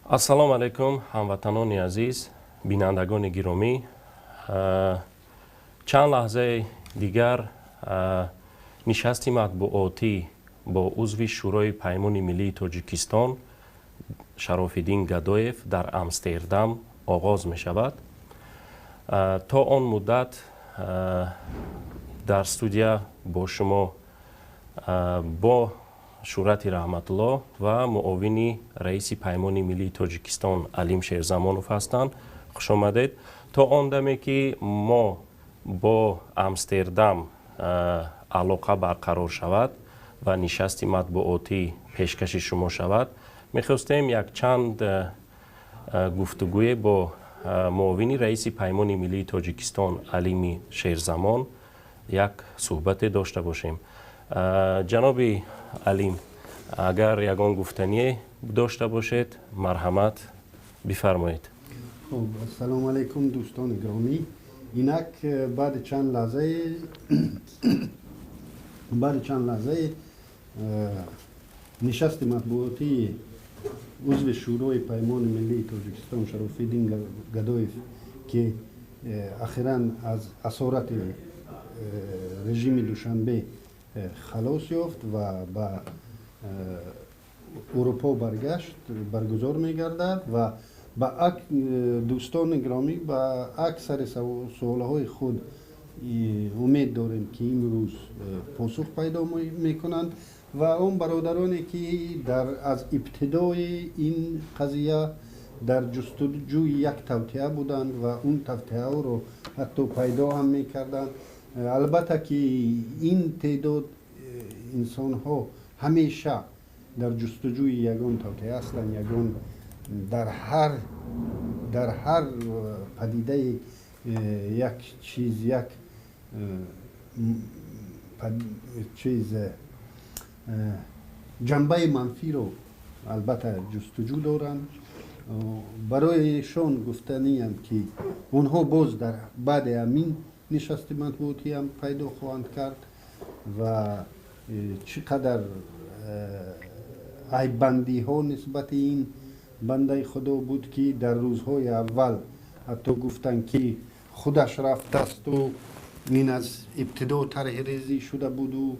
ассалому алайкум, ҳамватанони азиз, бинандагони гиромӣ. Чанд лаҳзаи дигар нишасти матбуотӣ бо узви Шӯрои Паймони Миллии Тоҷикистон Шарофиддин Гадоев дар Амстердам оғоз мешавад. То он муддат дар студия бо шумо бо Шурати Раҳматулло ва муовини раиси Паймони Миллии Тоҷикистон Алим Шерзамонов ҳастанд. Хушомадед. То он даме ки мо бо Амстердам алоқа барқарор шавад ва нишасти матбуотӣ пешкаши шумо шавад, мехостем як чанд гуфтугӯе бо муовини раиси Паймони Миллии Тоҷикистон Алими Шерзамон як суҳбате дошта бошем. ҷаноби Алим, агар ягон гуфтание дошта бошед, марҳамат, бифармоед. ассалому алайкум дӯстони гиромӣ. Инак баъди чанд лаҳзаи нишасти матбуотии узви Шӯрои Паймони Миллии Тоҷикистон Шарофиддин Гадоев ки ахиран аз асорати режими Душанбе халос ёфт ва ба урупо баргашт, баргузор мегардад ва ба дӯстони гиромӣ ба аксари суолҳои худ умед дорем ки имрӯз посух пайдо мекунанд ва он бародароне ки аз ибтидои ин қазия дар ҷустуҷӯи як тавтиа буданд ва он тавтиаҳоро ҳатто пайдо ҳам мекарданд. албатта ки ин теъдод инсонҳо ҳамеша дар ҷустуҷӯи ягон тавтиа ҳастанд, ягон дар ҳар падидаи як чиз як ҷанбаи манфиро албатта ҷустуҷӯ доранд. барояшон гуфтаниам ки онҳо боз дар баъди ҳамин нишасти матбуотӣ ҳам пайдо хоҳанд кард ва чӣ қадар айббандиҳо нисбати ин бандаи худо буд ки дар рӯзҳои аввал ҳатто гуфтанд ки худаш рафтасту ин аз ибтидо тарҳи резӣ шуда буду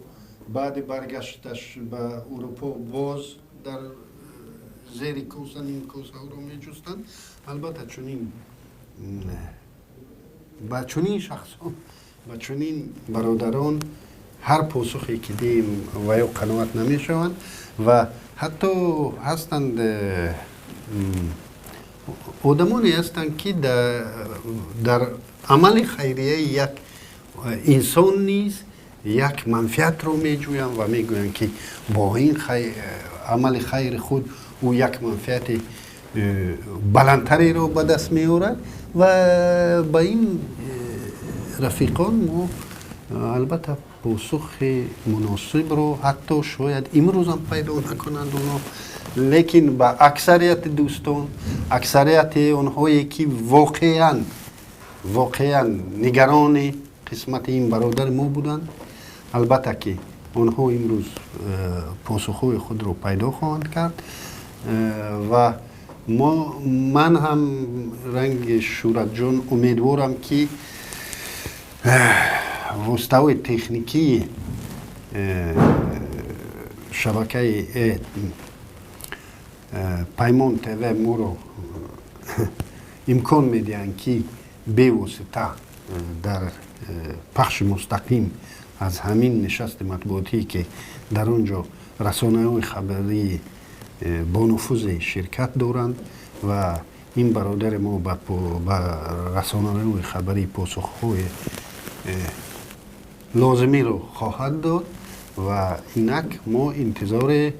баъди баргашташ ба урупо боз дар зери коса ним косаҳоро меҷустанд. албатта чунин ба чунин шахсон, ба чунин бародарон ҳар посухе ки диҳем ва ё қаноат намешаванд ва ҳатто ҳастанд одамоне ҳастанд ки дар амали хайрияи як инсон низ як манфиатро меҷӯянд ва мегӯянд ки бо ин амали хайри худ ӯ як манфиати баландтареро ба даст меорад ва ба ин рафиқон мо албатта посухи муносибро ҳатто шояд имрӯзам пайдо накунанд онҳо, лекин ба аксарияти дӯстон, аксарияти онҳое ки воқеан нигарони қисмати ин бародари мо буданд, албатта ки онҳо имрӯз посухҳои худро пайдо хоҳанд кард ва ман ҳам ранги Шӯратҷон умедворам ки воситаҳои техникии шабакаи Паймон ТВ моро имкон медиҳанд ки бевосита дар пахши мустақим аз ҳамин нишасти матбуотие ки дар он ҷо расонаҳои хабарии бонуфузе ширкат доранд ва ин бародари мо ба расонаҳои хабарӣ посухҳои лозимиро хоҳад дод ва инак мо интизори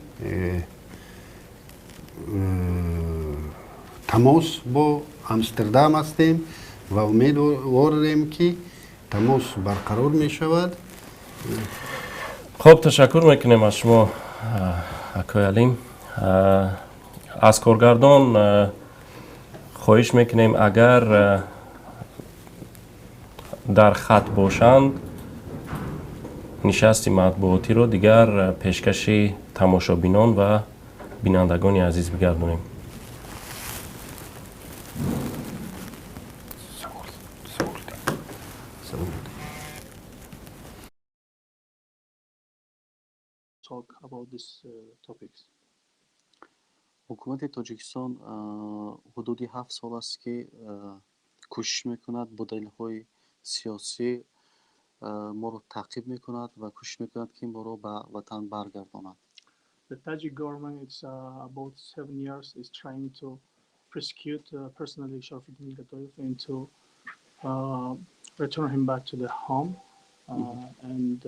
тамос бо Амстердам ҳастем ва умедворем ки тамос барқарор мешавад. хуб, ташаккур мекунем аз шумо акои Алим. аз коргардон хоҳиш мекунем агар дар хат бошанд нишасти матбуотиро дигар пешкаши тамошобинон ва бинандагони азиз бигардонем. talk about these topics. ҳукумати тоҷикистон ҳудуди 7 сол аст ки кӯшиш мекунад бо далелҳои сиёсӣ моро таъқиб мекунад ва кӯшиш мекунад ки моро ба ватан баргардонад. The Tajik government, it's about 7 years, is trying to persecute personally Sharafuddin Gadoyev and to return him back to the home. And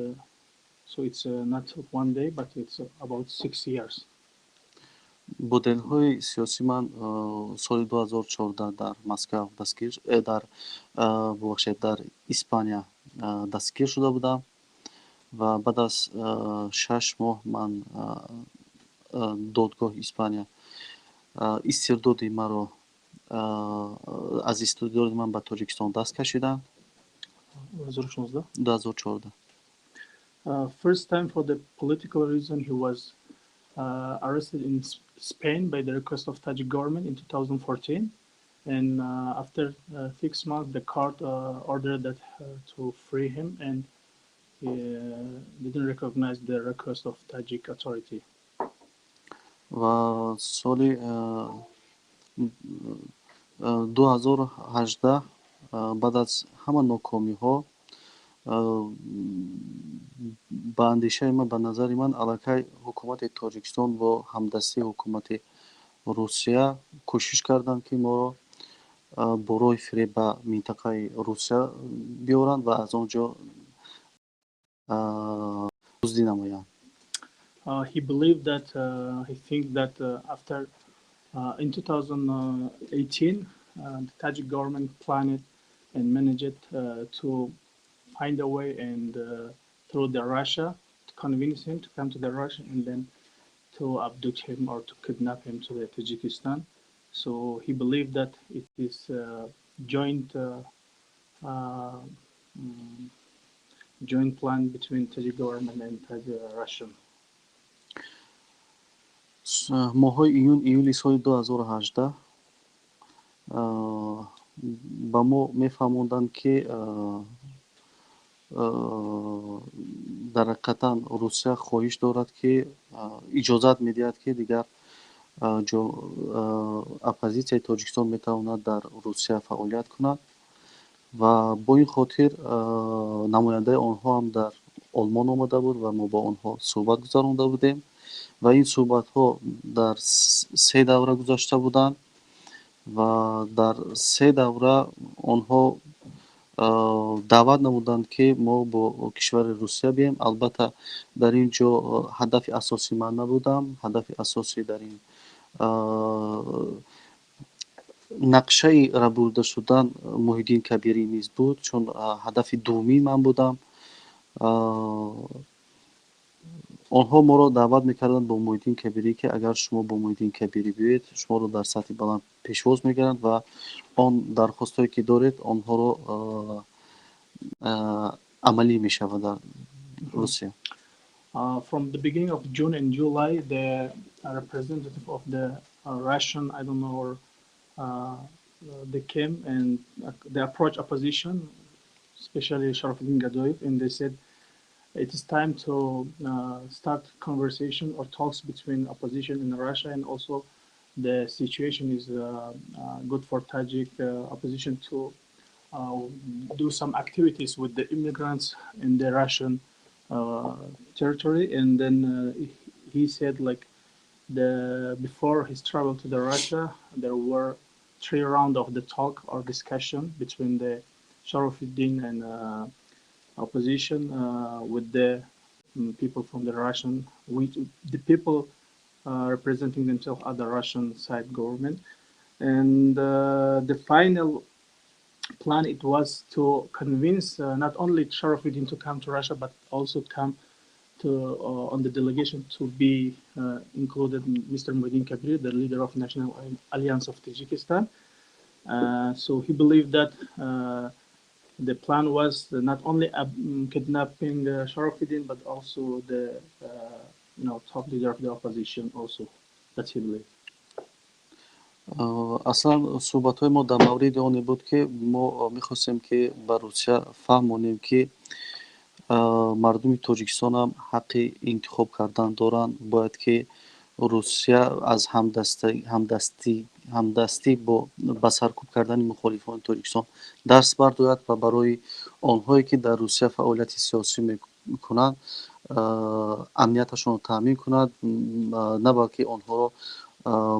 so it's not one day, but it's about 6 years. бо далелҳои сиёсӣ ман соли 2014 дар Москав дар Испания дастгир шуда будам ва баъд аз 6 моҳ ман додгоҳи Испания истирдоди маро аз истирдоди ман ба Тоҷикистон даст кашиданд. 2014. First time for the political reason he was arrested in Spain by the request of Tajik government in 2014, and after 6 months the court ordered that to free him, and he didn't recognize the request of Tajik authority. ва соли 2018 баъд аз ҳама нокомиҳо ба андешаи ман, ба назари ман, аллакай ҳукумати Тоҷикистон бо ҳамдастии ҳукумати Русия кӯшиш карданд ки моро бо роҳи фиреб ба минтақаи Русия биёранд ва аз он ҷо дуздӣ намоянд. He believed that he thinks that after in 2018 the Tajik government planned and managed to find a way and through the Russia to convince him to come to the Russia and then to abduct him or to kidnap him to the Tajikistan. So he believed that it is joint plan between Tajik government and Russian. моҳои июли соли 2018 ба мо мефаҳмонданд ки дар ҳақиқатан Русия хоҳиш дорад ки иҷозат медиҳад ки дигар оппозитсияи Тоҷикистон метавонад дар Русия фаъолият кунад ва бо ин хотир намояндаи онҳо ҳам дар Олмон омада буд ва мо бо онҳо суҳбат гузаронда будем ва ин суҳбатҳо дар 3 давра гузашта буданд ва дар 3 давра онҳо даъват намуданд ки мо бо кишвари Русия бием. Албатта дар ин ҷо ҳадафи асосӣ ман набудам. Ҳадафи асосӣ дар ин нақшаи рабурда шудан Муҳиддин Кабирӣ низ буд, чун ҳадафи дуввуми ман будам. онҳо моро даъват мекарданд бо Муҳиддин Кабирӣ ки агар шумо бо Муҳиддин Кабирӣ биёед, шуморо дар сатҳи баланд пешвоз мегиранд ва он дархостҳое ки доред онҳоро амалӣ мешавад дар Русия. From the beginning of June and July, the representative of the Russian, I don't know, or they came and they approached opposition, especially Sharafuddin Gadoyev, and they said it is time to start conversation or talks between opposition in Russia, and also the situation is good for Tajik opposition to do some activities with the immigrants in the Russian territory. And then he said, like, before his travel to the Russia, there were 3 rounds of the talk or discussion between the Sharafuddin and opposition with the people from the Russian, the people representing themselves at the Russian side government. And the final plan, it was to convince not only Sharafuddin to come to Russia, but also come to on the delegation to be included Mr. Muhyiddin Kabir, the leader of National Alliance of Tajikistan. So he believed that the plan was not only kidnapping Sharafuddin, but also the top leader of the opposition also. That he believed. аслан суҳбатҳои мо дар мавриди оне буд ки мо мехостем ки ба Русия фаҳмонем ки мардуми тоҷикистон ҳам ҳаққи интихоб кардан доранд. Бояд ки русия аз ҳамдастӣ ба саркӯб кардани мухолифони тоҷикистон даст бардорад ва барои онҳое ки дар Русия фаъолияти сиёсӣ мекунанд амнияташонро таъмин кунад, на балки онҳоро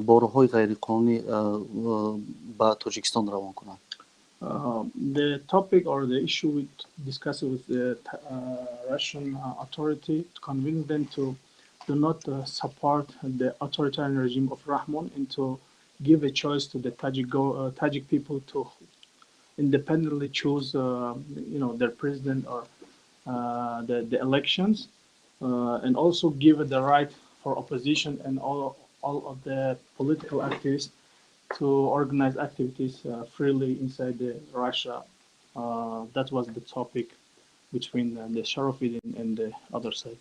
бо роҳҳои ғайриқонунӣ ба Тоҷикистон равон кунад. The topic or the issue we discussed with the Russian authority to convince them to do not support the authoritarian regime of Rahmon and to give a choice to the Tajik people to independently choose, their president or the elections, and also give the right for opposition and all of the political activists to organize activities freely inside Russia. That was the topic between the Sharafidin and the other side.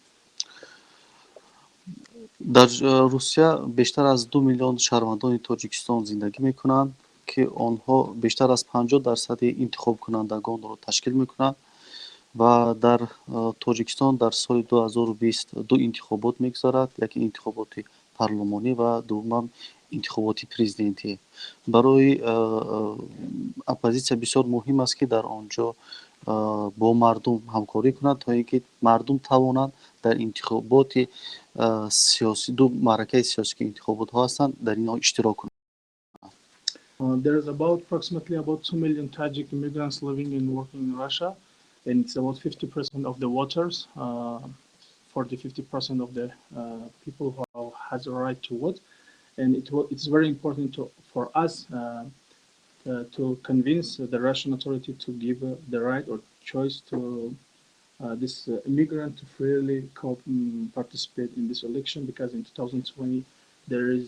дар Русия бештар аз 2 миллион шаҳрвандони Тоҷикистон зиндагӣ мекунанд ки онҳо бештар аз 50% интихобкунандагонро ташкил мекунанд ва дар Тоҷикистон дар соли 2020 ду интихобот мегузарад. Яке интихоботи парлумонӣ ва дуввумам интихоботи президентӣ. Барои оппозитсия бисёр муҳим аст ки дар онҷо бо мардум ҳамкорӣ кунад, то ин ки мардум тавонанд дар интихоботи сиёсӣ, ду маъракаи сиёсӣ ки интихоботҳо ҳастанд, дар инҳо иштирок кунанд. There is approximately about 2 million Tajik immigrants living and working in Russia, and it's about 50% of the voters, 40-50% of the people who has a right to vote. And it's very important for us to convince the Russian authority to give the right or choice to this immigrant to freely participate in this election, because in 2020 there is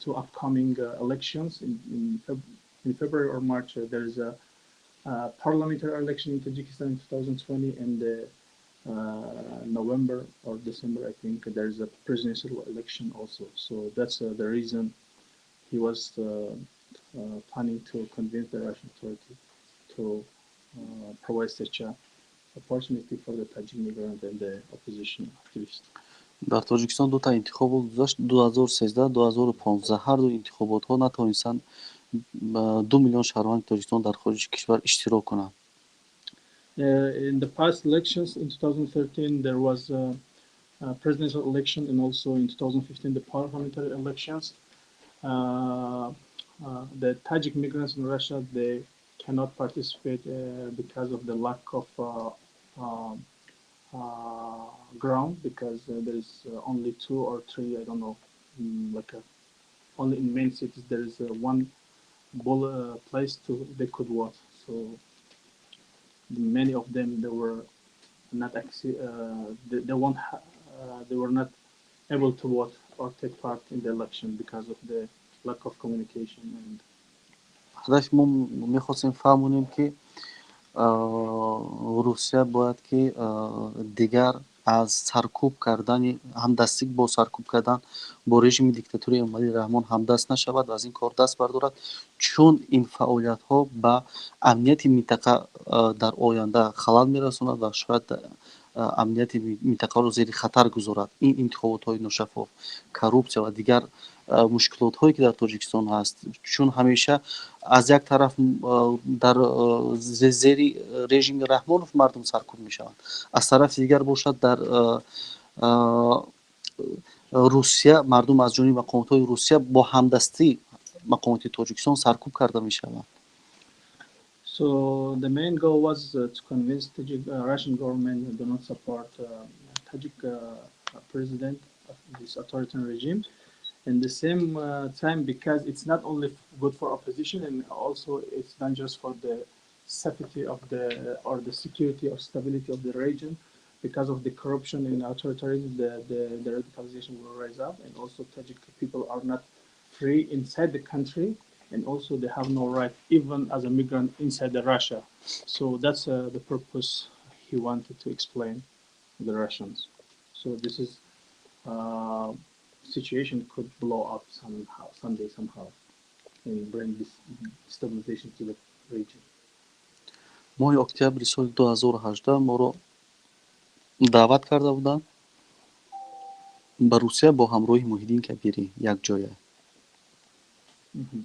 two upcoming elections in February or March. There is a parliamentary election in Tajikistan in 2020, and November or December, I think, there is a presidential election also. So that's the reason he was planning to convince the Russian authority to provide such an opportunity for the Tajik migrant and the opposition activists. дар Тоҷикистон дута интихобот гузашт, 2013-2015. ҳар ду интихоботҳо натавонистанд 2 миллион шаҳрванди Тоҷикистон дар хориҷи кишвар иштирок кунанд. In the past elections in 2013 there was a presidential election, and also in 2015 the parliamentary elections. The Tajik migrants in Russia, they cannot participate because of the lack of ground, because there is only 2 or 3, I don't know, only in main cities there is one place they could vote. So many of them they were not they were not able to vote or take part in the election because of the lack of communication. And ҳадафи мо мехостем фаҳмонем ки Русия бояд ки дигар аз саркӯб кардани ҳамдастӣ бо саркӯб кардан бо режими диктатураи Эмомалӣ Раҳмон ҳамдаст нашавад ва аз ин кор даст бардорад, чун ин фаъолиятҳо ба амнияти минтақа дар оянда халал мерасонад ва шояд амнияти минтақаро зери хатар гузорад. Ин интихоботҳои ношаффоф, коррупсия ва дигар мушкилотҳое ки дар Тоҷикистон ҳаст, чун ҳамеша аз як тараф дар зери режими Раҳмонов мардум саркӯб мешаванд, аз тарафи дигар бошад дар Русия мардум аз ҷониби мақомотҳои Русия бо ҳамдастии мақомоти Тоҷикистон саркӯб карда мешаванд. so the main goal was to convince the Russian government do not support Tajik president of this authoritarian regime. And the same time, because it's not only good for opposition, and also it's dangerous for the safety of the security or stability of the region, because of the corruption and authoritarianism, the radicalization will rise up, and also Tajik people are not free inside the country, and also they have no right even as a migrant inside the Russia. So that's the purpose he wanted to explain to the Russians. So this is situation could blow up somehow and bring this stabilization to the region. моҳи октябри соли 2018 моро даъват карда буданд ба Русия бо ҳамроҳи Муҳиддин Кабирӣ якҷоя. Mhm.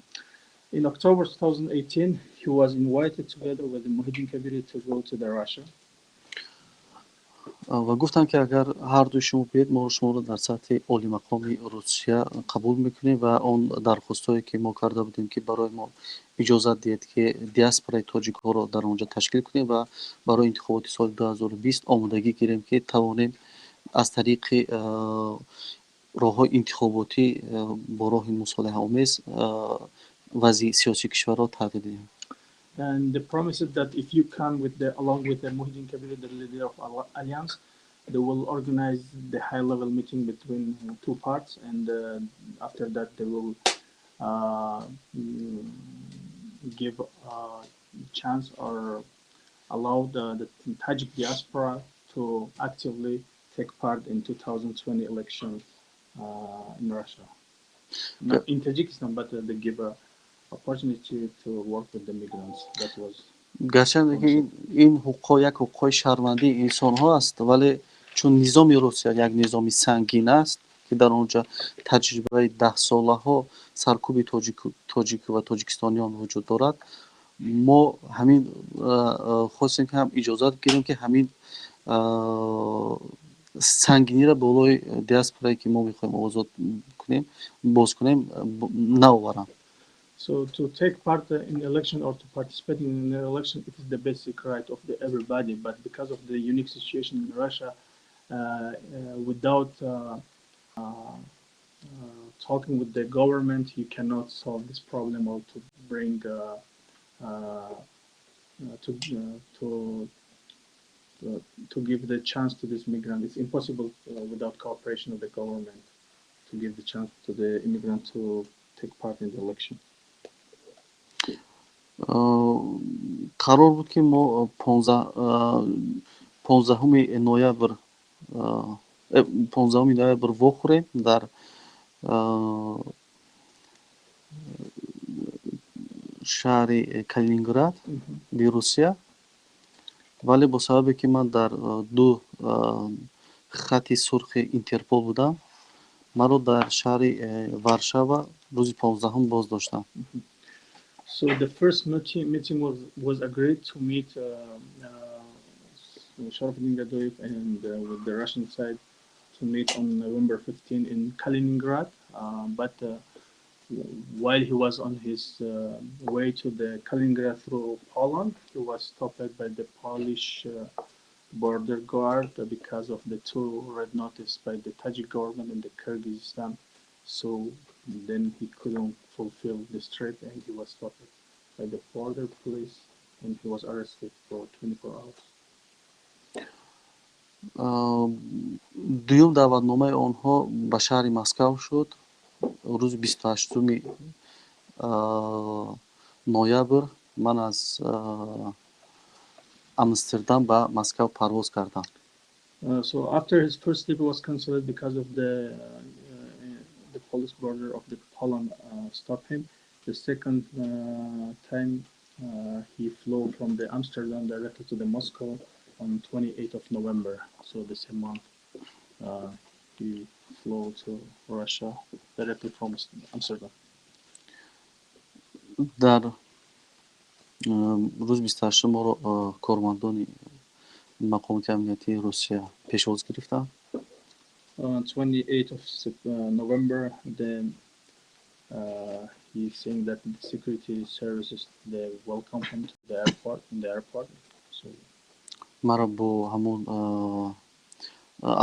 In October 2018, he was invited together with Muhyiddin Kabiri to go to the Russia. ва гуфтанд ки агар ҳардуи шумо биед, мо шуморо дар сатҳи олимақоми Русия қабул мекунем ва он дархостҳое ки мо карда будем ки барои мо иҷозат диҳед ки диаспораи тоҷикҳоро дар онҷо ташкил кунем ва барои интихоботи соли 2020 омодагӣ гирем, ки тавонем аз тариқи роҳҳои интихоботӣ бо роҳи мусолиҳаомез вазъи сиёсии кишварро тағйир диҳем. And they promised that if you come with along with the Muhyiddin Kabiri, the leader of Alliance, they will organize the high-level meeting between two parts, and after that they will give a chance or allow the Tajik diaspora to actively take part in 2020 election in Russia. Not in Tajikistan, but they give a opportunity to work with the migrants. That was гарчанде ки ин ҳуқуқҳо як ҳуқуқҳои шаҳрвандии инсонҳо аст, вале чун низоми Русия як низоми сангин аст, ки дар он ҷо таҷрибаи даҳсолаҳо саркӯби тоҷику ва тоҷикистониён вуҷуд дорад, мо ҳамин хостем ки ҳам иҷозат гирем ки ҳамин сангиниро болои диаспорае ки мо мехоҳем озод кунем, боз кунем, наоваранд. so to take part in election or to participate in an election. It is the basic right of everybody, but because of the unique situation in Russia, without talking with the government, you cannot solve this problem or to bring to give the chance to this migrant. It's impossible without cooperation of the government to give the chance to the immigrant to take part in the election. қарор буд ки мо 15 ноябр вохӯрем дар шаҳри Калининград, Русия, вале бо сабабе ки ман дар ду хати сурхи Интерпол будам, маро дар шаҳри Варшава рӯзи 15 боздоштанд. So the first meeting was agreed to meet Sharafudin Gadoyev and with the Russian side to meet on November 15 in Kaliningrad. But while he was on his way to the Kaliningrad through Poland, he was stopped by the Polish border guard because of the two red notice by the Tajik government and the Kyrgyzstan. So then he couldn't fulfill this trip, and he was stopped by the border police, and he was arrested for 24 hours. дуюм даъватномаи онҳо ба шаҳри Москав шуд. рӯзи 28 ноябр ман аз Амстердам ба Москав парвоз кардам. So after his first trip was cancelled because of the police border of the Poland stopped him. The second time he flew from the Amsterdam directly to the Moscow on 28th of November. So the same month he flew to Russia directly from Amsterdam. дар рӯзи 28 моро кормандони мақомоти амниятии Русия пешвоз гирифтанд. On 28th of November, then he's saying that the security services they welcome him to the airport. In the airport, so маро бо ҳамон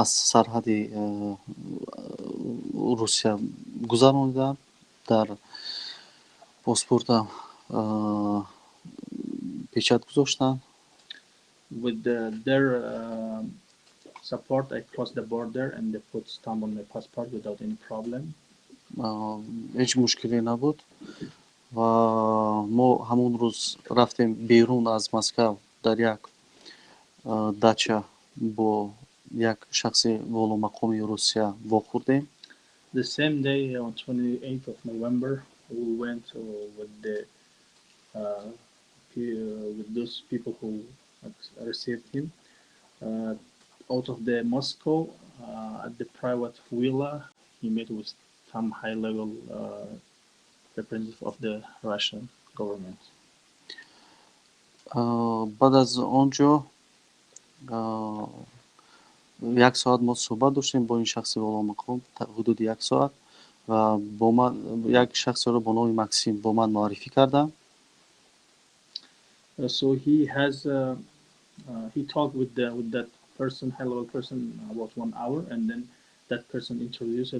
аз сарҳади Русия гузаронданд. дар паспортам печат гузоштанд. with their support, I crossed the border and they put stamp on my passport without any problem. ҳеҷ мушкиле набуд ва мо ҳамон рӯз рафтем берун аз Москав дар як дача бо як шахси воломақоми Русия вохӯрдем. The same day, on 28th of November, we went with those people who received him out of the Moscow at the private villa, he met with some high-level representative of the Russian government. بعد از آنجا 1 ساعت ما صحبت داشتیم با این شخص والامقام، حدود 1 ساعت، و با من یک شخصی رو با نام مکسیم با من معرفی کردم. So he talked with that person, high-level person, about 1 hour, and then that person introduced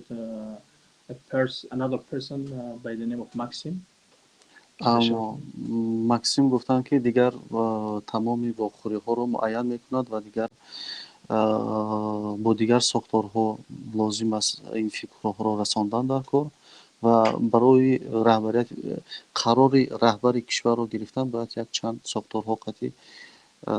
another person by the name of Maxim. اما مکسیم گفتن که دیگر تمامی واخوری ها رو معین میکند و دیگر با دیگر ساختارها لازم است این فکرها را رساندن در کار و برای رهبریت قرار رهبری کشور را گرفتن باید یک چند ساختارها قطعی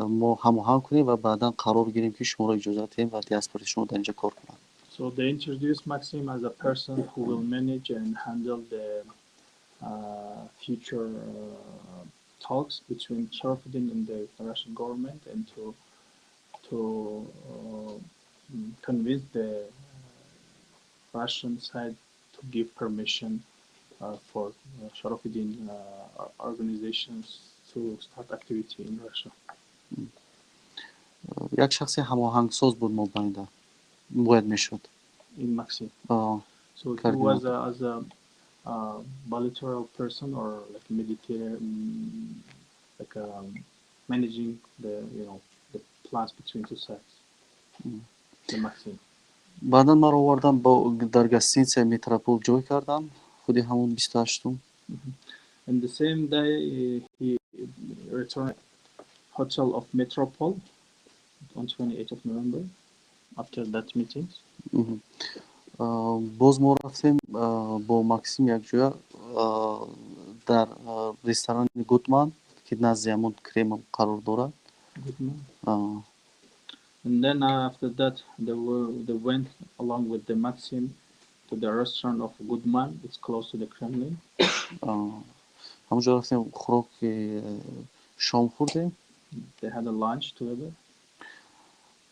ما هماهنگ کنیم و بعدا قرار گیریم که شما را اجازه دهیم و دیاسپورا شما در اینجا کار کنند. So they introduced Maxim as a person who will manage and handle the future talks between Sharafuddin and the Russian government, and to convince the Russian side to give permission for Sharafuddin organizations to start activity in Russia. یک شخص هماهنگ ساز بود ما باید میشد. In Maxim. So he was as a bilateral person, or like mediator, like managing the plans between two sides. The Maxim. بعدا ما رو آوردن در گستینس متروپول جای کردم، خودی همون 28م. And the same day he returned hotel of Metropole on 28th of November after that meeting. باز ما رفتیم با مکسیم یک جا در رستوران گوتمان که نزد همون کریم قرار دارد. And then after that they went along with the Maxim to the restaurant of Goodman. It's close to the Kremlin. همونجا رفتیم خوراک شام خوردیم. They had a lunch together.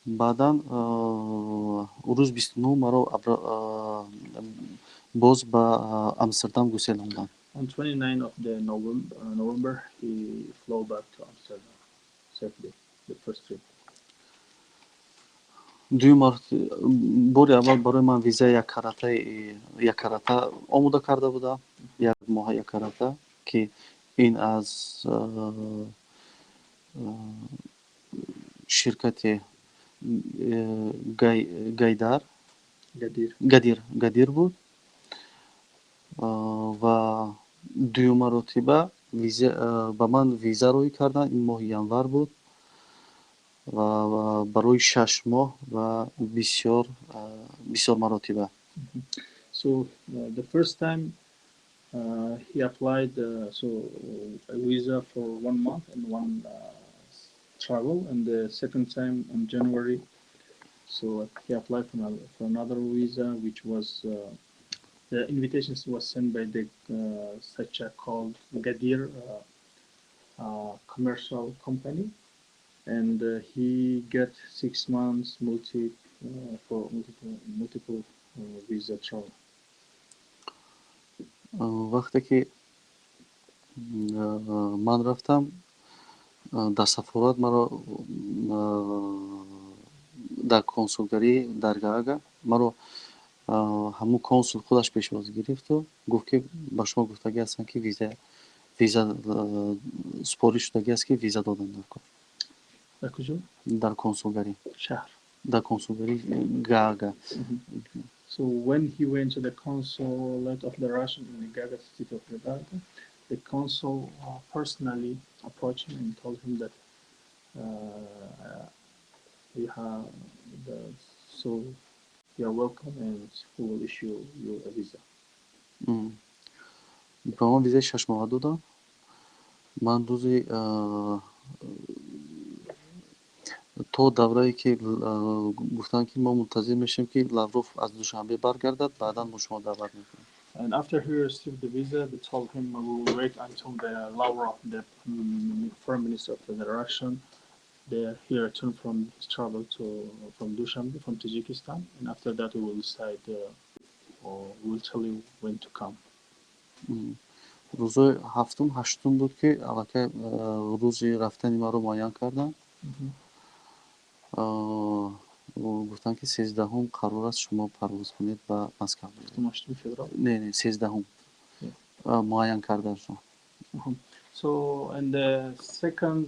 بعدا روز 29 ما رو باز به امستردام گسیلاندن. On 29th of the November he flew back to Amsterdam safely, the first trip. بار اول برای من ویزا یک کرته آماده کرده بودم، 1 ماه یک کرته که این از شرکت گدیر بود و دوم مرتبه به من ویزا روی کردن. این ماه ینور بود و برای 6 ماه و بسیار مرتبه. So the first time he applied a visa for 1 month and 1 travel, and the second time in January, so he applied for another visa, which was the invitations was sent by the such a called Gadir commercial company, and he got 6 months multiple visa travel. وقتی که من رفتم در سفارت مرا در کنسولگری در گاگا مرا همون کنسول خودش پیشواز گرفت و گفت که با شما گفتگی هستن که ویزا سپارش شدگی است که ویزا دادن در کار. در کجا؟ در کنسولگری شهر. در کنسولگری گاگا. So when he went to the consulate of the Russian in the Gaga city of Gaga, the consul personally approached him and told him that you are welcome and we will issue you a visa. به من ویزای 6 ماه دادن. من روزی تا دوره‌ای که گفتن که ما منتظر میشیم که لاوروف از دوشنبه برگردد، بعدا ما شما دعوت میکنیم. And after he received the visa, they told him we will wait until the Lavrov, the foreign minister of the Russian, he returned from his travel from Dushanbe, from Tajikistan, and after that we will decide or we'll tell you when to come. рӯзои ҳафтум ҳаштум буд ки аллакай рӯзи рафтани маро муайян кардан. гуфтанд ки 13 қарор аст шумо парвоз кунед ба Москва. Не 13 муайян кардан шуд. So, and the second,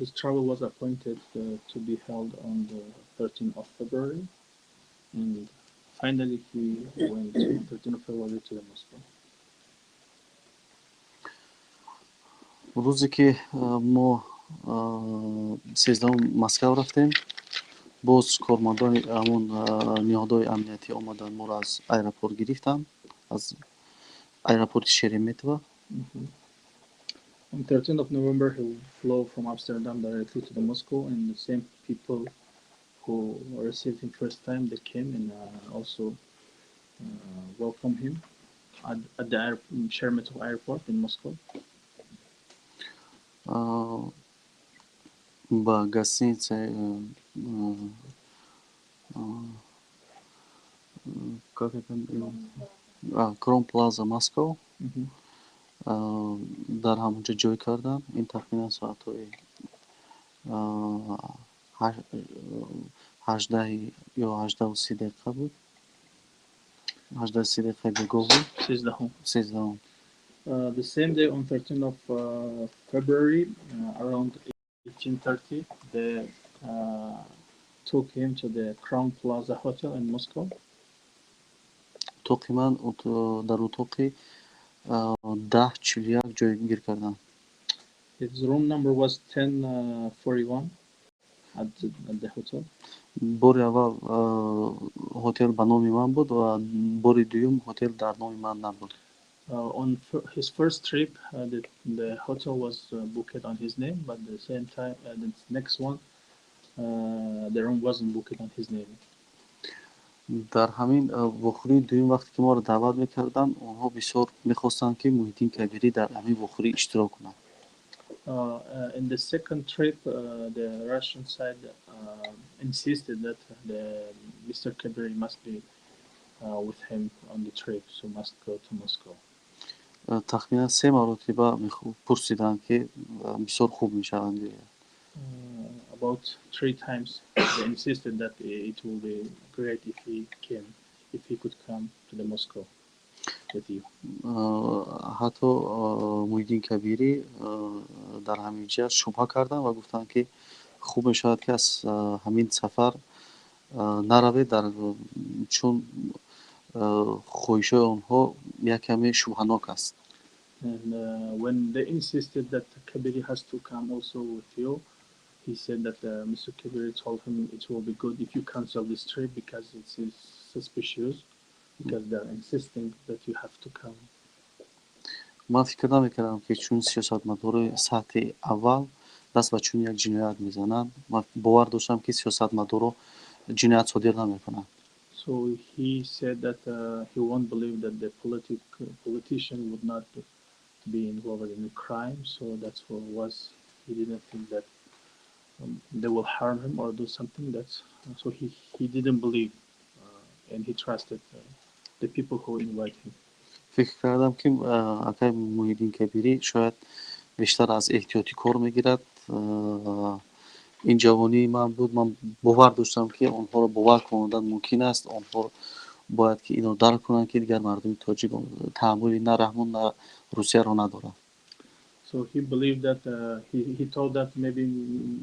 his travel was appointed to be held on the 13th of February, and finally he went on 13th of February to the Moscow. рӯзе ки мо 13 Москав рафтем, боз кормандони ҳамон ниҳодҳои амниятӣ омадан моро аз аэропорт гирифтанд, аз аэропорти Шереметова. On 13th of November, he flew from Amsterdam directly to the Moscow, and the same people who received him first time, they came and also welcomed him at the Sheremetyevo airport in Moscow. Ба гостиница как это Крон Плаза Москва дар ҳамонҷо ҷой кардам. Ин тахминан соатҳои 18 ё 18:30 дақиқа буд. 18:30 дақиқаи бегоҳ буд. 13. The same day, on 13th of February, around 18:30, they took him to the Crown Plaza Hotel in Moscow. Тоқи ман дар утоқи 10:41 ҷойгир карданд. His room number was 1041 at the hotel. бори аввал ҳотел ба номи ман буд ва бори дуюм ҳотел дар номи ман набуд. On his first trip, the hotel was booked on his name, but at the same time, the next one, the room wasn't booked on his name. дар ҳамин вохӯрии дуюм вақте ки моро даъват мекарданд, онҳо бисёр мехостанд ки Муҳиддин Кабирӣ дар ҳамин вохӯрӣ иштирок кунад. In the second trip, the Russian side insisted that Mr. Kabiri must be with him on the trip, so must go to Moscow. тахминан 3 маротиба пурсиданд ки бисёр хуб мешаванд. About 3 times they insisted that it will be great if he could come to the Moscow with you. ҳатто Муҳиддин Кабирӣ дар ҳамин ҷиҳат шубҳа карданд ва гуфтанд ки хуб мешавад ки аз ҳамин сафар наравед, чун хоҳишҳои онҳо яккаме шубҳанок аст. And when they insisted that Kabiri has to come also with you, he said that Mr. Kabiri told him it will be good if you cancel this trip because it is suspicious, because they're insisting that you have to come. ман фикр намекардам ки чун сиёсатмадорои сатҳи аввал даст ба чун як ҷиноят мезананд. ман бовар доштам ки сиёсатмадорро ҷиноят содир намекунанд. So he said that he won't believe that the politician would not be involved in a crime, so that's what was. He didn't think that they will harm him or do something. So he didn't believe, and he trusted the people who invite him. фикр кардам ки акай Муҳиддин Кабирӣ шояд бештар аз эҳтиётӣ кор мегирад. ин ҷавонии ман буд. ман бовар доштам ки онҳоро бовар кунондан мумкин аст. онҳо бояд ки инро дарк кунанд ки дигар мардуми тоҷик таҳаммули на раҳмон на Русияро надорад. So he believed that he thought that maybe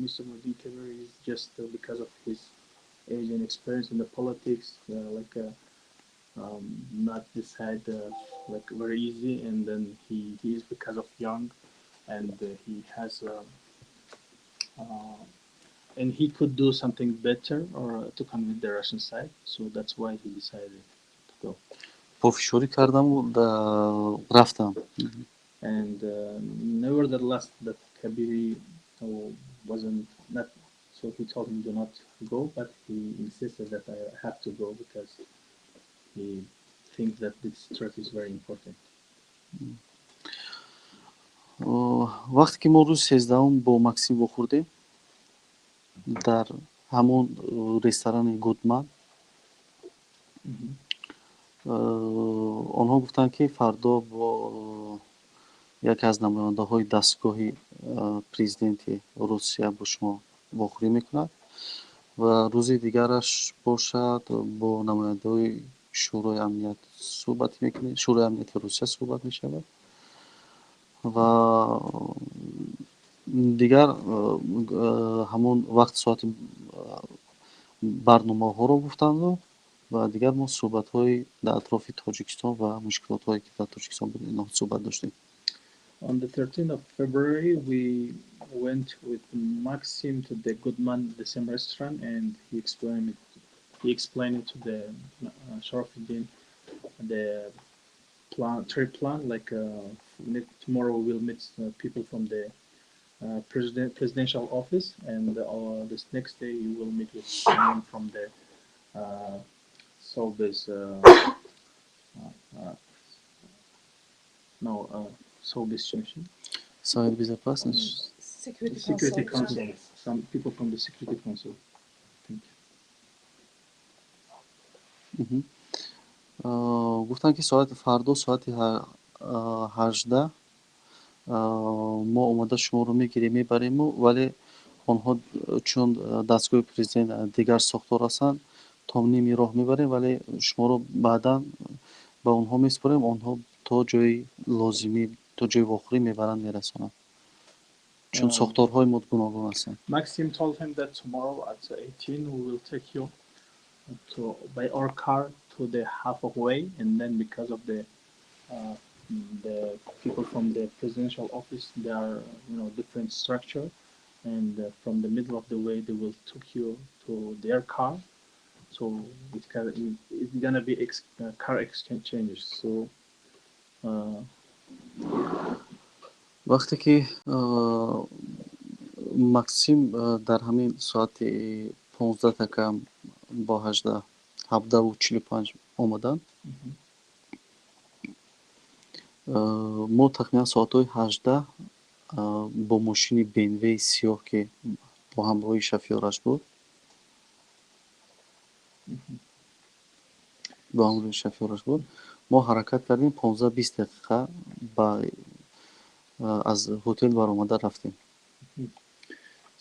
Mr. Mуҳиддин Кабирӣ is just because of his age and experience in the politics, not decide like very easy, and then he is because of young, and he has and he could do something better or to convince the Russian side, so that's why he decided to go. Пофишорӣ кардам рафтам. And nevertheless, that Kabiri wasn't not. So he told him do not go, but he insisted that I have to go because he thinks that this trip is very important. вақте ки мо рӯзи 13 бо Максим вохӯрдем дар ҳамон ресторани Гудман, онҳо гуфтанд ки фардо бо яке аз намояндаҳои дастгоҳи президенти Русия бо шумо вохӯрӣ мекунад ва рӯзи дигараш бошад бо намояндаҳои шӯрои амният шӯрои амнияти Русия суҳбат мешавад ва дигар ҳамон вақт соати барномаҳоро гуфтанду ва дигар мо суҳбатҳои дар атрофи Тоҷикистон ва мушкилотҳое ки дар Тоҷикистон буд инҳо суҳбат доштем. On the 13th of February, we went with Maxim to the Goodman the same restaurant, and he explained it to the Sharafuddin the trade plan. Like tomorrow, we'll meet people from the presidential office, and this next day, you will meet with someone from the Sobeys. No, Sobeys Junction. Совет безопасности. Security Council. Some people from the Security Council. Thank you. гуфтанд ки фардо соати 18 мо омода шуморо мегирем мебариму, вале онҳо чун дастгоҳи президент дигар сохтор ҳастанд, то ними роҳ мебарем, вале шуморо баъдан ба онҳо месупорем, онҳо то ҷои лозимӣ, то ҷои вохӯрӣ мебаранд, мерасонанд, чун сохторҳои мо гуногун ҳастанд. Maxim told him that tomorrow at 18 we will take you by our car to the halfway, and then because of the people from the presidential office, they are different structure, and from the middle of the way they will take you to their car. So it's gonna be car exchange changes. So вақте ки Максим дар ҳамин соати 15 такам бо 18 17:45 омаданд, мо тахминан соатҳои 18 бо мошини BMW сиёҳ ки бо ҳамроҳи шофёраш буд, мо ҳаракат кардем 15-20 дақиқа аз ҳотел баромада рафтем.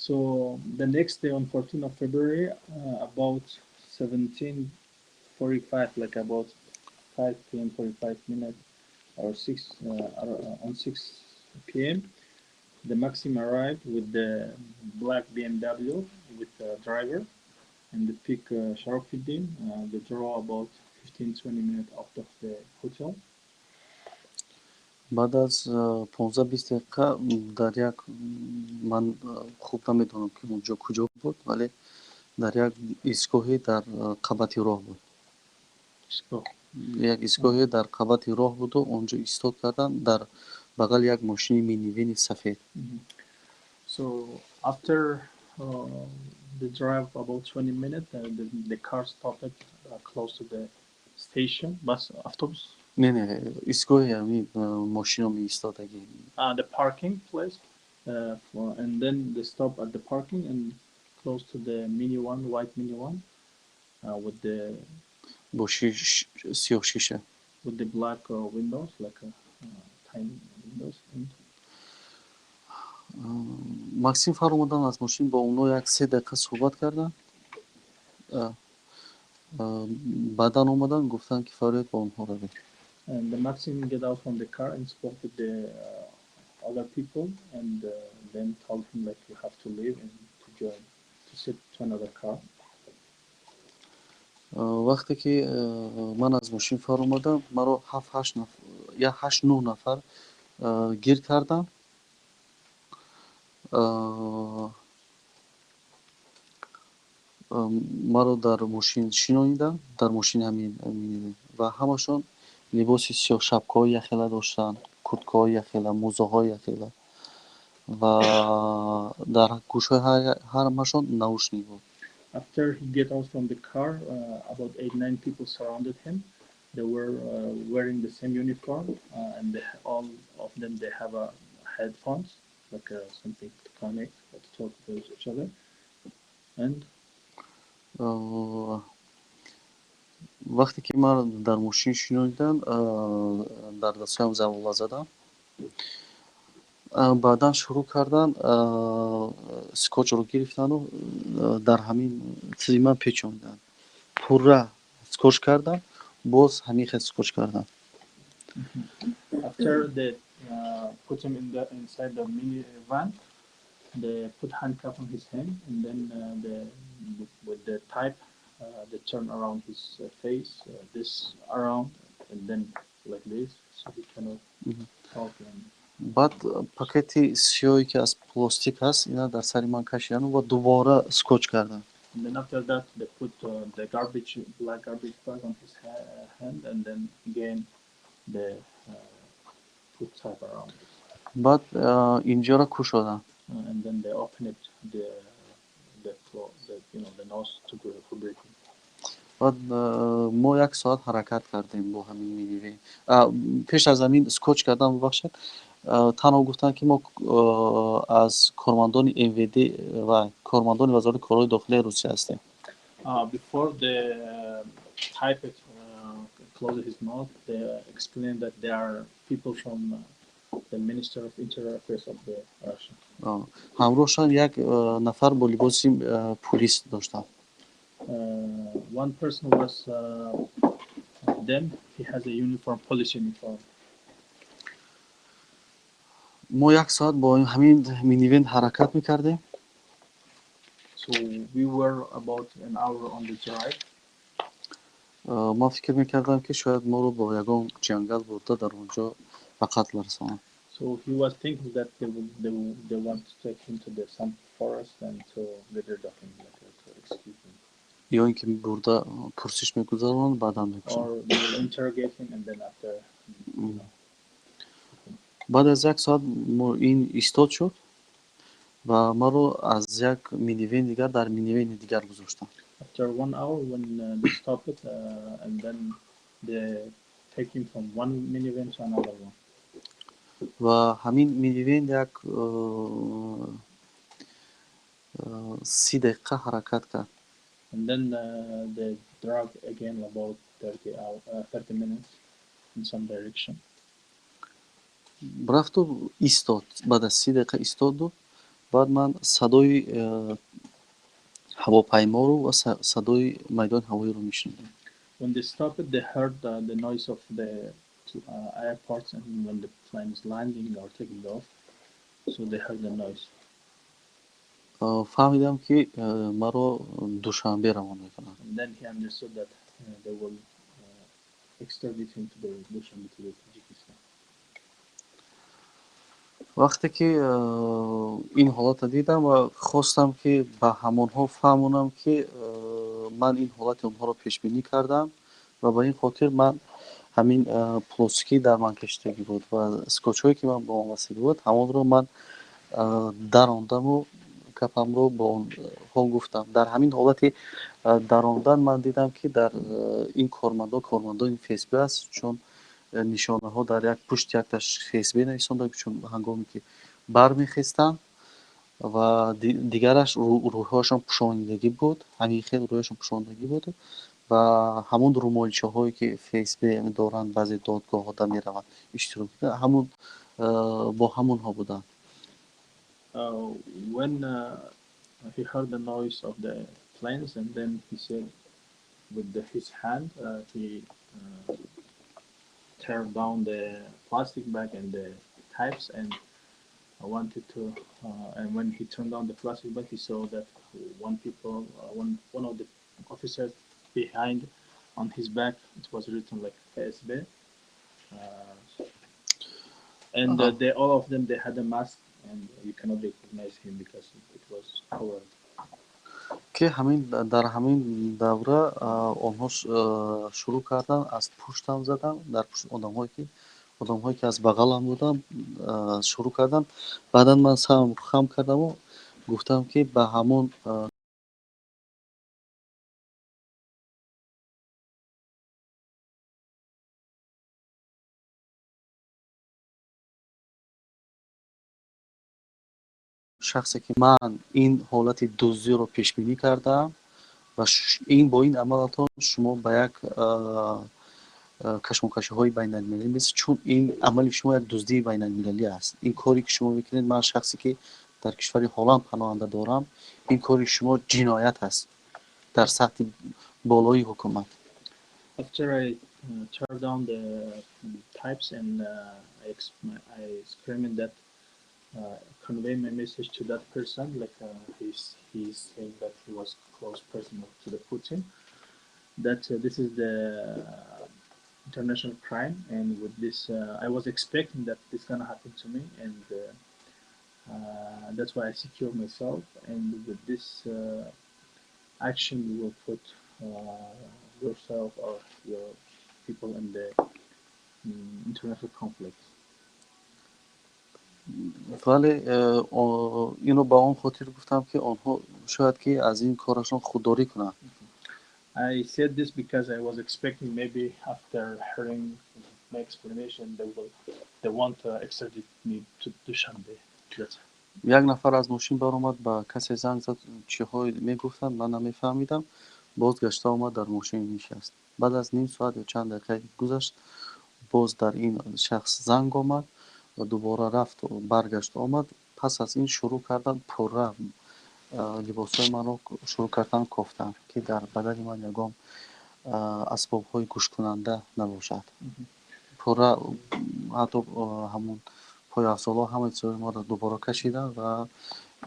So the next day, on 14th of February, about 17:45, like about 5 p.m. 45 minutes or 6 p.m., the Maxim arrived with the black BMW with the driver, and they pick Sharafuddin. They draw about 15-20 minutes out of the hotel. баъд аз 15-20 дақиқа дар як, ман хуб намедонам ки онҷо куҷо буд, вале дар як истгоҳе дар қабати роҳ буд. Як истгоҳе дар қабати роҳ буду, онҷо истод карданд дар бағал як мошини минивени сафед. So after the drive about 20 minutes, the car stopped close to the station, bus, автобус. Не, истгоҳи мошино меистодаги. The parking place, and then they stop at the parking and close to the mini one, white mini one, with the сиёҳ шиша, with the black windows, like tiny windows. Максим фаромаданд аз мошин бо онҳо як 3 дақиқа суҳбат карданд. баъдан омаданд гуфтанд ки фаврият ба онҳо равед. And the Maxim get out from the car and spoke with the other people, and then told him like you have to leave and to sit to another car. вақте ки ман аз мошин фар омадам, маро 8-9 нафар гир карданд. маро дар мошин шинониданд, дар мошини ҳамин ва ҳамашон либоси сиёҳ, шапкаҳои яхела доштанд, курткаҳои яхела, мӯзаҳои яхела ва дар гӯшҳои ҳамашон наушник буд. After he get out from the car, about 8-9 people surrounded him. They were wearing the same uniform, and all of them they have a headphones, like something to connect or to talk with each other. And вақте ки ман дар мошин шинодидам, дар дастҳоям завола задам. Баъдан шурӯъ кардан скотчро гирифтану дар ҳамин чизи ман печонданд. Пурра скотч кардам, боз ҳамин хел скотч кардам. after they put him inside the minivan, they put handcuff on his hand, and then with the type, they turn around his face, this around, and then like this, so he cannot talk. баъд пакети сиёҳе ки аз пластик ҳаст, ина дар сари ман кашидану ва дубора скотч карданд. And then after that, they put the black garbage bag on his hand, and then again they put type around it. баъд инҷоро кушоданд. And then they open it, the floor, the nose for breathing. баъд мо 1 соат ҳаракат кардем бо ҳамин минивен. Пеш аз ҳамин скотч кардан, бубахшед, танҳо гуфтанд ки мо аз кормандони МВД ва кормандони Вазорати Корҳои Дохилии Русия ҳастем. Before they type it, close his mouth, they explained that they are people from the Minister of Interior Affairs of the Russia. ҳамроҳшон як нафар бо либоси пулис доштанд. One person was them. He has a uniform, police uniform. мо 1 соат бо ҳамин минивен ҳаракат мекардем. So we were about an hour on the drive. ман фикр мекардам ки шояд моро бо ягон ҷангал бурда дар он ҷо ба қатл расонанд. So he was thinking that they want to take him to some forest and to get rid of him, like to execute him. ё ин ки бурда пурсиш мегузаронанд, баъдан мекушанд. Or they will interrogate him, and then after. баъд аз 1 соат ин истод шуд ва маро аз як минивен дигар дар минивени дигар гузоштанд. After 1 hour, when they stop it, and then they take him from one minivan to another one. ва ҳамин минивен як 30 дақиқа ҳаракат кард. And then they drove again about 30 minutes in some direction. рафту истод. баъд аз 30 дақиқа истоду. баъд ман садои ҳавопайморо ва садои майдони ҳавоиро мешнидам. When they stopped it, they heard the noise of the airports, and when the plane is landing or taking off, so they heard the noise. фаҳмидам ки маро душанбе равона мекунанд. And then he understood that they will extradite him to the Dushanbe, to the Tajikistan. вақте ки ин ҳолатро дидам ва хостам ки ба ҳамонҳо фаҳмонам ки ман ин ҳолати онҳоро пешбинӣ кардам ва ба ин хотир ман ҳамин пластикӣ дар ман кашидагӣ буд ва скотчҳое ки ман ба он васида буд, ҳамонро ман дарондаму гапамро бо онҳо гуфтам. дар ҳамин ҳолати дарондан ман дидам ки дар ин кормандони ФСБ аст, чун нишонаҳо дар пушти якташ ФСБ нависонда, чун ҳангоме ки бармехестанд ва дигараш рӯйҳояшон пӯшонидагӣ буд, ҳамин хел рӯйҳояшон пӯшонидагӣ буд ва ҳамун рӯмолчаҳое ки ФСБ доранд, баъзе додгоҳҳода мераванд иштирок мекунанд, ҳамун бо ҳамонҳо буданд. When he heard the noise of the planes, and then he said with his hand, he tear down the plastic bag and the types, and wanted to. And when he turned down the plastic bag, he saw that one of the officers behind on his back, it was written like FSB, and all of them they had a mask, and you cannot recognize him because it was covered. ки ҳамин дар ҳамин давра онҳо шурӯъ карданд аз пуштам задан, дар пушт одамҳое ки аз бағалам буданд шурӯъ карданд. Баъдан ман сарам хам кардаму гуфтам ки ба ҳамон шахсе ки ман ин ҳолати дуздиро пешбинӣ кардам ва ин бо ин амалатон шумо ба як кашмокашиҳои байналмилалӣ мерасед, чун ин амали шумо як дуздии байналмилалӣ аст. Ин коре ки шумо мекунед, ман шахсе ки дар кишвари ҳоланд паноҳанда дорам, ин кори шумо ҷиноят аст дар сатҳи болои ҳукумат. After I turned down the types and I screamed that convey my message to that person, like he's saying that he was close person to the Putin, that this is the international crime, and with this I was expecting that this gonna happen to me, and that's why I secure myself, and with this action you will put yourself or your people in the international conflict. вале инро ба он хотир гуфтам ки онҳо шояд ки аз ин корашон худдорӣ кунанд. I said this because I was expecting maybe after hearing my explanation they want to extradite me to Dushanbe. That's як нафар аз мошин баромад, ба касе занг зад, чиҳое мегуфтанд, ман намефаҳмидам. Бозгашта омад, дар мошин нишаст. Баъд аз ним соат ё чанд дақиқа гузашт, боз дар ин шахс занг омад ва дубора рафт, баргашт омад. Пас аз ин шурӯъ кардан пурра либосҳои манро шурӯъ кардан кофтан, ки дар бадани ман ягон асбобҳои гӯшкунанда набошад. Пурра ҳатто ҳамон пояфзолҳо ҳамаи чизҳои маро дубора кашиданд ва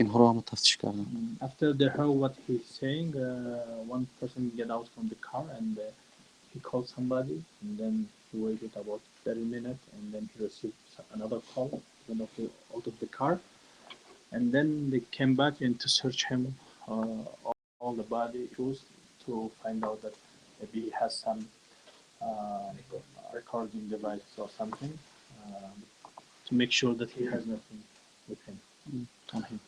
инҳоро ҳама тафтиш карданд. After they heard what he's saying, one person get out from the car and he called somebody, and then he waited about 30 minutes, and then he received another call out of the car, and then they came back and to search him all the body issues to find out that maybe he has some recording device or something, to make sure that he has nothing with him on him.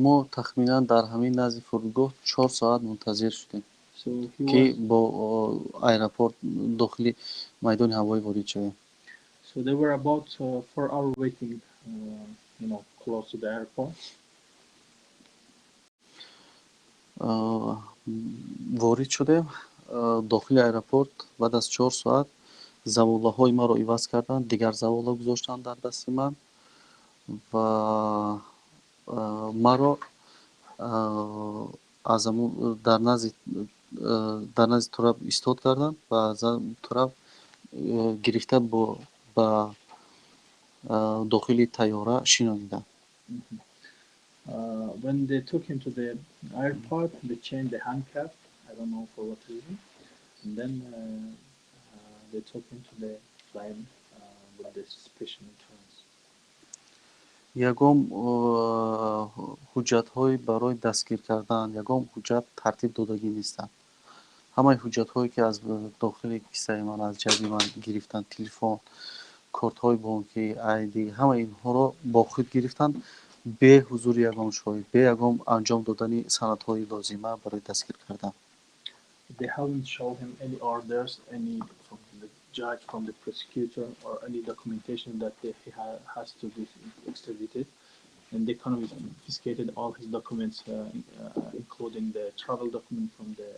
мо тахминан дар ҳамин назди фурудгоҳ 4 соат мунтазир шудем, So ки бо аэропорт дохили майдони ҳавоӣ ворид шавем. So they were about 4 hours waiting, close to the airport. ворид шудем дохили аэропорт. Баъд аз 4 соат заволаҳои маро иваз карданд, дигар завола гузоштанд дар дасти ман ва маро аз ҳамон дар назди тураб истод карданд ва аз тураб гирифта ба дохили тайёра шинониданд. When they took him to the airport, they changed the handcuff. I don't know for what reason. And then they took him to the plane with the special insurance. ягон ҳуҷҷатҳои барои дастгир кардан, ягон ҳуҷҷат тартиб додагӣ нестанд. ҳамаи ҳуҷҷатҳое ки аз дохили киссаи ман, аз ҷайби ман гирифтанд, телефон, кортҳои бонкӣ, ID, ҳамаи инҳоро бо худ гирифтанд бе ҳузури ягон шоҳид, бе ягон анҷом додани санадҳои лозима барои дастгир кардан. They haven't shown him any orders, any from the judge, from the prosecutor, or any documentation that he has to be extradited. And they confiscated all his documents, including the travel document from the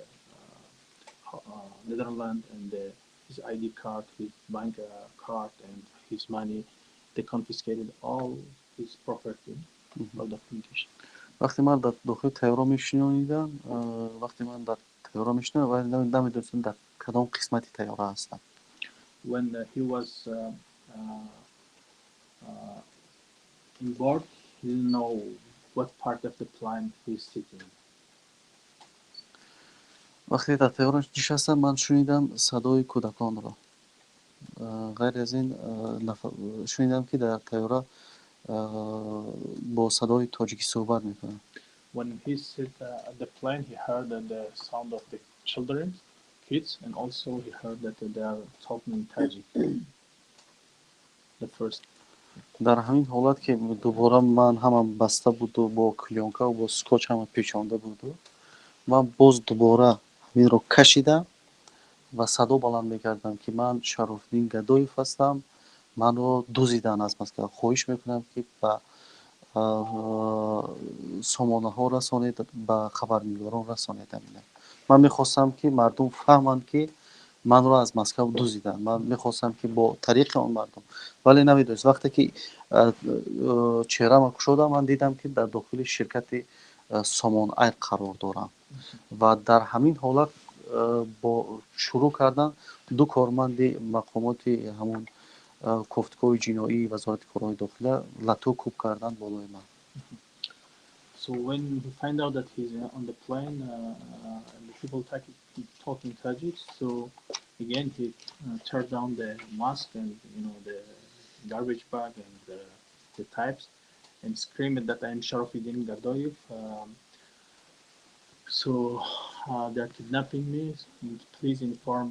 Netherlands, and his ID card, his bank card, and his money. They confiscated all his property, all documentation. вақте ман дар дохили тайёра мешинонидам, вақте ман дар тайёра мешинонидам, вале намедонистам дар кадом қисмати тайёра ҳастам. When he was in board, he didn't know what part of the plane he's sitting. вақте дар тайёра нишастам, ман шунидам садои кӯдаконро. ғайр аз ин шунидам ки дар тайёра бо садои тоҷикӣ суҳбат мекунанд. When he sat at the plane, he heard the sound of the children, kids, and also he heard that they are talking in Tajik. The first. дар ҳамин ҳолат ки дубора ман ҳамам баста буду, бо клёнка бо скотч ҳама печонда буду, ман боз дубора ҳаминро кашидам ва садо баланд мекардам ки ман Шарофиддин Гадоев ҳастам, манро дуздидан аз Москва. Хоҳиш мекунам ки ба сомонаҳо расонед, ба хабарнигорон расонед. Ман мехостам ки мардум фаҳманд ки манро аз Москав дуздиданд. Ман мехостам ки бо тариқи он мардум, вале намедонист. Вақте ки чеҳрама кушодам, ман дидам ки дар дохили ширкати Somon Air қарор дорам ва дар ҳамин ҳолат бо шурӯъ кардан ду корманди мақомоти ҳамон кофткои ҷиноии Вазорати Корҳои Дохила латӯ кӯб карданд болои ман. So when he find out that he's on the plane, and the people talking Tajik, so again he turned down the mask and the garbage bag and the types and screamed that I'm Sharafuddin Gardoyev. So they're kidnapping me. Please inform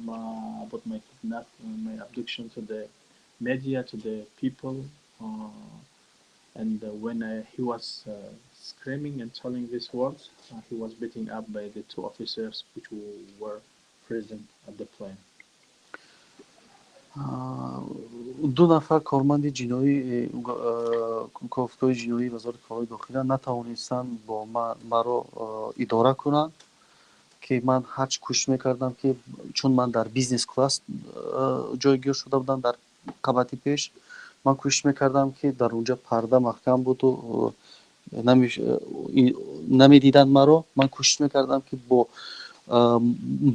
about my abduction to the media, to the people. And when he was screaming and telling these words, he was beaten up by the two officers which were present at the plane. ду нафар корманди ҷиноӣ кофткои ҷиноии Вазорати Корҳои Дохила натавонистанд бо маро идора кунанд, ки ман ҳарчи кӯшиш мекардам, ки чун ман дар бизнес класс ҷойгир шуда будам дар қабати пеш, ман кӯшиш мекардам, ки дар онҷа парда маҳкам буду, намедиданд маро. Ман кӯшиш мекардам, ки бо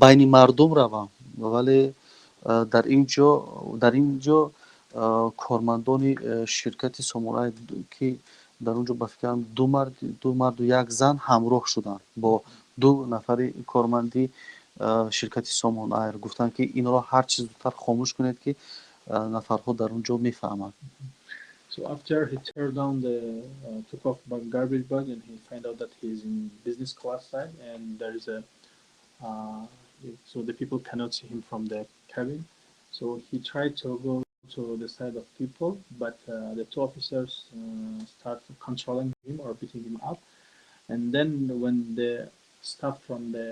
байни мардум равам, вале дар ин ҷо кормандони ширкати Somon Air, ки дар он ҷо ба фикрам ду марду як зан ҳамроҳ шуданд бо ду нафари корманди ширкати Somon Air. Гуфтанд, ки инро ҳарчи зудтар хомӯш кунед, ки нафарҳо дар он ҷо мефаҳманд. So after he took off garbage bag and he find out that he's in business class side and there is so the people cannot see him from the cabin. So he tried to go to the side of people, but the two officers start controlling him or beating him up. And then when the staff from the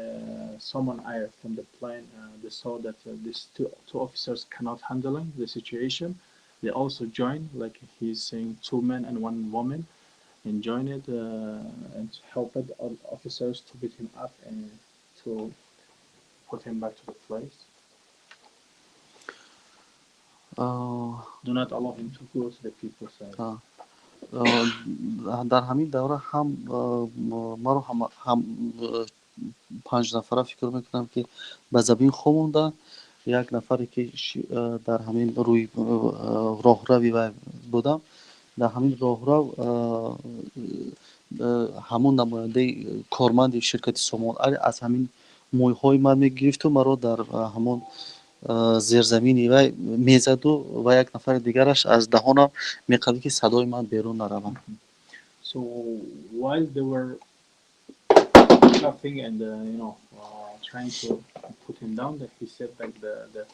Somon Air from the plane they saw that these two officers cannot handle the situation, they also joined, like he's saying, 2 men and 1 woman, and joined it and helped the officers to beat him up and to put him back to the place. Do not allow him to go to the people's side. дар ҳамин давра ҳам маро ҳам 5 нафара фикр мекунам, ки ба забин хомонда, як нафаре ки дар ҳамин рӯи роҳрави вай будам, дар ҳамин роҳрав ҳамон намояндаи корманди ширкати Somon Air аз ҳамин мӯйҳои ман мегирифту маро дар ҳамон зерзамини вай мезаду ва як нафари дигараш аз даҳонам меқаду, ки садои ман берун наравад. So while they were laughing and trying to put him down, that he said that the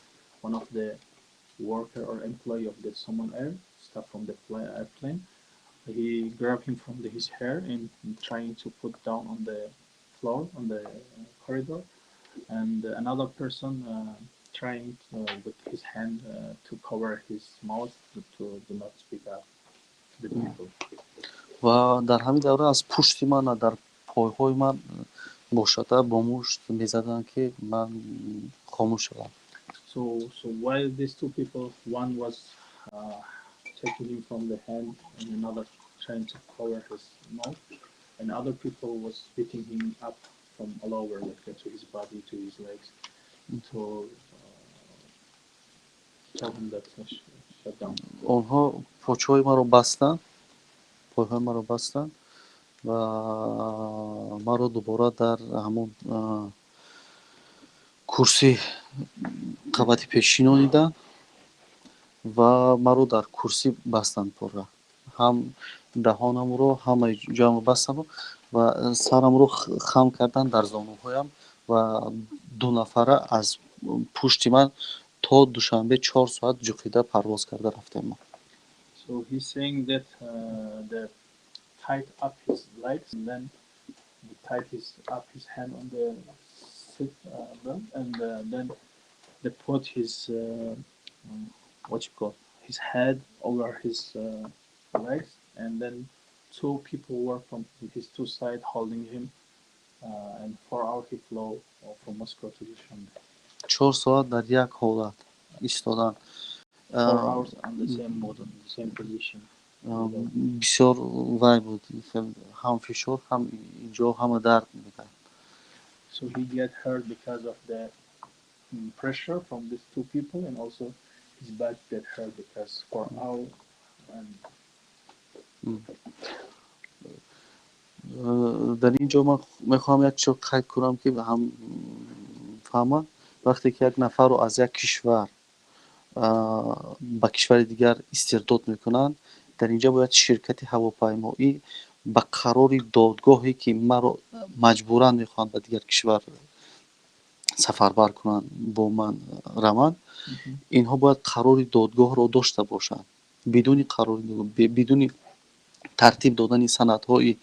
one of the worker or employee of the Somon Air staff from the airplane, he grabbed him from his hair and trying to put down on the floor on the corridor, and another person trying with his hand to cover his mouth to do not speak up to the people. ва дар ҳамин давра аз пушти ман дар пойҳои ман бо шата бо мушт мезаданд, ки ман хомӯш шавам. So while these two people, one was taking him from the hand and another trying to cover his mouth, and other people was beating him up from all over, like to his body, to his legs, to tell him that shut down. онҳо почҳои маро бастанд ва маро дубора дар ҳамон курсӣ қабати пеш шинониданд ва маро дар курсӣ бастанд пурра. ҳам даҳонамро ҳамаи ҷоямро бастанд ва сарамро хам карданд дар зонуҳоям ва ду нафара аз пушти ман то душанбе 4 соат ҷуқида парвоз карда рафтем. So he's saying that they tied up his legs and then he tied up his hand on the seat belt, and then they put his his head over his legs, and then two people were from his two sides holding him, and 4 hours he flew from Moscow to Dushanbe. 4 ساعت در یک حالت ایستادن. 4 hours on the same model, same position. بسیار وای بود، هم فشار هم اینجا همه درد میکرد. So he get hurt because of the pressure from these two people, and also his back get hurt because 4 hours. And در اینجا من میخوام یک چیز قید کنم که هم فهمه وقتی که یک نفر رو از یک کشور به کشور دیگر استرداد میکنن، در اینجا باید شرکت هواپیمایی به قرار دادگاهی که ما رو مجبورا میخوان به دیگر کشور سفربر کنن با من روند، اینها باید قرار دادگاه رو داشته باشند. بدون قرار بدون ترتیب دادن سندهای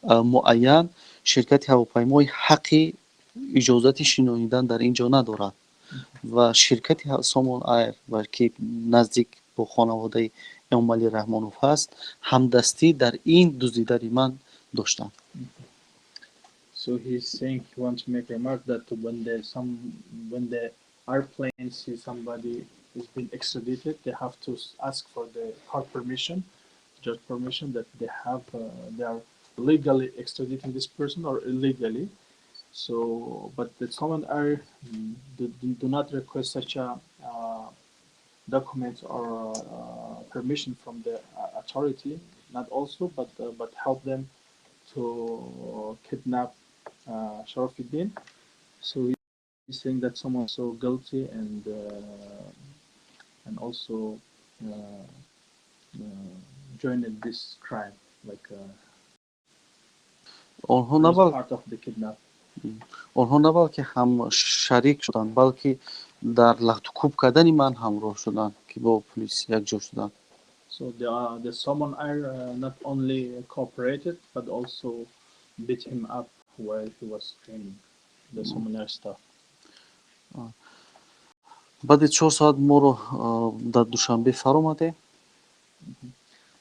معین، شرکت هواپیمایی حق اجازت شنانیدن در اینجا ندارد و شرکت سامان ایر و که نزدیک با خانواده امام علی رحمانوف هست، همدستی در این دزدیدن من داشتند. so he's saying he wants to make a remark that when the airplane sees somebody who's been extradited, they have to ask for the court permission, judge permission that they are legally extraditing this person or illegally. So, but the Salman Air do not request such a documents or permission from the authority. Not also, but help them to kidnap Sharafuddin. So he's saying that someone's so guilty and also joined in this crime, like آنها was نه part of the kidnap. آنها نه بلکه هم شریک شدند، بلکه در لخت و کوب کردن من همراه شدند که با پلیس یک جا شدند. So the Salman Air not only cooperated but also beat him up while he was training. The Salman Air staff. بعد 4 ساعت ما رو در دوشنبه فرآمده.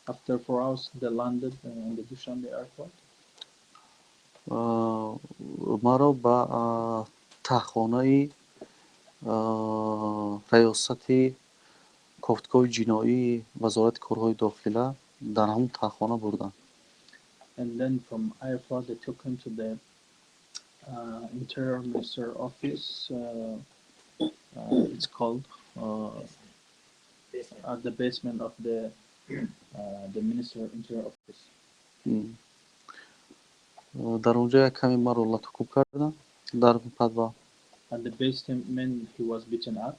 After 4 hours, they landed in the Dushanbe airport. ما را به تهخانه ریاست کافتگاه جنایی وزارت کارهای داخله در همون تهخانه بردن. And then from airport, they took him to the Interior Minister office. It's called at the basement of the Minister Interior office. در اونجا یک کمی ما رو لطو کوب کردن در پدوا. At the basement, he was beaten up.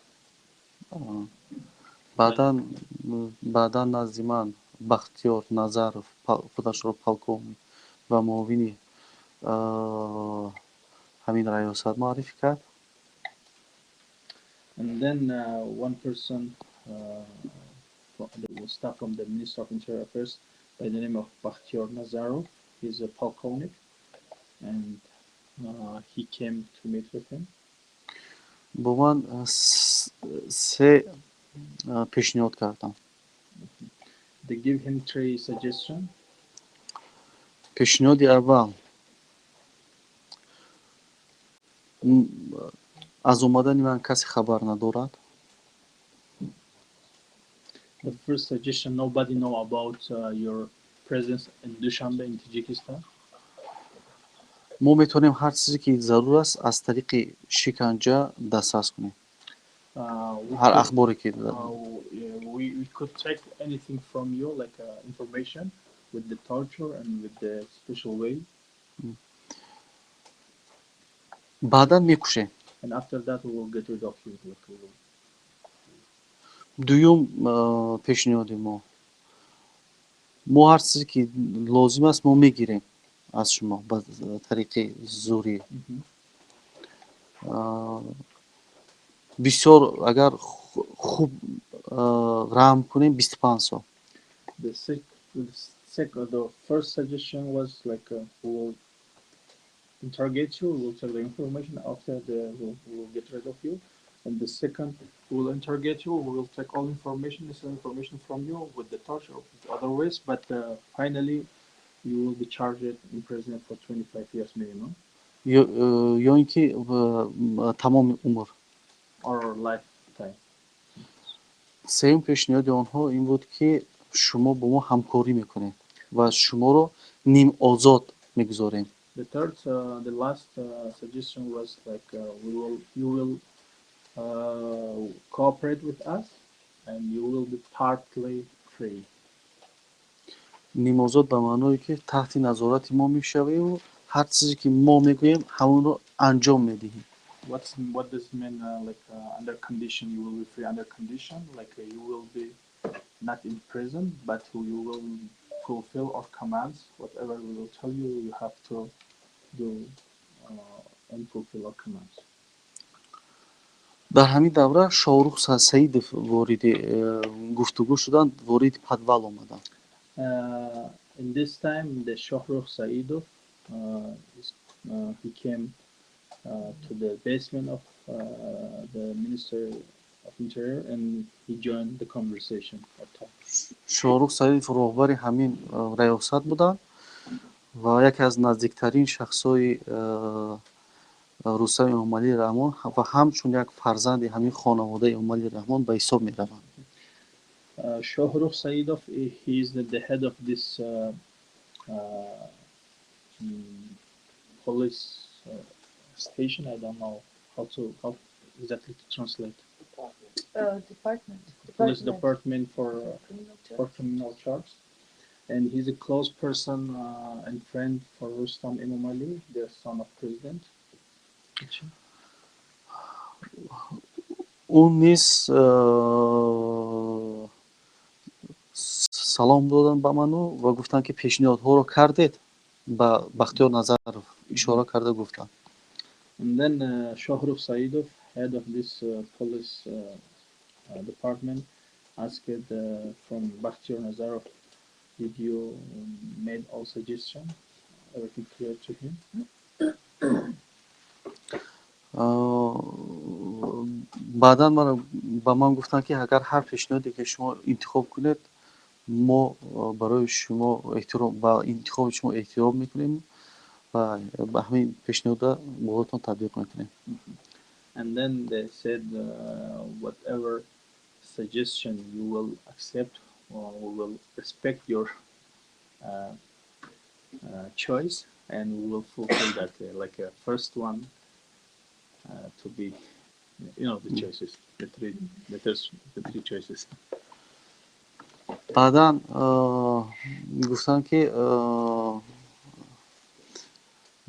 بعدا نزد من بختیار نظرов خودش رو پالکوم و معاونی همین ریاست معرفی کرد. And then one person, the staff from the Minister of Interior Affairs by the name of Bakhtiar Nazarov, he's a polkovnik, and he came to meet with him. با من سه پیشنهاد کردم. They give him 3 suggestions. پیشنهاد اول، از اومدن من کسی خبر ندارد. The first suggestion: nobody know about your presence in Dushanbe in Tajikistan. ما میتونیم هر چیزی که ضرور است از طریق شکنجه دسترس کنیم. هر اخباری که we could take anything from you, like information with the torture and with the special way. بعدا میکشه. And after that we will get rid of you. دوم پیشنهاد ما هر چیزی که لازم است ما میگیریم از شما با طریق زوری. بسیار اگر خوب رحم کنیم 25 سال. The first suggestion was like we will interrogate you, we will take the information, after we will get rid of you. And the second, we will interrogate you, we will take all necessary information from you with the torture of other ways, but finally you will be charged imprisonment for 25 years minimum ё ин ки тамоми умр. or lifetime. сеюм пешниҳоди онҳо ин буд, ки шумо бо мо ҳамкорӣ мекунед ва шуморо нимозод мегузорем. The last suggestion was like you will cooperate with us, and you will be partly free. нимозод ба маъное ки таҳти назорати мо мешавиву ҳар чизе ки мо мегӯем ҳамонро анҷом медиҳем. What does it mean? Under condition, you will be free under condition. You will be not in prison, but you will fulfill our commands. Whatever we will tell you, you have to do and fulfill our commands. дар ҳамин давра Шоҳрух Саидов вориди гуфтугӯ шуданд, вориди подвал омаданд. In this time, the Shohrukh Saidov, he came to the basement of the Minister of Interior, and he joined the conversation. Шоҳрух Саидов роҳбари ҳамин раёсат буданд ва яке аз наздиктарин шахсҳои Рустам Эмомалии Раҳмон ва ҳамчун як фарзанди ҳамин хонаводаи Эмомалии Раҳмон ба ҳисоб мераванд. Shohrukh Saidov, he is the head of this police station. I don't know how exactly to translate. Department. Police department for Criminal criminal charges. And he's a close person and friend for Rustam Emomali, the son of president. ӯ низ салом доданд ба ману ва гуфтанд, ки пешниҳодҳоро кардед. Ба Бахтиёр Назаров ишора карда гуфтанд. And then Shohrukh Saidov, head of this police department, asked from Bakhtiyor Nazarov, did you made all suggestion? Everything clear to him? баъдан ба ман гуфтанд, ки агар ҳар пешниҳоде ки шумо интихоб кунед, мо барои шумо эҳтиром ба интихоби шумо эҳтиром мекунем ва ба ҳамин пешниҳода боҳотон татбиқ мекунем. And then they said, whatever suggestion you will accept, we will respect your choice, and we will fulfill that. First one to be, the choices, the three choices. баъдан гуфтанд, ки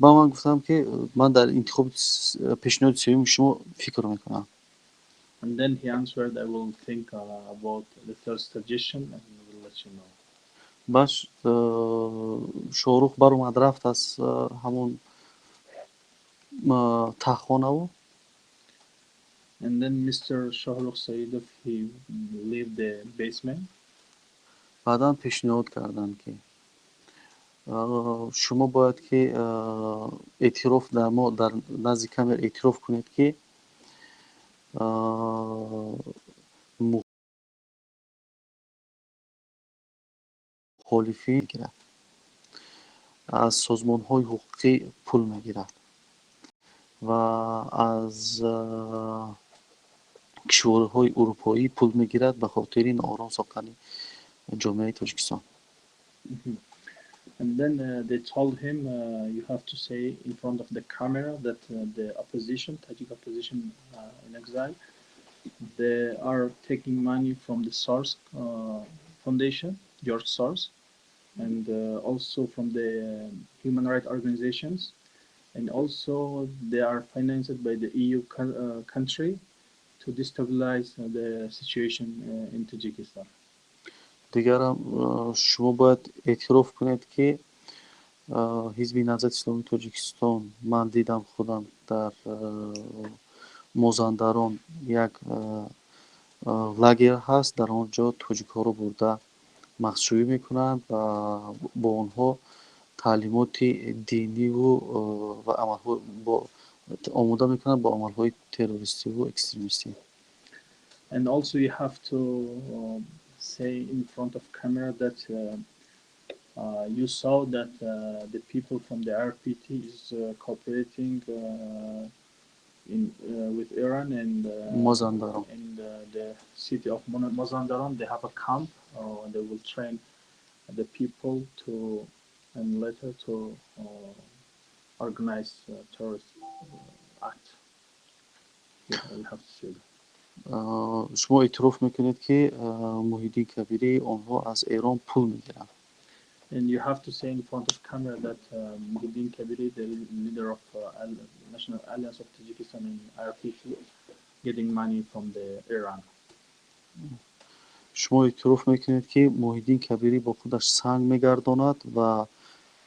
ба ман гуфтам, ки ман дар интихоби пешниҳоди сеюми шумо фикр мекунам. And then he answered, I will think about the third suggestion and will let you know. баъд Шоҳрух баромад рафт аз ҳамон таҳхонаву And then Mr. Shohrukh Saidov, he left the basement. баъдан пешниҳод карданд, ки шумо бояд, ки эътироф дар мо дар назди камер эътироф кунед, ки мухолифин мегирад, аз созмонҳои ҳуқуқӣ пул мегирад ва аз кишварҳои урупоӣ пул мегирад ба хотири ноором сохтани ҷомеаи Тоҷикистон. And then they told him, you have to say in front of the camera that the opposition, Tajik opposition in exile, they are taking money from the Source Foundation, George Source, and also from the human rights organizations, and also they are financed by the EU country to destabilize the situation in Tajikistan. дигарам шумо бояд эътироф кунед, ки ҳизби Наҳзати Исломии Тоҷикистон, ман дидам худам дар Мозандарон як лагер ҳаст, дар он ҷо тоҷикҳоро бурда махшӯӣ мекунанд ва бо онҳо таълимоти диниву ва амалҳо омода мекунанд бо амалҳои террористиву экстремистӣ. And also you have to say in front of camera that you saw that the people from the RPT is cooperating with Iran and مازندران in the city of Mazandaran. They have a camp, and they will train the people to and later to organize terrorist act. Yeah, we have to say that. شما اعتراف میکنید که محیدین کبیری آنها از ایران پول میگیرن. And you have to say in front of camera that Muhyiddin Kabiri, the leader of National Alliance of Tajikistan and RPT, getting money from the Iran. شما اعتراف میکنید که محیدین کبیری با خودش سنگ میگرداند و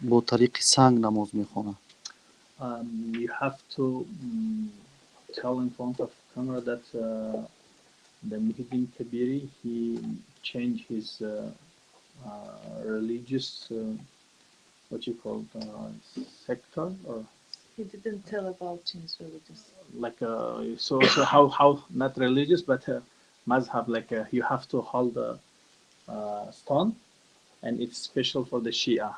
با طریق سنگ نماز میخواند. You have to tell in front of camera that the Muhyiddin Kabiri, he changed his religious, what you call, sector, or He didn't tell about his religious. like so how not religious but mazhab, like you have to hold a stone and it's special for the Shia.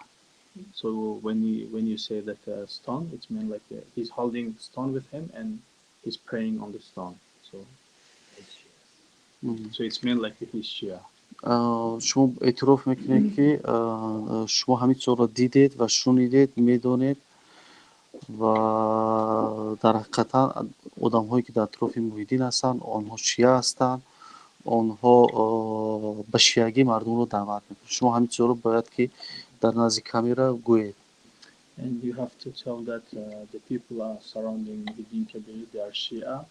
So when you say that stone, it's mean like he's holding stone with him and he's praying on the stone. So it's mean like he's Shia. شما اعتراف میکنید که شما همین چیزا را دیدید و شنیدید، میدانید و در حقیقتا آدم هایی که در اطراف محیدین هستند آنها شیعه هستند، آنها به شیعگی مردم رو دعوت میکنند. شما همین چیزا رو باید که در نزد کامیرا گویید. And you have to tell that the people are surrounding Muhyiddin Kabiri, they are Shia,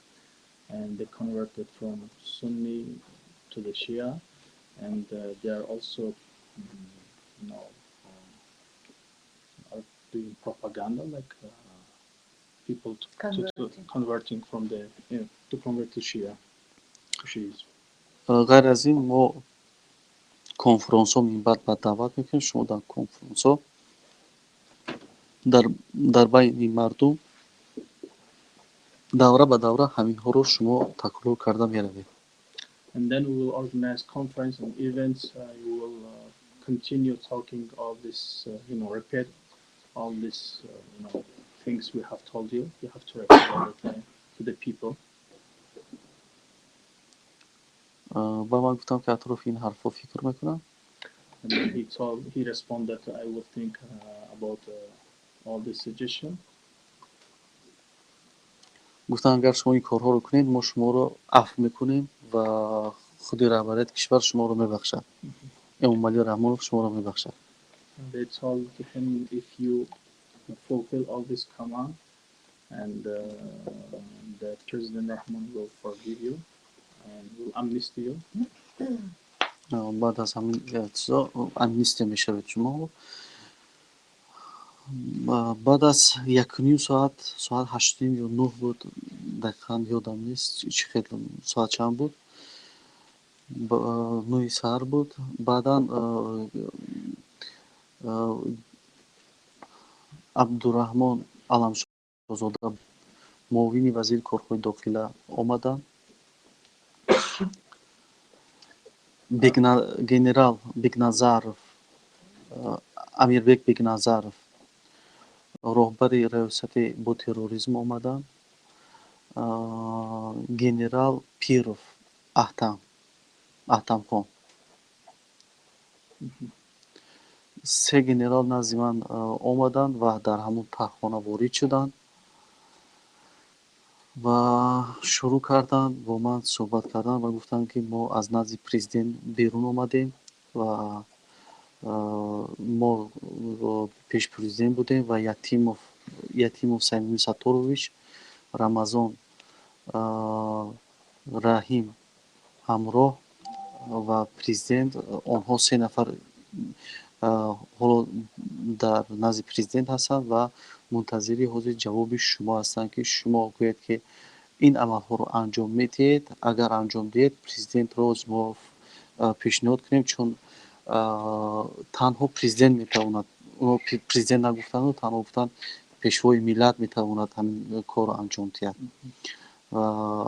and they converted from Sunni to the Shia, and they are also, you know, are doing propaganda, like people to converting from the, to convert to Shia, to Shiism. غیر از این ما کنفرانس ها بعد دعوت میکنیم. شما در کنفرانس ها در بین این مردم دوره به دوره همین ها رو شما تکرار کرده میروید. And then we will organize conference and events. You will continue talking all this, repeat all this, things we have told you. You have to repeat all the time to the people. با من گفتم که اطراف این حرفا فکر میکنم. And then he responded, I will think about all this suggestion. گفتم اگر شما این کارها رو کنید ما شما رو عفو میکنیم و خود رهبریت کشور شما رو میبخشد. امام علی رحمان شما رو میبخشد. And they told him, if you fulfill all this command, and the President Rahman will forgive you and will amnesty you. بعد از همین چیزا امنیستی میشه شما. بعد از 1.5 ساعت 8 یا 9 بود، دقیقا یادم نیست چه خیلی ساعت چند بود، 9 سحر بود. بعدا عبدالرحمن علمشاهزاده معاون وزیر کارهای داخله آمدند. گنرال بگنازارов، امیربک بگنازارов راهبری ریاست با تروریسم آمدند. گنرال پیروف احتم خان، 3 گنرال نزد من آمدند و در همون تاخانه وارد شدند و شروع کردند با من صحبت کردن و گفتند که ما از نزد پرزیدنت بیرون آمدیم و ما پیش پرزیدنت بودیم و یتیموف سلیمی ساتوروویچ، رمضان رحیم همراه و پرزیدنت، آنها 3 نفر حالا در نزد پرزیدنت هستند و منتظری حاضر جواب شما هستند که شما گویید که این عملها رو انجام میدید. اگر انجام دهید پرزیدنت رو ما پیشنهاد کنیم، چون تنها پرزیدنت میتواند، پرزیدنت نگفتن، تنها گفتن پیشوای ملت میتواند همین کار رو انجام دهد.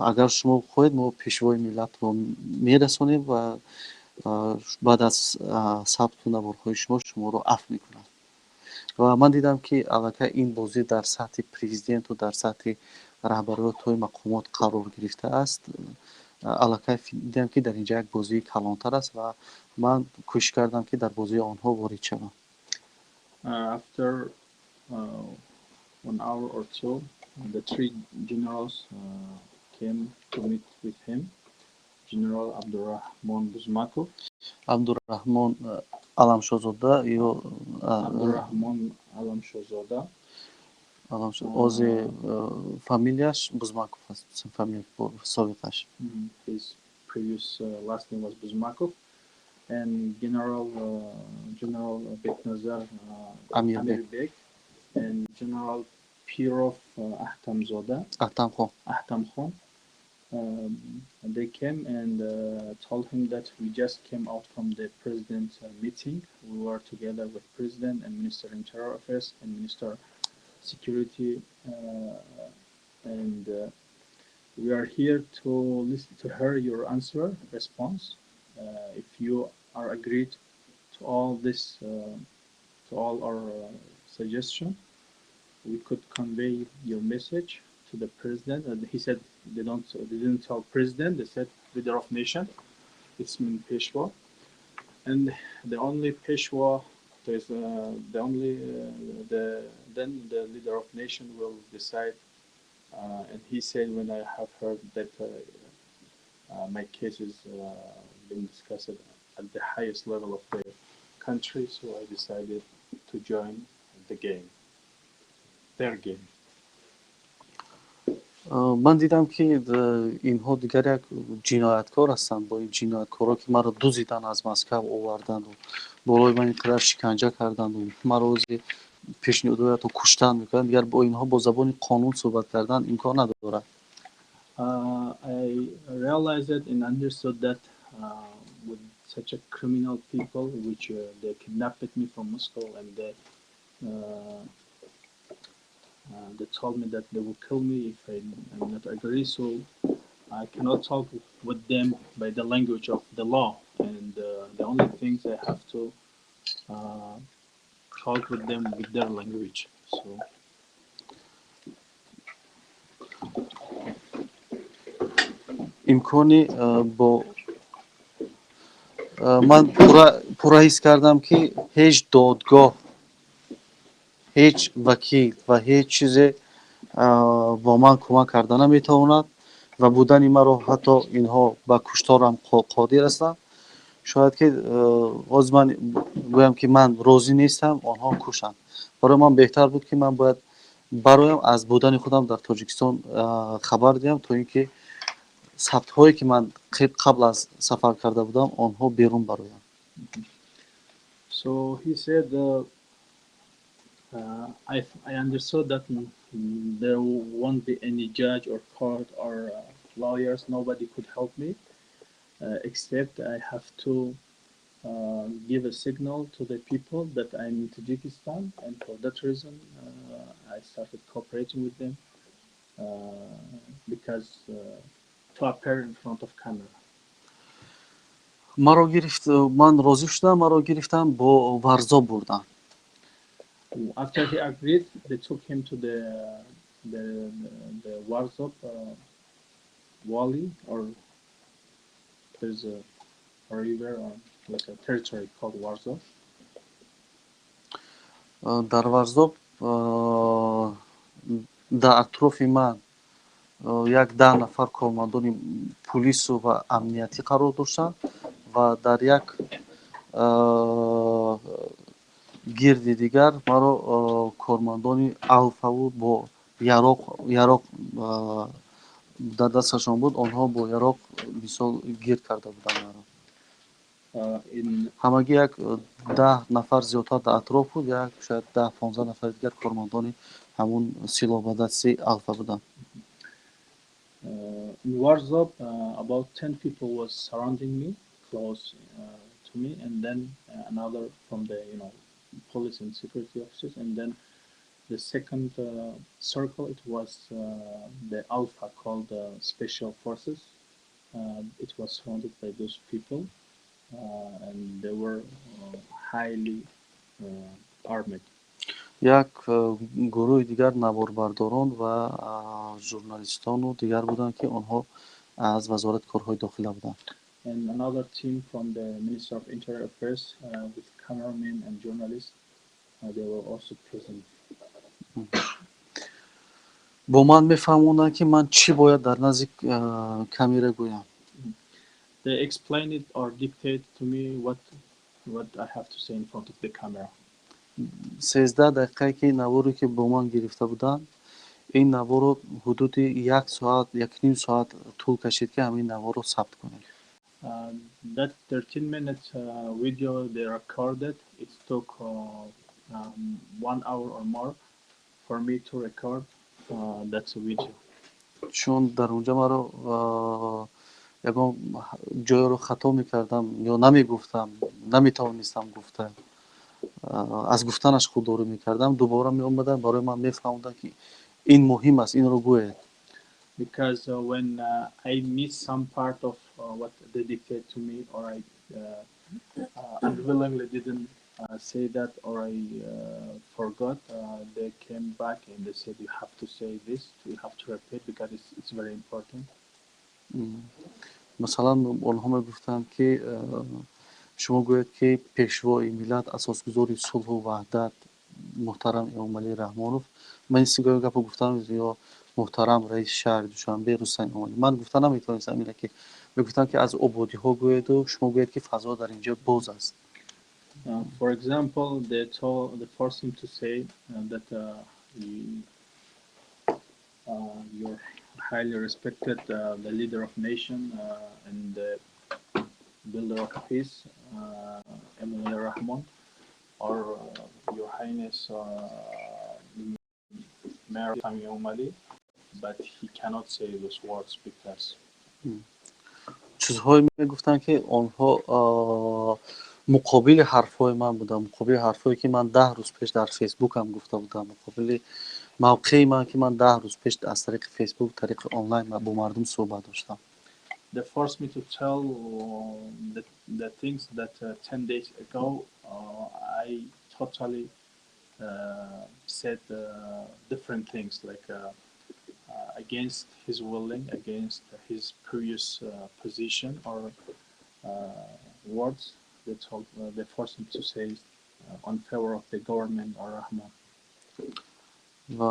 اگر شما خواهید ما پیشوای ملت رو میرسونیم و баъд аз сабт наморҳои шуморо афв мекунад. ва ман дидам, ки аллакай ин бозӣ дар сатҳи президенту дар сатҳи раҳбариётҳои мақомот қарор гирифтааст. Аллакай дидам, ки дар инҷа як бозии калонтар аст ва ман кӯшиш кардам, ки дар бозии онҳо ворид шавам. After 1 hour or two, the three generals came to meet with him. General Abdurrahman Buzmakov, Абдураҳмон Аламшозода ё Abdurrahman Alam Shozoda, озе фамилияш Бузмаков аст, фамилияи собиқаш. his previous last name was Buzmakov, and General Beknazar Amirbek. Amirbek, and General Pirov Ahtamzoda, Ахтамхон. Ahtam Khan. They came and told him that we just came out from the president's meeting. We were together with president and minister interior affairs and minister security, and we are here to listen to hear your response. If you are agreed to all this, to all our suggestion, we could convey your message to the president. And he said they didn't tell president. They said leader of nation. It's Min Peshwa, and the only Peshwa, there's the only then the leader of nation will decide. And he said, when I have heard that my case is being discussed at the highest level of the country, so I decided to join the game, their game. ман дидам, ки инҳо дигар як ҷинояткор ҳастанд. Бо ин ҷинояткорҳо, ки маро дузидан, аз Москав оварданду болои ман инқадар шиканҷа карданду маро рӯзи пешниҳодҳои ҳатто куштан мекарданд, дигар бо инҳо бо забони қонун суҳбат кардан имкон надорад. I realized and understood that with such a criminal people, which they kidnapped me from Moscow, and they told me that they will kill me if I'm not agree. So I cannot talk with them by the language of the law, and the only things I have to talk with them with their language. So имкони бо ман пурра ҳис кардам, ки ҳеҷ додгоҳ, ҳеҷ вакил ва ҳеҷ чизе бо ман кӯмак карда наметавонад ва будани маро ҳатто инҳо ба кушторам қодир ҳастанд. Шояд ки ҳозир ман гӯям, ки ман розӣ нестам онҳо кушанд. Барои ман беҳтар буд, ки ман бояд бароям, аз будани худам дар Тоҷикистон хабар диҳам, то ин ки сабтҳое, ки ман қабл аз сафар карда будам, онҳо берун бароянд. So he said, I understood that there won't be any judge or court or lawyers. Nobody could help me, except I have to give a signal to the people that I'm in Tajikistan, and for that reason, I started cooperating with them because to appear in front of camera. маро гирифт, ман розӣ шудам, маро гирифтан бо варзо бурдан. After he agreed, they took him to the Warzop Wali, or there's a river or like a territory called Warzop. дар Варзоб дар атрофи ман як 10 нафар кормандони пулису ва амниятӣ қарор доштанд ва дар як гирди дигар маро кормандони алфаву бо яроқ дар дасташон буд. Онҳо бо яроқ мисол гирд карда буданд маро. ҳамагӣ як 10 нафар зиёдтар дар атроф буд, як шояд 10-15 нафари дигар кормандони ҳамун силоҳбадасти алфа буданд. In Warzop, about 10 people was surrounding me, close to me, and then another from the police and security officers, and then the second circle, it was the Alpha, called Special Forces. It was surrounded by those people, and they were highly armed. як гурӯҳи дигар наворбардорон ва журналистону дигар буданд, ки онҳо аз вазорати корҳои дохила буданд. And another team from the Ministry of Interior Affairs with cameramen and journalists, they were also present. бо ман мефаҳмонданд, ки ман чӣ бояд дар назди камера гӯям. They explained it or dictate to me what I have to say in front of the camera. 13 дақиқае ки наворе ки бо ман гирифта буданд, ин наворро ҳудуди 1 соат, 1.5 соат тӯл кашид, ки ҳамин наворро сабт кунем. That 13-minute video they recorded, it took 1 hour or more for me to record that video. чун дар онҷа маро ягон ҷойро хато мекардам ё намегуфтам, наметавонистам гуфта, аз гуфтанаш худдорӣ мекардам, дубора меомаданд барои ман мефаҳмонданд, ки ин муҳим аст, инро гӯед. Because when I miss some part of what they dictate to me, or I unwillingly didn't say that, or I forgot, they came back and they said, you have to say this, you have to repeat, because it's very important. масалан онҳо мегуфтанд, ки шумо гӯед, ки пешвои миллат, асосгузори сулҳу ваҳдат муҳтарам Эмомалӣ Раҳмонов, ман ин сигоҳи гапо гуфтам, ё муҳтарам раиси шаҳри Душанбе Рустам Эмомалӣ, ман гуфта наметавонистам ина, ки мегуфтанд, ки аз ободиҳо гӯеду шумо гӯед, ки фазо дар инҷо боз аст. For example, they forced him to say that you're highly respected, the leader of nation and the builder of peace, Emomali Rahman, or Your Highness Mayor Sami Emomali, but he cannot say those words because чизҳое мегуфтанд, ки онҳо муқобили ҳарфҳои ман буданд, муқобили ҳарфҳое, ки ман 10 рӯз пеш дар фейсбукам гуфта будам, муқобили мавқеи ман, ки ман 10 рӯз пеш аз тариқи фейсбук, тариқи онлайн бо мардум суҳбат доштам. They forced me to tell the things that 10 days ago I totally said different things, like against his willing, against his previous position or words. They forced me to say on favor of the government or Rahman. ва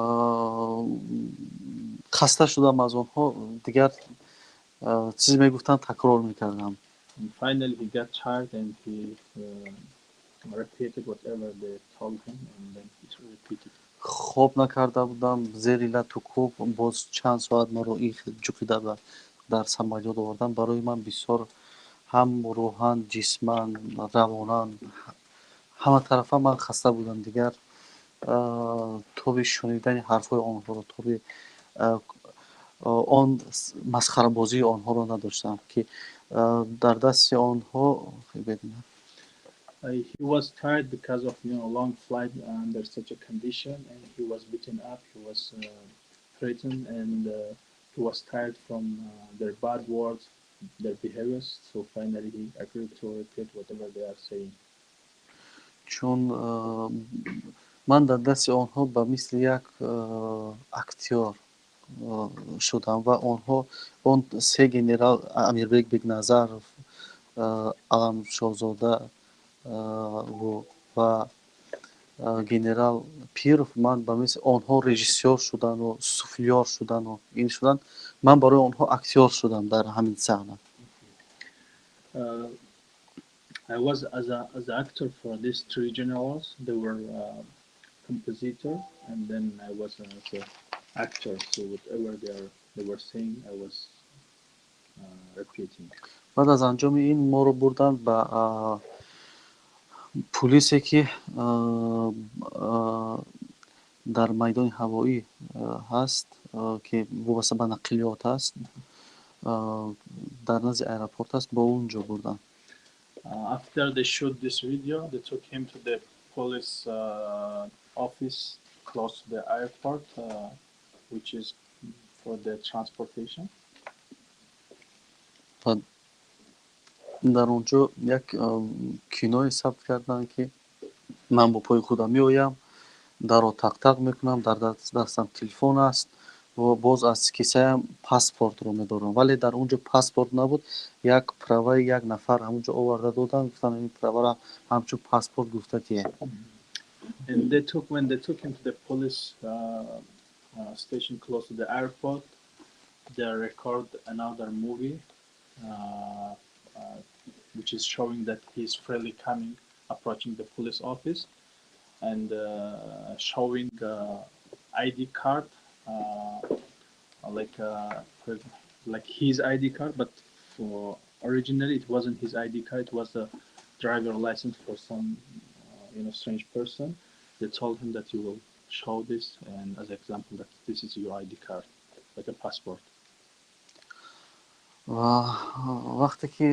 хаста шудам аз онҳо, дигар чизе мегуфтанд такрор мекардам. And finally he got tired and he repeated whatever they told him, and then he repeated. хоб накарда будам, зери лату кӯб боз чанд соат маро ҷуқида дар самолёт оварданд. Барои ман бисёр ҳам рӯҳан, ҷисман, равонан, ҳама тарафа ман хаста будам. Дигар тоби шунидани ҳарфҳои онҳоро, тоби он масхарабозии онҳоро надоштам, ки дар дасти онҳо бебинам. He was tired because of long flight under such a condition, and he was beaten up. He was threatened, and he was tired from their bad words, their behaviors. So finally, he agreed to repeat whatever they are saying. чун ман дар дасти онҳо ба мисли як актёр шудам ва онҳо он се генерал Амирбек Бекназаров, Алам Шоҳзода ва генерал Пиров, ман ба мисли онҳо режиссёр шудану суфлёр шудану ин шуданд, ман барои онҳо актёр шудам дар ҳамин саҳна. I was as an actor for these three generals. They were compositor, and then I was as an actor. So whatever they were saying, I was repeating. баъд аз анҷоми ин моро бурданд ба пулисе, ки дар майдони ҳавоӣ ҳаст, ки вобаста ба нақлиёт ҳаст, дар назди аэропорт ҳаст, бо онҷо бурданд. After they shot this video, they took him to the police office close to the airport, which is for the transportation. дар онҷо як киное сабт карданд, ки ман бо пои худам меоям, дарро тақ-тақ мекунам, дар дастам телефон аст ва боз аз кисаям паспортро медорам, вале дар онҷо паспорт набуд. Як праваи як нафар ҳамонҷо оварда доданд, гуфтанд ин правара ҳамчун паспорт гуфта ки And when they took him to the police station close to the airport, they record another movie, uh, uh, which is showing that he's freely coming, approaching the police office, and showing ID card, uh, like like his ID card, but for originally it wasn't his ID card. It was a driver license for some strange person. They told him that you will show this and as example that this is your ID card, like a passport. ва вақте ки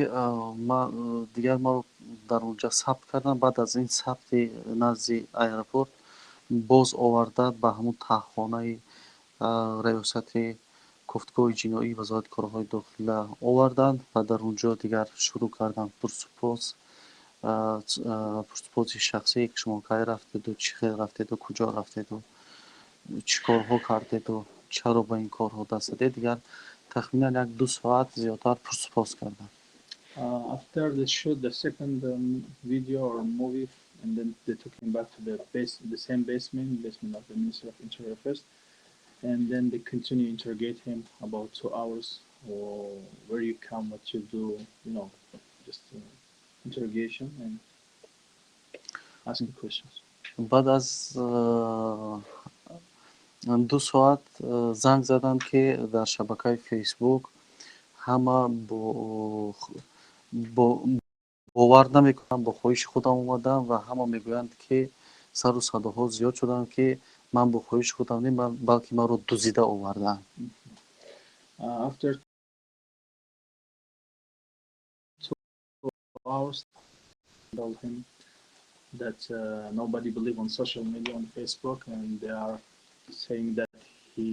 дигар маро дар онҷа сабт карданд, баъд аз ин сабти назди аэропорт боз оварда ба ҳамун таҳхонаи раёсати гуфтгоҳи ҷиноӣ вазорати корҳои дохила оварданд ва дар онҷо дигар шурӯъ карданд пурсупози шахсие, ки шумо кай рафтеду, чӣ хел рафтеду, куҷо рафтеду, чӣ корҳо кардеду, чаро ба ин корҳо даст задед. Дигар тахминан 1-2 соат зиёдтар пурсупоз карданд. After they shot the second video or movie, and then they took him back to the same basement of the Ministry of Interior Affairs, and then they continue to interrogate him about 2 hours, or where you come, what you do, just interrogation and asking questions. баъд аз 2 соат занг заданд, ки дар шабакаи фейсбук ҳама бовар намекунанд бо хоҳиши худам омадам ва ҳама мегӯянд, ки сару садоҳо зиёд шуданд, ки ман бо хоҳиши худам не, балки маро дуздида овардаанд. After 2 hours, told him that nobody believe on social media, on Facebook, and they are saying that he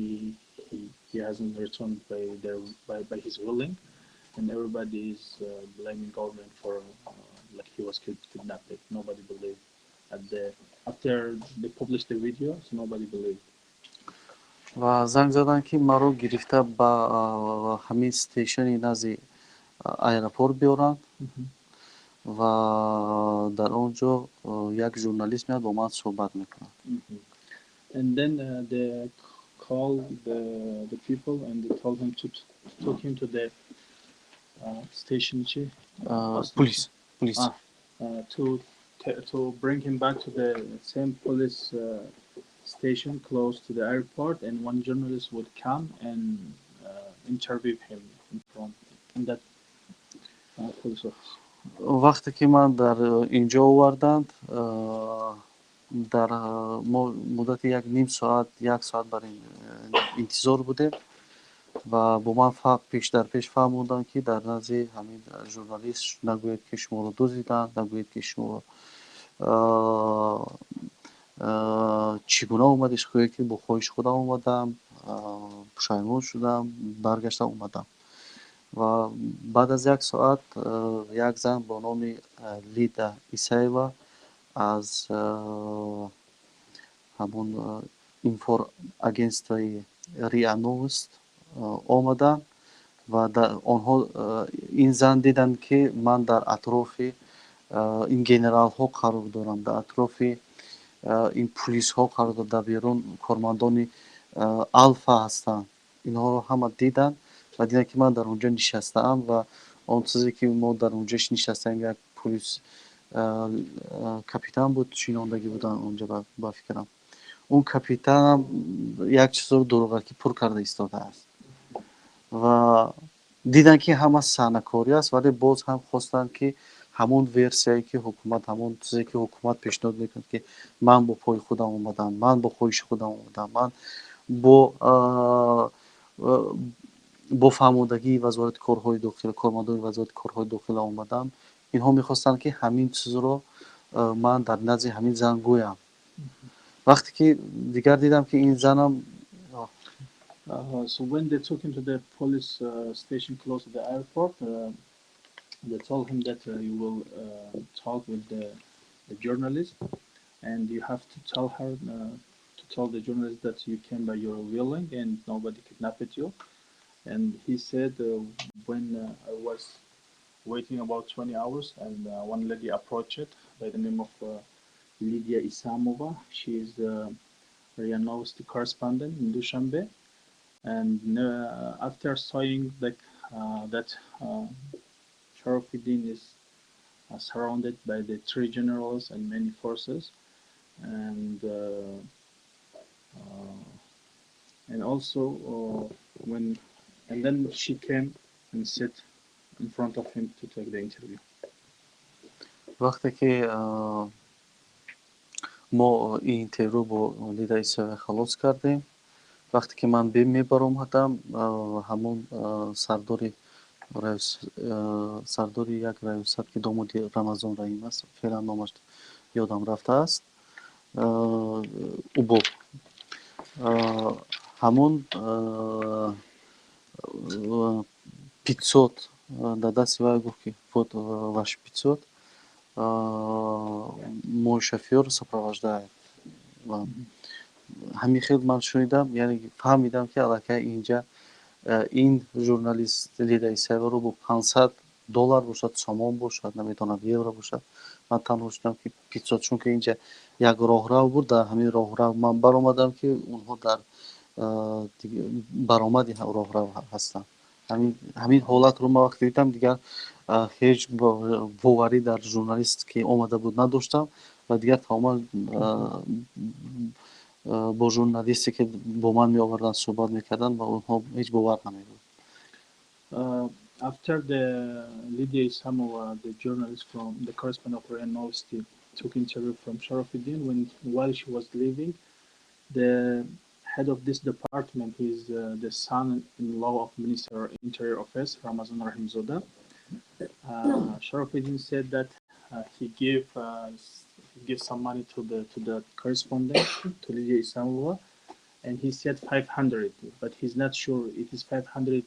hasn't returned by his willing, and everybody is blaming government for like he was kidnapped. Nobody believed after they published the videos. Nobody believed. ва занг заданд, ки маро гирифта ба ҳамин стешани назди аэропорт биёранд ва дар онҷо як журналист меояд бо ман суҳбат мекунад. And then they called the people and they told him to took him to the station Police. To bring him back to the same police station close to the airport, and one journalist would come and interview him in that police office. вақте ки ман дар инҷо оварданд, дар муддати 1 соат 1 соат бар интизор будем ва бо ман дар пеш фаҳмонданд, ки дар назди ҳамин журналист нагӯед, ки шуморо дуздиданд, нагӯед, ки шумо чӣ гуна омадед, гӯед, ки бо хоҳиши худам омадам, пушаймон шудам, баргаштам омадам. ва баъд аз 1 соат як зан бо номи Лида Исаева аз ҳамон информагентствои РИА Новост омаданд ва онҳо ин зан диданд, ки ман дар атрофи ин генералҳо қарор дорам, дар атрофи ин пулисҳо қарор дорам, дар берун кормандони Алфа ҳастанд. Инҳоро ҳама диданд ва диданд, ки ман дар онҷо нишастаам ва он чизе, ки мо дар онҷо нишастаем, як пулис капитан буд, шинондагӣ буданд онҷо ба фикрам. Он капитанам як чизро дурӯғакӣ пур карда истодааст ва диданд, ки ҳама саҳнакорӣ аст, вале боз ҳам хостанд, ки ҳамон версияе, ки ҳукумат, ҳамон чизе, ки ҳукумат пешниҳод мекунад, ки ман бо пои худам омадам, ман бо хоҳиши худам омадам, ман бо фаҳмондагии вазорати корҳои дохила, кормандони вазорати корҳои дохила омадам. Инҳо мехостанд, ки ҳамин чизро ман дар назди ҳамин зан гӯям. Вақте ки дигар дидам, ки ин занам So when they took him to the police station close to the airport, they told him that he has returned by their by his willing, and everybody is blaming government for like he was kidnapped. Nobody believed. After 2 hours, the journalist called They told him that you will talk with the journalist, and you have to tell her to tell the journalist that you came by your willing and nobody kidnapped you. And he said when I was waiting about 20 hours, and one lady approached by the name of Lydia Isamova. She is the RIA Novosti correspondent in Dushanbe. And after saying that Sharafuddin is surrounded by the three generals and many forces, and uh, and also when and then she came and sat in front of him to take the interview. وقتی که ما این اینترویو با لیدا ایساوی خلاص کردیم، وقتی که من میبر اومدم، همون سرداری یک رئیست که دامادی رمضان رحیم است، فعلا نامش یادم رفته است، او بود. همون 500 در دست وی گفت که вот ваш 500 мой шофёр сопровождает. ҳамин хел ман шунидам, яъне фаҳмидам ки аллакай инҷа ин журналист Лида Исаеvaро бо $500 бошад, сомон бошад, наметавонам евро бошад. Ман танҳо шудам ки 500, чунки инҷа як роҳрав буд. Дар ҳамин роҳрав ман баромадам ки онҳо дар баромади роҳрав ҳастанд. ҳамин ҳолатро ман вақте дидам, дигар ҳеҷ боварӣ дар журналист ки омада буд надоштам ва дигар тамоман бо журналисте ки бо ман меовардан суҳбат мекарданд ва онҳо ҳеҷ бовар намебуд. After the Lydia Isamova, the journalist from the correspondent of RIA Novosti, took interview from Sharafuddin, while she was leaving, the head of this department is the son-in-law of Minister of Interior Affairs, Ramazan Rahimzoda. Sharafuddin said that he gave some money to the correspondent, to Lydia Isamova, and he said 500, but he's not sure it is 500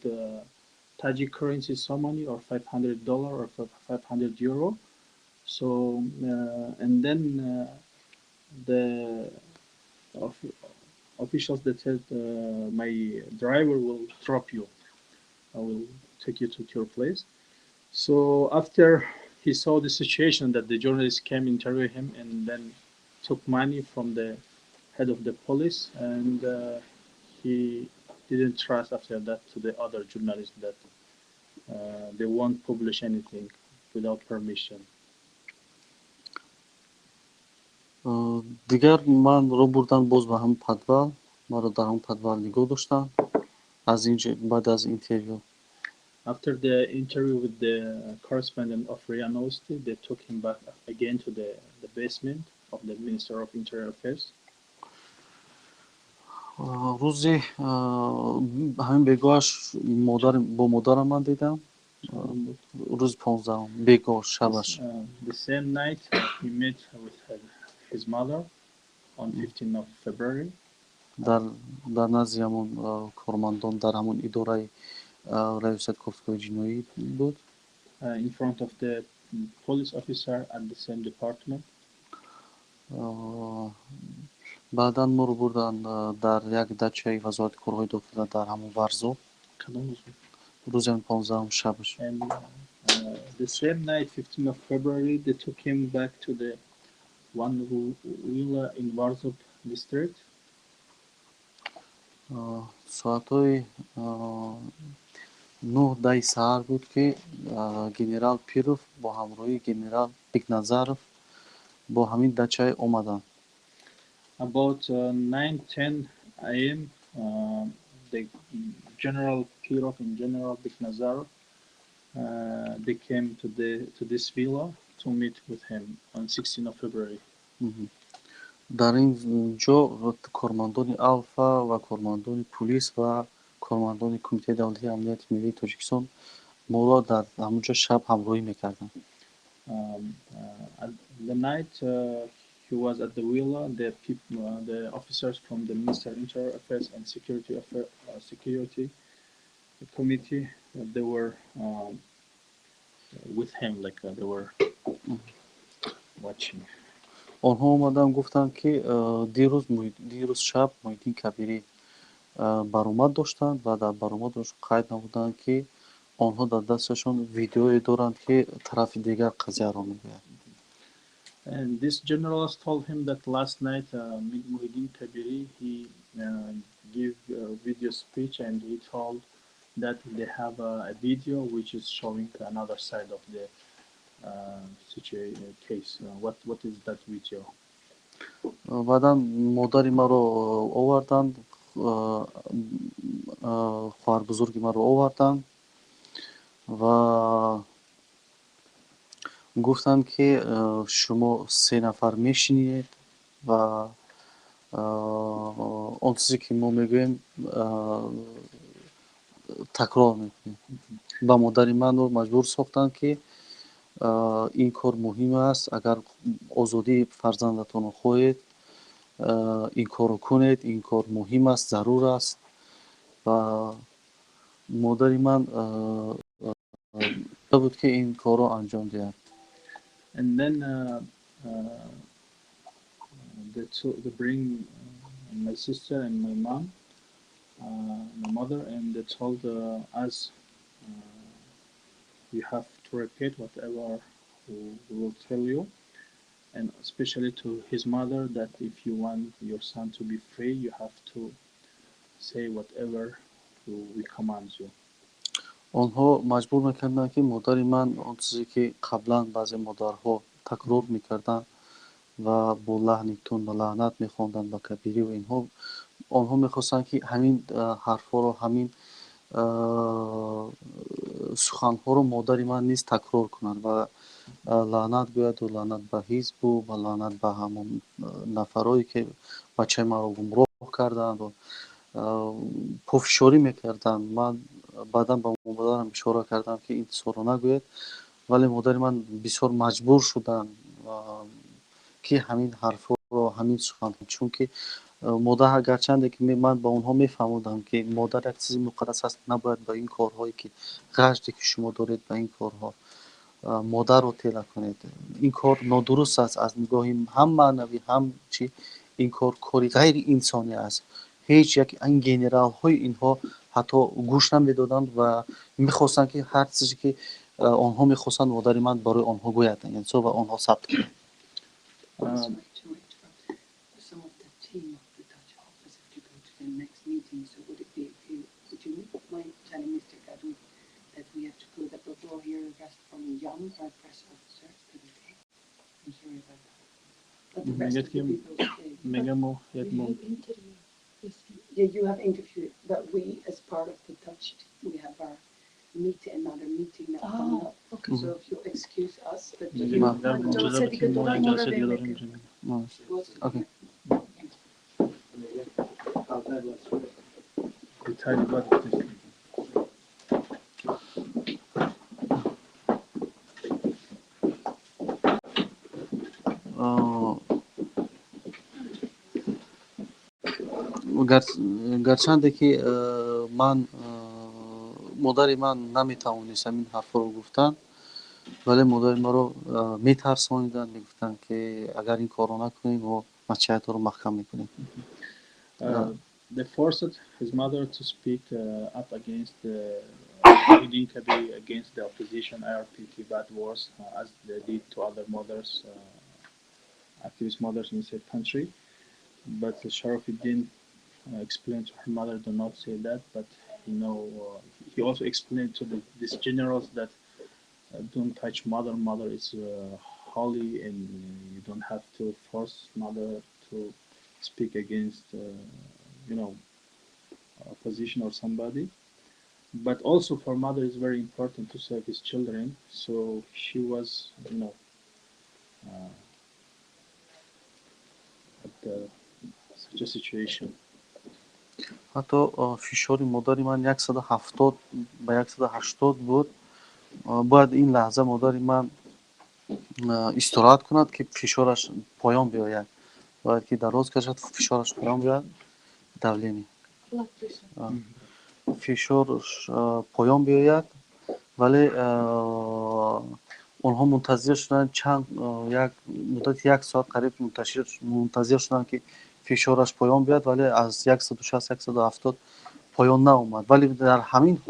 Tajik currency some money or $500 or 500 euro. So and then the officials that said my driver will drop you, I will take you to your place. So after he saw the situation that the journalist came interview him and then took money from the head of the police, and he didn't trust after that to the other journalists that they won't publish anything without permission. дигар манро бурдан боз ба ҳамон подвал, маро дар ҳамон подвал нигоҳ доштанд. Баъд аз интервью, After the interview with the correspondent of RIA Novosti, they took him back again to the basement of the Minister of Interior Affairs. рӯзи ҳамин бегоҳаш бо модарам ман дидам. рӯзи 15 бегоҳ шабаш. The same night he met with his mother on 15th of February. дар назди ҳамон кормандон дар ҳамон идораи раёсат кофтгоҳи ҷиноӣ буд. In front of the police officer at the same department. баъдан моро бурданд дар як дачаи вазорати корҳои дохила дар ҳамон Варзо. рӯзи 15 шабаш. And the same night, 15th of February, they took him back to the one villa in Warsaw district. соатҳои 9-10 саҳар буд ки генерал Пиров бо ҳамроҳии генерал Бекназаров бо ҳамин дачаи омаданд. About 9:10 a.m., the General Pirov and General Beknazarov they came to this villa to meet with him on 16th of February. дар ин ҷо кормандони Алфа ва кормандони полис ва кормандони Кумитаи давлатии амнияти миллии Тоҷикистон моро дар ҳамон ҷо шаб ҳамроҳӣ мекарданд. At the night he was at the villa. The officers from the Ministry of Interior Affairs and Security Committee, they were with him, like they were watching. онҳо омаданд гуфтанд ки дирӯз шаб Муҳиддин Кабирӣ баромад доштанд ва дар баромадаш қайд намуданд ки онҳо дар дасташон видеое доранд ки тарафи дигар қазияро мегӯяд. And these generals told him that last night Muhyiddin Kabiri he gave a video speech and he told that they have a video which is showing another side of the case. What is that video? баъдан модари маро оварданд, хоҳарбузурги маро оварданд ва гуфтанд ки шумо 3 нафар мешинед ва он чизе ки мо мегӯем такрор мекунед. ба модари манро маҷбур сохтанд ки ин кор муҳим аст, агар озодии фарзандатонро хоҳед ин корро кунед, ин кор муҳим аст, зарур аст. ва модари ман буд ки ин корро анҷом диҳад. And then they bring my sister and my mom, my mother, and they told us you have to repeat whatever we will tell you, and especially to his mother that if you want your son to be free, you have to say whatever we command you. онҳо маҷбур мекарданд ки модари ман он чизе ки қаблан баъзе модарҳо такрор мекарданд ва бо лаҳни тунд ва лаънат мехонданд ба Кабирӣ ва инҳо, онҳо мехостанд ки ҳамин ҳарфҳоро, ҳамин суханҳоро модари ман низ такрор кунад ва лаънат гӯяду, лаънат ба ҳизбу ва лаънат ба ҳамон нафарое ки бачаи маро гумроҳ карданду пофишорӣ мекарданд. Ман баъдан ба модарам ишора кардам ки ин чизҳоро нагӯяд, вале модари ман бисёр маҷбур шуданд ки ҳамин ҳарфҳоро, ҳамин суханҳо, чунки модар гарчанде ки ман ба онҳо мефаҳмондам ки модар як чизи муқаддас аст, набояд ба ин корҳое ки ғажде ки шумо доред ба ин корҳо модарро тела кунед. Ин кор нодуруст аст аз нигоҳи ҳам маънавӣ, ҳам чӣ, ин кор кори ғайриинсонӣ аст. ҳеҷ як ин генералҳои инҳо ҳатто гӯш намедоданд ва мехостанд ки ҳар чизе ки онҳо мехостанд модари ман барои онҳо гӯяд ва онҳо сабт кунад. Sorry to interrupt. Some of the team of the Dutch office have to go to the next meeting, so would you mind telling Mr. Gadu that we have to go, that we'll hear a rest from Jan, our press officer, today? I'm sorry about that. But the rest of the people stay. Yeah, you have interviewed, but we, as part of the Dutch team, we have our another meeting now coming up. Okay. So if you excuse us, that Okay. гарчанде ки ман модари ман наметавонист ҳамин ҳарфҳоро гуфтан, вале модари маро метарсониданд, мегуфтанд ки агар ин корро накунӣ мо мачиҳатро маҳкам мекунем. They forced his mother to speak up against Muhyiddin Kabiri, against the opposition IRPT bad words, as they did to other mothers, activist mothers in the country. But Sharafuddin explained to her mother, do not say that, but he also explained to these generals that don't touch mother. Mother is holy, and you don't have to force mother to speak against, opposition or somebody. But also for mother is very important to save his children. So she was, at such a situation. ҳатто фишори модари ман 170 ба 180 буд. бояд ин лаҳза модари ман истироҳат кунад ки фишораш поён биёяд. бояд ки дароз кашад, фишораш поён биёяд. давление фишораш поён биёяд ولی آنها منتظر شدن یک مدت 1 ساعت قریب منتظر شدن که فشارش پایان بیاد، ولی از 160 170 پایان نیامد. ولی در همین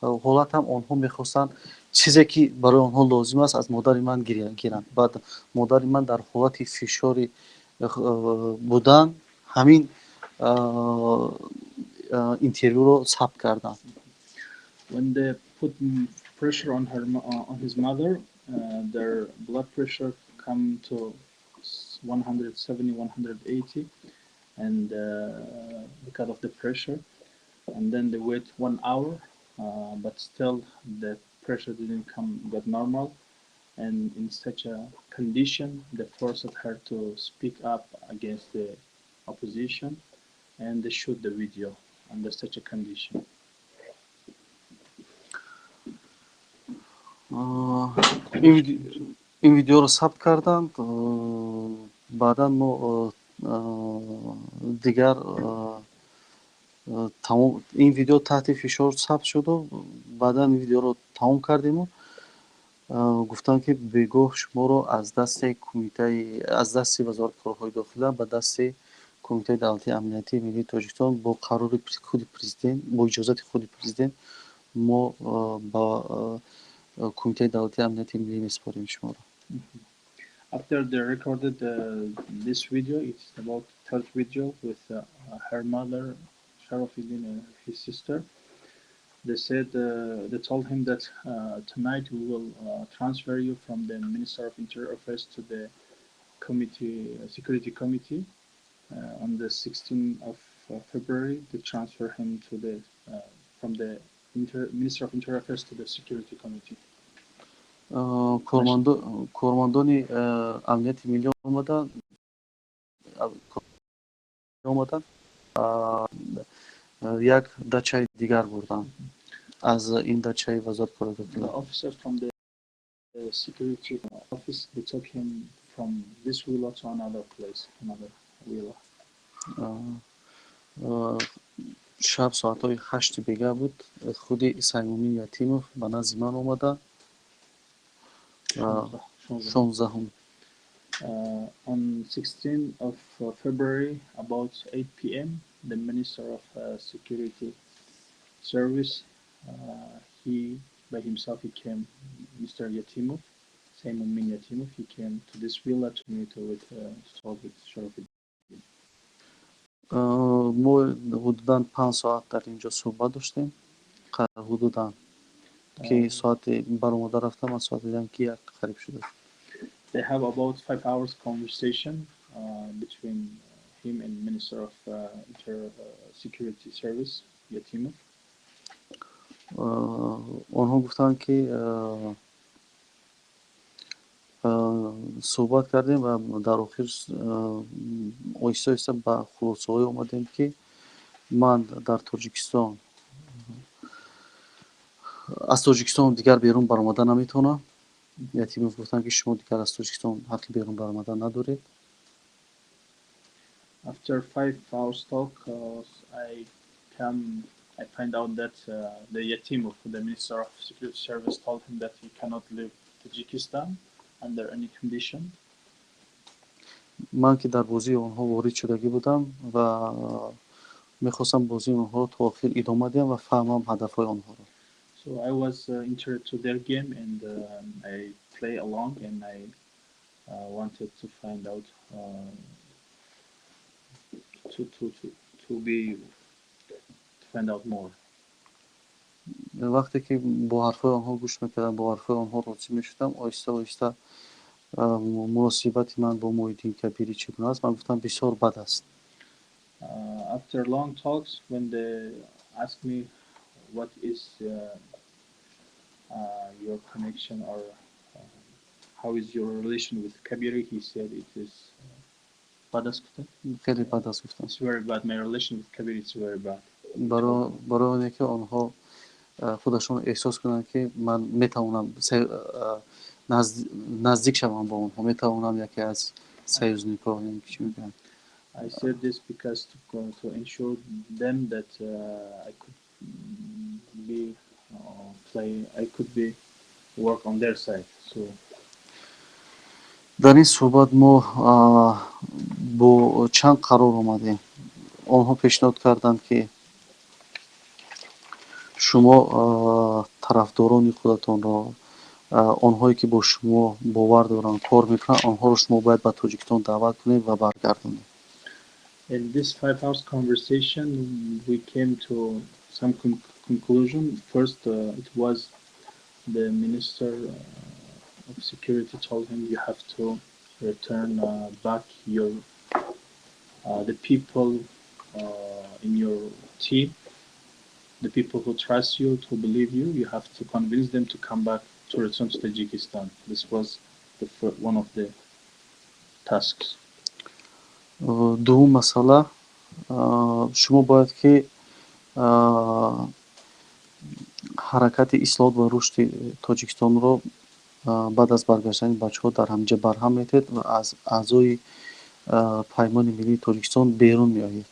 حالت هم آنها میخواستند چیزی که برای آنها لازم است از مادر من گیرند. بعد مادر من در حالت فشاری بودن همین اینترویو رو ثبت کردند. When they put pressure on on his mother, their blood pressure come to 170, 180, and because of the pressure, and then they wait 1 hour, but still the pressure didn't get normal, and in such a condition, they forced her to speak up against the opposition, and they shoot the video under such a condition. این ویدیو رو ثبت کردند. بعدا ما دیگر این ویدیو تحت فشار ثبت شد و بعدا این ویدیو رو تمام کردیم و گفتن که بگاه شما رو از دست وزارت کارهای داخله به دست کمیته دولتی امنیتی ملی تاجیکستان با قرار خود پرزیدنت، با اجازت خود پرزیدنت ما با کمیته دولتی امنیتی ملی میسپاریم شما رو. After they recorded this video, it's about third video with her mother, Sharafuddin, and his sister. They said they told him that tonight we will transfer you from the Minister of Interior Affairs to the Security Committee. On the 16th of February, they transfer him to from the Minister of Interior Affairs to the Security Committee. کارمندان امنیت ملی آمدن یک دچه دیگر بردن از این دچه وزارت کار The داخله. officers from the security office, they took him from this villa to another place, another villa. شب ساعتهای 8 بیگه بود. خود سیمومی یتیموف به نزد من آمده 16 On 16th of February, about 8 p.m., the Minister of Security Service, he by himself, he came, Mr. Yatimov, Simon Min Yatimov, he came to this villa to meet with Sharafuddin. ما حدوداً 5 ساعت در اینجا صحبت داشتیم. حدوداً که ساعت برآمده رفتم از ساعت دیدم که یک قریب شده. They have about 5 hours conversation between him and Minister of Security Service, Yatimov. آنها گفتن که صحبت کردیم و در آخر آیسته آیسته به خلاصه های آمدیم که من در تاجیکستان از تاجیکستان دیگر بیرون برآمدن نمیتونم. یتیموف گفتن که شما دیگر از تاجیکستان حق بیرون برآمدن ندارید. After 5 hours talk, I find out that the Yatimov, the Minister of Security Service, told him that he cannot leave Tajikistan under any condition. من که در بازی آنها وارد شدگی بودم و میخواستم بازی آنها رو تا آخر ادامه دهم و فهمم هدفهای آنها رو. So I was entered to their game and I play along and I wanted to find out to find out more. وقتی که با حرفهای آنها گوش میکردم، با حرفهای آنها راضی میشدم، آهسته آهسته مناسبت من با محیط کبیری چگونه است؟ من گفتم بسیار بد است. After long talks, when they asked me what is your connection or how is your relation with Kabiri, he said it is bad. خیلی بد است گفتم. It's very bad. My relation with Kabiri is very bad. برای اینکه آنها خودشون احساس کنند که من میتوانم نزدیک شوم با آنها، میتوانم یکی از سیوزنیک‌ها چی میگن. I said this because to ensure them that I could be I could be work on their side. So дар ин суҳбат мо бо чанд қарор омадем. онҳо пешниҳод карданд, ки шумо тарафдорони худатонро, онҳое ки бо шумо бовар доранд, кор мекунанд, онҳоро шумо бояд ба Тоҷикистон даъват кунед ва баргардонед. in this 5 hours conversation, we came to some conclusion. First, it was the Minister of Security told him you have to return back your the people in your team, the people who trust you, who believe you. You have to convince them to come back to return to Tajikistan. This was one of the tasks. дуввум масъала, шумо бояд ки ҳаракати ислоҳот ва рушди Тоҷикистонро баъд аз баргаштани бачаҳо дар ҳамҷа барҳам метоҳед ва аз аъзои Паймони Миллии Тоҷикистон берун меоед.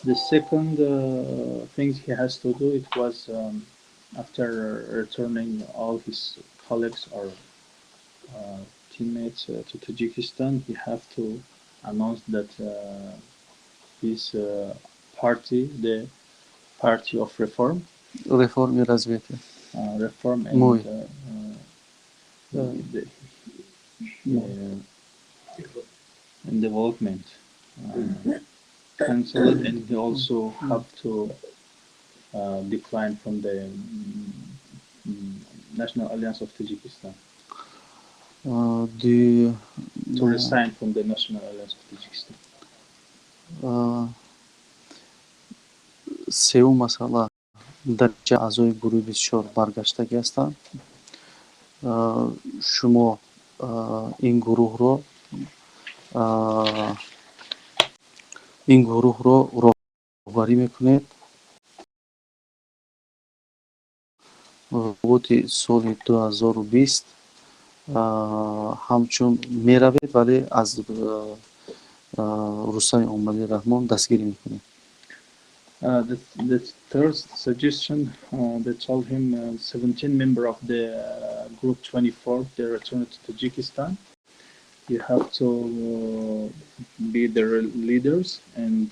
The second thing he has to do, it was after returning all his colleagues or teammates to Tajikistan, he have to announce that his party, the Party of Reform, Реформи развития. Reform Мой. and development, cancel it, and he also have to decline from the National Alliance of Tajikistan. To resign from the National Alliance of Tajikistan. сеюм масъала, дар ҷа аъзои гурӯҳи 24 баргаштагӣ ҳастанд. Шумо ин гурӯҳро роҳбарӣ мекунед. роботи соли 2020 ҳамчун меравед, вале аз Рустами Омалӣ Раҳмон дастгирӣ мекунед. The third suggestion, they told him 17 members of the Group 24, they returned to Tajikistan. You have to be their leaders, and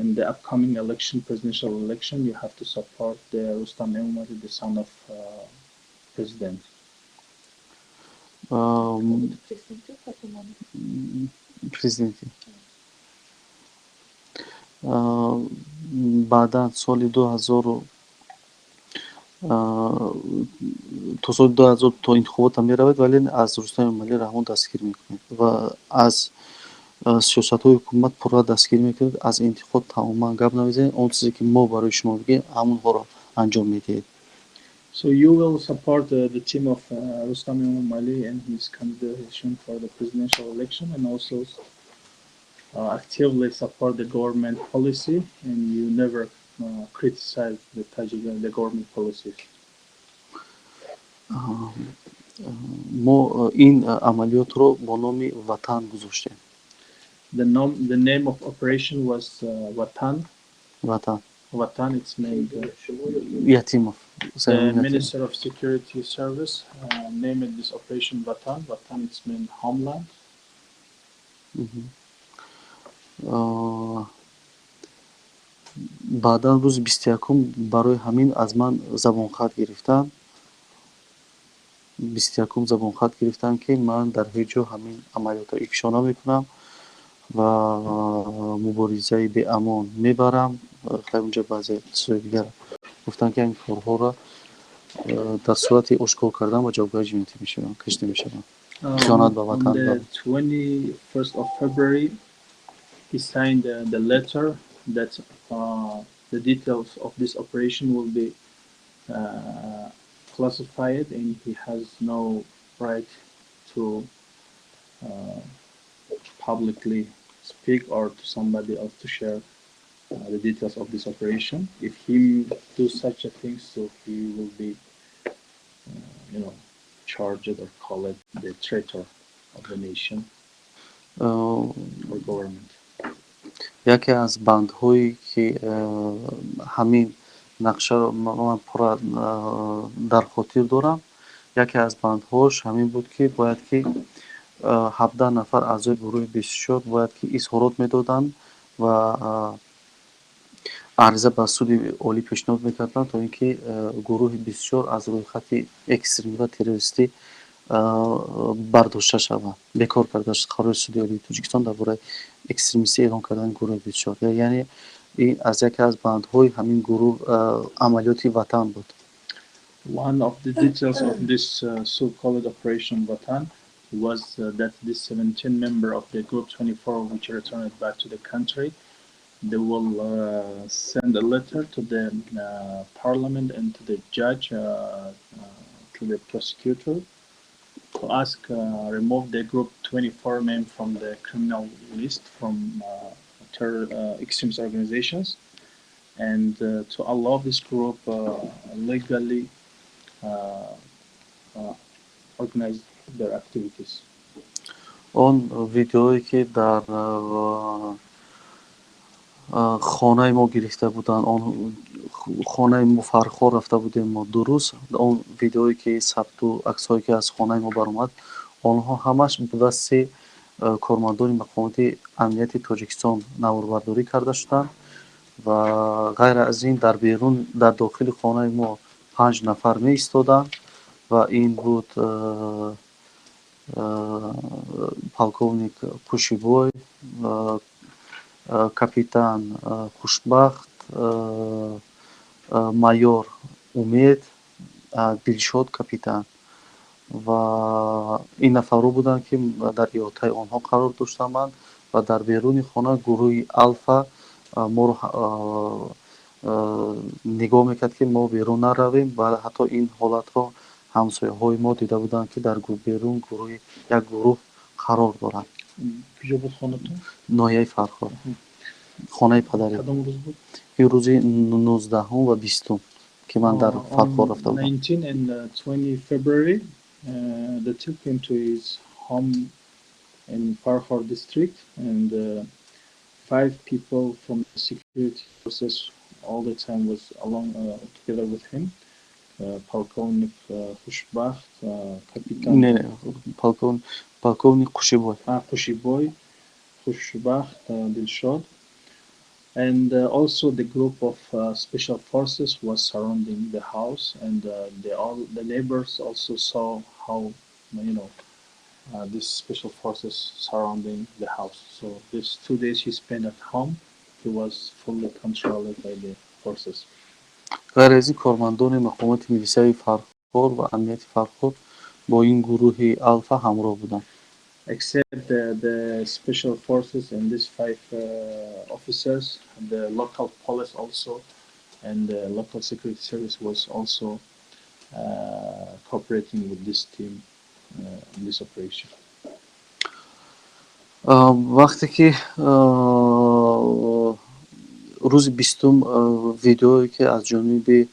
in the upcoming election, presidential election, you have to support the Rustam Emomali, the son of president. Президенти. Баъдан соли 2000 то соли 2000 то интихобот ҳам меравад, вале аз Рустами Эмомалӣ Раҳмон дастгирӣ мекунед ва аз сиёсатҳои ҳукумат пурра дастгирӣ мекунед. Аз интихоб тамоман гап намезанед. Он чизе ки мо барои шумо мегӯем, ҳамонҳоро анҷом медиҳед. So you will support the team of Rustam Emomali and his candidature for the presidential election, and also actively support the government policy, and you never criticize the government policies. мо ин амалиётро бо номи Ватан гузоштем. The name of operation was Vatan. Vatan, it's named Ятимов. the Minister of Security Service named this operation Vatan. Vatan, it's meant homeland. баъдан рӯзи 21 барои ҳамин аз ман забонхат гирифтанд. 21 забонхат гирифтанд, ки ман дар ҳеҷ ҷо ҳамин амалиётро ифшона мекунам ва муборизаи беамон мебарам. Хеле унҷа баъзе чизои дигар гуфтанд, ки ҳамин корҳоро дар сурати ошкор кардан ба ҷавобгарӣ ҷиноятӣ мешаванд, кашида мешаванд. Хиёнат ба On ватан. the 21st of February, he signed the letter that the details of this operation will be classified, and he has no right to publicly speak or to somebody else to share the details of this operation. If he do such a thing, so he will be, charged or called the traitor of the nation or government. яке аз бандҳое ки ҳамин нақшаро ман пурра дар хотир дорам. Яке аз бандҳош ҳамин буд, ки бояд ки 17 нафар аъзои гурӯҳи бисёр бояд ки изҳорот медоданд ва ариза ба суди олӣ пешниҳод мекарданд, то ин ки гурӯҳи бисёр аз рӯйхати экстремӣ ва террористӣ бардошта шаванд. Бекор карда шуд қарори суди олии Тоҷикистон дар бораи экстремистӣ эълон кардани гурӯҳи бисёр. Яъне ин аз яке аз бандҳои ҳамин гурӯҳ амалиёти Ватан буд. One of the details of this so-called Operation Vatan was that this 17 member of the Group 24, which returned back to the country, they will send a letter to the parliament and to the judge, to the prosecutor, to ask remove the Group 24 name from the criminal list from terror extremist organizations, and to allow this group legally organize their activities. Он видеое ки дар хонаи мо гирифта буданд, он хонаи мо Фархор рафта будем мо 2 рӯз, он видеое ки сабту аксҳое ки аз хонаи мо баромад, онҳо ҳамаш ба дасти кормандони мақомоти амнияти Тоҷикистон наварбардорӣ карда шуданд ва ғайр аз ин дар берун, дар дохили хонаи мо 5 нафар меистоданд ва ин буд полковник Қушибой, капитан Хушбахт, майор Умед, Дилшод капитан ва ин нафарҳо буданд, ки дар иҳотаи онҳо қарор доштанд ва дар беруни хона гурӯҳи Алфа моро нигоҳ мекард, ки мо берун наравем ва ҳатто ин ҳолатро ҳамсояҳои мо дида буданд, ки дар берун гурӯҳи як гурӯҳ қарор доранд. Куҷо буд хонатон? Ноҳияи Фархор, хонаи падари. Кадом рӯз буд? ин рӯзи 19 ва 20 ки ман дар Фархор рафта будам. 19 and 20 February, they took him to his home in Farhor district, and 5 people from the security forces all the time was along together with him. Полковник Хушбахт, капитан полковник Қушибой. Қушибой, Хушбахт, Дилшод. And also the group of special forces was surrounding the house, and the neighbors also saw how these special forces surrounding the house. So these 2 days he spent at home, he was fully controlled by the forces. غیر از این کارمندان مقامات میلیسیای فرخار و امنیت فرخار با این گروه الفا همراه بودند. Except the special forces and these 5 officers, the local police also, and the local security service was also cooperating with this team in this operation. وقتی که روز 20 ویدئویی که از جانب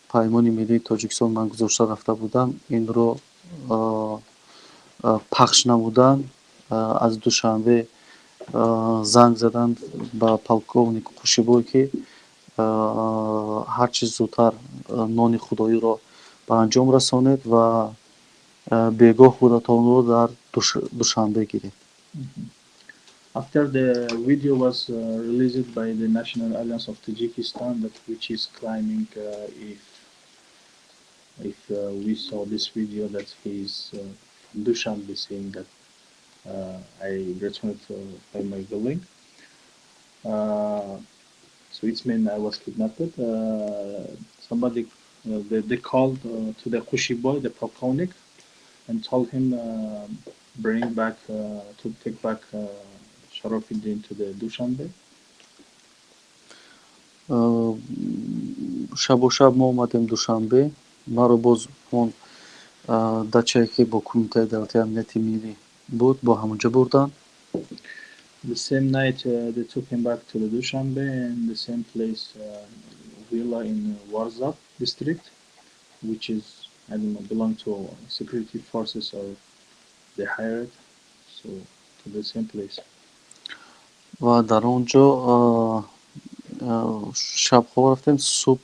پایمان ملی تاجیکستان من گذاشته رفته بودم این رو پخش نمودن. از دوشنبه زنگ زدند با полковник Қушибой که هر چیز زودتر نان خدایی را به انجام رسانید و بگاه بودتان رو در دوشنبه گیرید. After the video was released by the National Alliance of Tajikistan, which is claiming if we saw this video that he is from Dushanbe, saying that I returned by my building. So it means I was kidnapped. Somebody they called to the Qushiboy, the polkovnik, and told him bring back to take back Sharafuddin to the Dushanbe. شب ما اومدیم دوشنبه. ما رو باز اون دچه‌ای که با کمیته دولتی امنیتی ملی بود با همونجا بردن. The same night they took him back to the Dushanbe and the same place, villa in Warzab district, which is I don't know belong to security forces or they hired, so to the same place. و در اونجا شب خواب رفتیم. صبح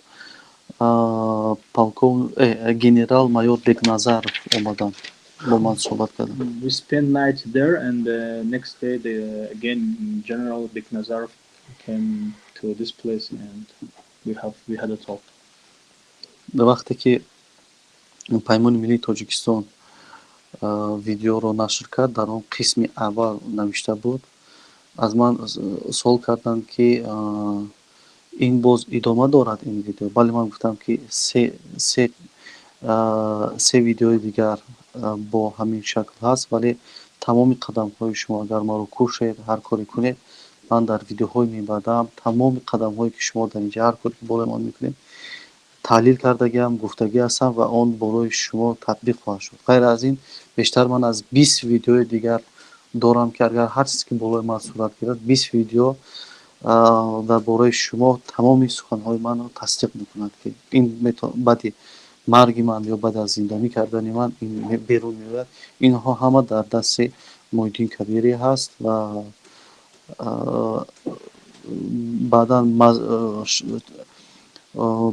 генерал майор Бекназаров омадан бо ман суҳбат кардан. We spent night there, and the next day, again General Beknazarov came to this place, and we had a talk. вақте ки Паймони Миллии Тоҷикистон видеоро нашр кард, дар он қисми аввал навишта буд, аз ман суол карданд ки ин боз идома дорад ин видео. Бале, ман гуфтам ки се видеои дигар бо ҳамин шакл ҳаст, вале тамоми қадамҳои шумо агар маро кушед, ҳар коре кунед, ман дар видеоҳои мебаъдам тамоми қадамҳое ки шумо дар инҷа ҳар коре ки болои ман мекунед таҳлил кардагиам, гуфтагӣ ҳастам ва он барои шумо татбиқ хоҳад шуд. ғайр аз ин бештар ман аз 20 видеои дигар дорам ки агар ҳар чизе ки болои ман сурат гирад, 20 видео дар бораи шумо тамоми суханҳои манро тасдиқ мекунад ки ин баъди марги ман ё баъд аз зиндонӣ кардани ман ин берун меояд. Инҳо ҳама дар дасти Муҳиддин Кабирӣ ҳаст ва баъдан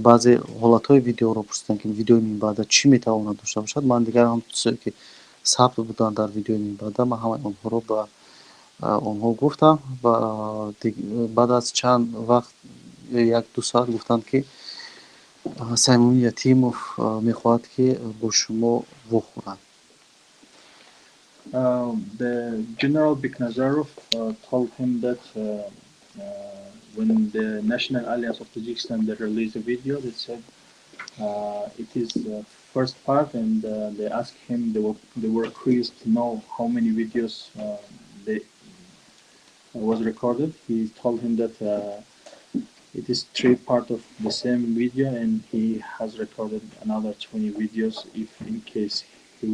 баъзе ҳолатҳои видеоро пурсиданд ки видеои минбаъда чӣ метавонад дошта бошад. Ман дигар ҳам чизое ки сабт буданд дар видеои минбаъда, ман ҳамаи онҳоро ба онҳо гуфтам ва баъд аз чанд вақт 1-2 соат гуфтанд ки Саймони Ятимов мехоҳад ки бо шумо вохӯрад. The General Beknazarov told him that when the National Alliance of Tajikistan they released a video, they said it is the first part, and they asked him, they were curious to know how many videos was recorded. He told him that it is 3 parts of the same video, and he has recorded another 20 videos if in case he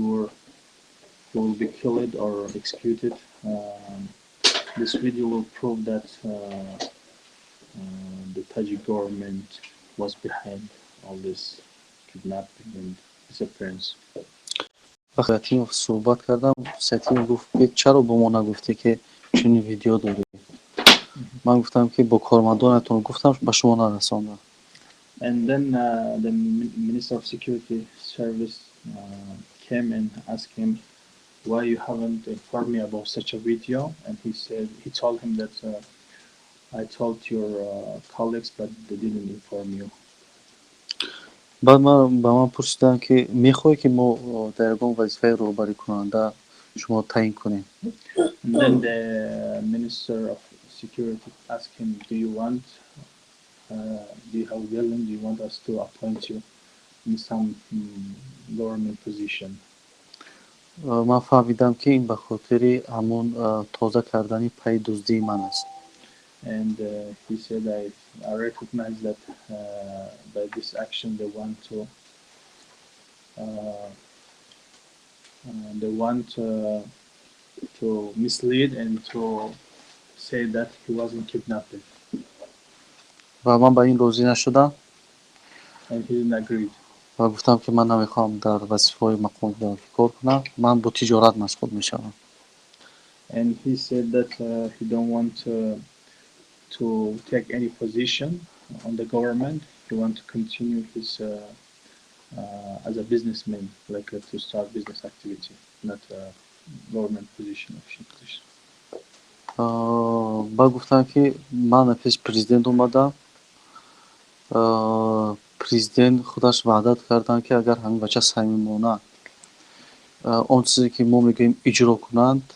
will be killed or executed. This video will prove that the Tajik government was behind all this kidnapping and disappearance. وقتی ятимов صحبت کردم، ятимов گفت که چرا به ما نگفتی که چنین ویدیو داری؟ من گفتم که با کارمندانتون گفتم به شما نرساندم. And then the Minister of Security Service came and asked him why you haven't informed me about such a video, and he told him that I told your colleagues but they didn't inform you. بعد من با من پرسیدن که میخوای که ما در یگان وظیفه رهبری کننده شما تعیین کنیم. And then the Minister of Security asked him, do you have willing, do you want us to appoint you in some government position? من فهمیدم که این به خاطر همون تازه کردن پای دزدی من است. And he said, I recognize that by this action they want to mislead and to say that he wasn't kidnapped. و من با این راضی نشدم. And he didn't agree. و گفتم که من نمیخوام در وظیفه‌های مقام دولتی کار کنم، من با تجارت مشغول میشم. And he said that he don't want to take any position on the government. He want to continue his as a businessman, like to start business activity, not a government position, official position. بعد گفتم که من پیش پرزیدنت اومدم. پرزیدنت خودش وعده کردن که اگر همین بچه صمیمانه اون چیزی که ما میگیم اجرا کنند،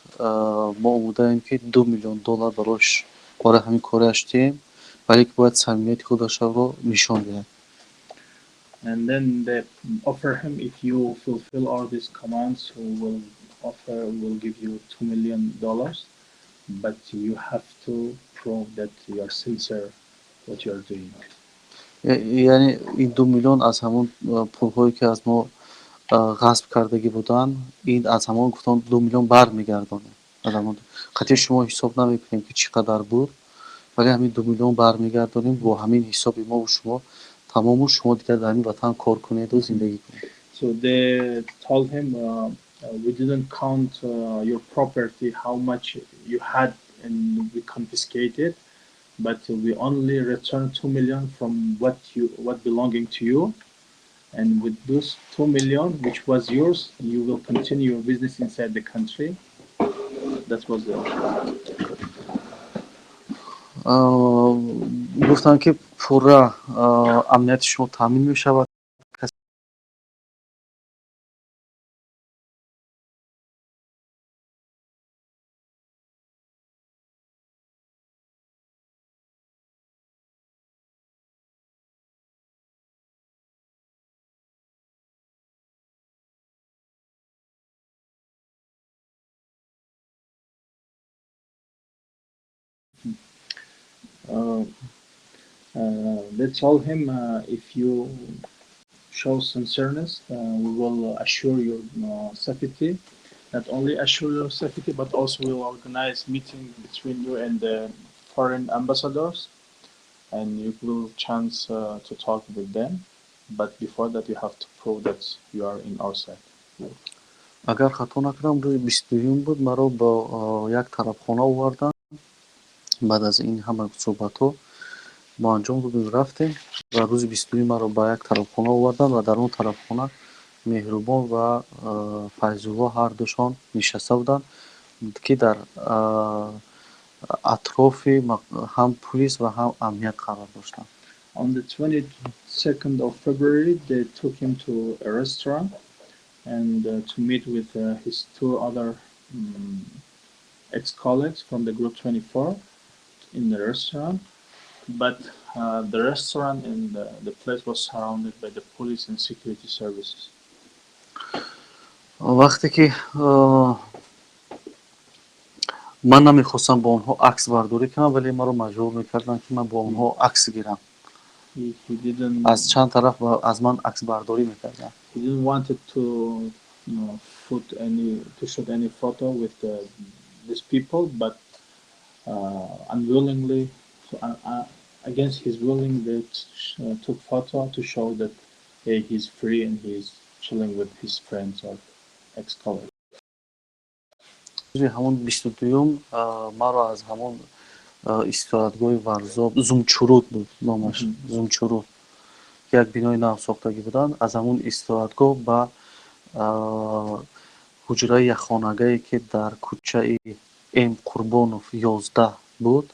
ما امیدواریم که $2 میلیون براش برای همین کار داشتیم، ولی که باید صمیمیت خودش رو نشان بده. And then they offer him, if you fulfill all these commands, will give you $2 million, but you have to prove that you are sincere what you are doing. یعنی این 2 میلیون از همون پول‌هایی که از ما غصب کردگی بودن، این از همون گفتن 2 میلیون برمیگردونه. از همون قطعی شما حساب نمیکنیم که چقدر بود، ولی همین 2 میلیون برمیگردونیم با همین حساب ما و شما تمام شما دیگر در این وطن کار کنید و زندگی کنید. So they told him, we didn't count your property, how much you had, and we confiscated, but we only return 2 million from what belonging to you. And with those 2 million, which was yours, you will continue your business inside the country. That was the گفتن که پورا امنیت شما تامین می شود. they told him, if you show sincereness, we will assure your safety. Not only assure your safety, but also we will organize meeting between you and the foreign ambassadors, and you will chance to talk with them. But before that, you have to prove that you are in our side. اگر خطا نکنم روز 22 بود مرا با یک طرفخانه آوردن. بعد از این همه صحبت‌ها ما انجام دادیم رفتیم و روز 22 مرا با یک طرفخانه آوردن و در اون طرفخانه مهربان و فیض‌الله هر دوشان نشسته بودند که در اطراف هم پلیس و هم امنیت قرار داشتند. On the 22nd of February, they took him to a restaurant and to meet with his two other ex-colleagues from the group 24 in the restaurant. But the restaurant and the place was surrounded by the police and security services. وقتی که من نمیخواستم با اونها عکس برداری کنم ولی ما رو مجبور میکردن که من با اونها عکس گیرم. He didn't. از چند طرف از من عکس برداری میکردن. He didn't wanted to, shoot any photo with these people, but unwillingly, against his willing, they took photo to show that he's free and he's chilling with his friends or ex-colleagues. همون 22 ما رو از همون استراحتگاه ورزاب زومچورود بود نامش زومچورود یک بینای نو ساختگی بودن از همون استراحتگاه به حجره یک خانگاهی که در کوچه ام قربانوف 11 بود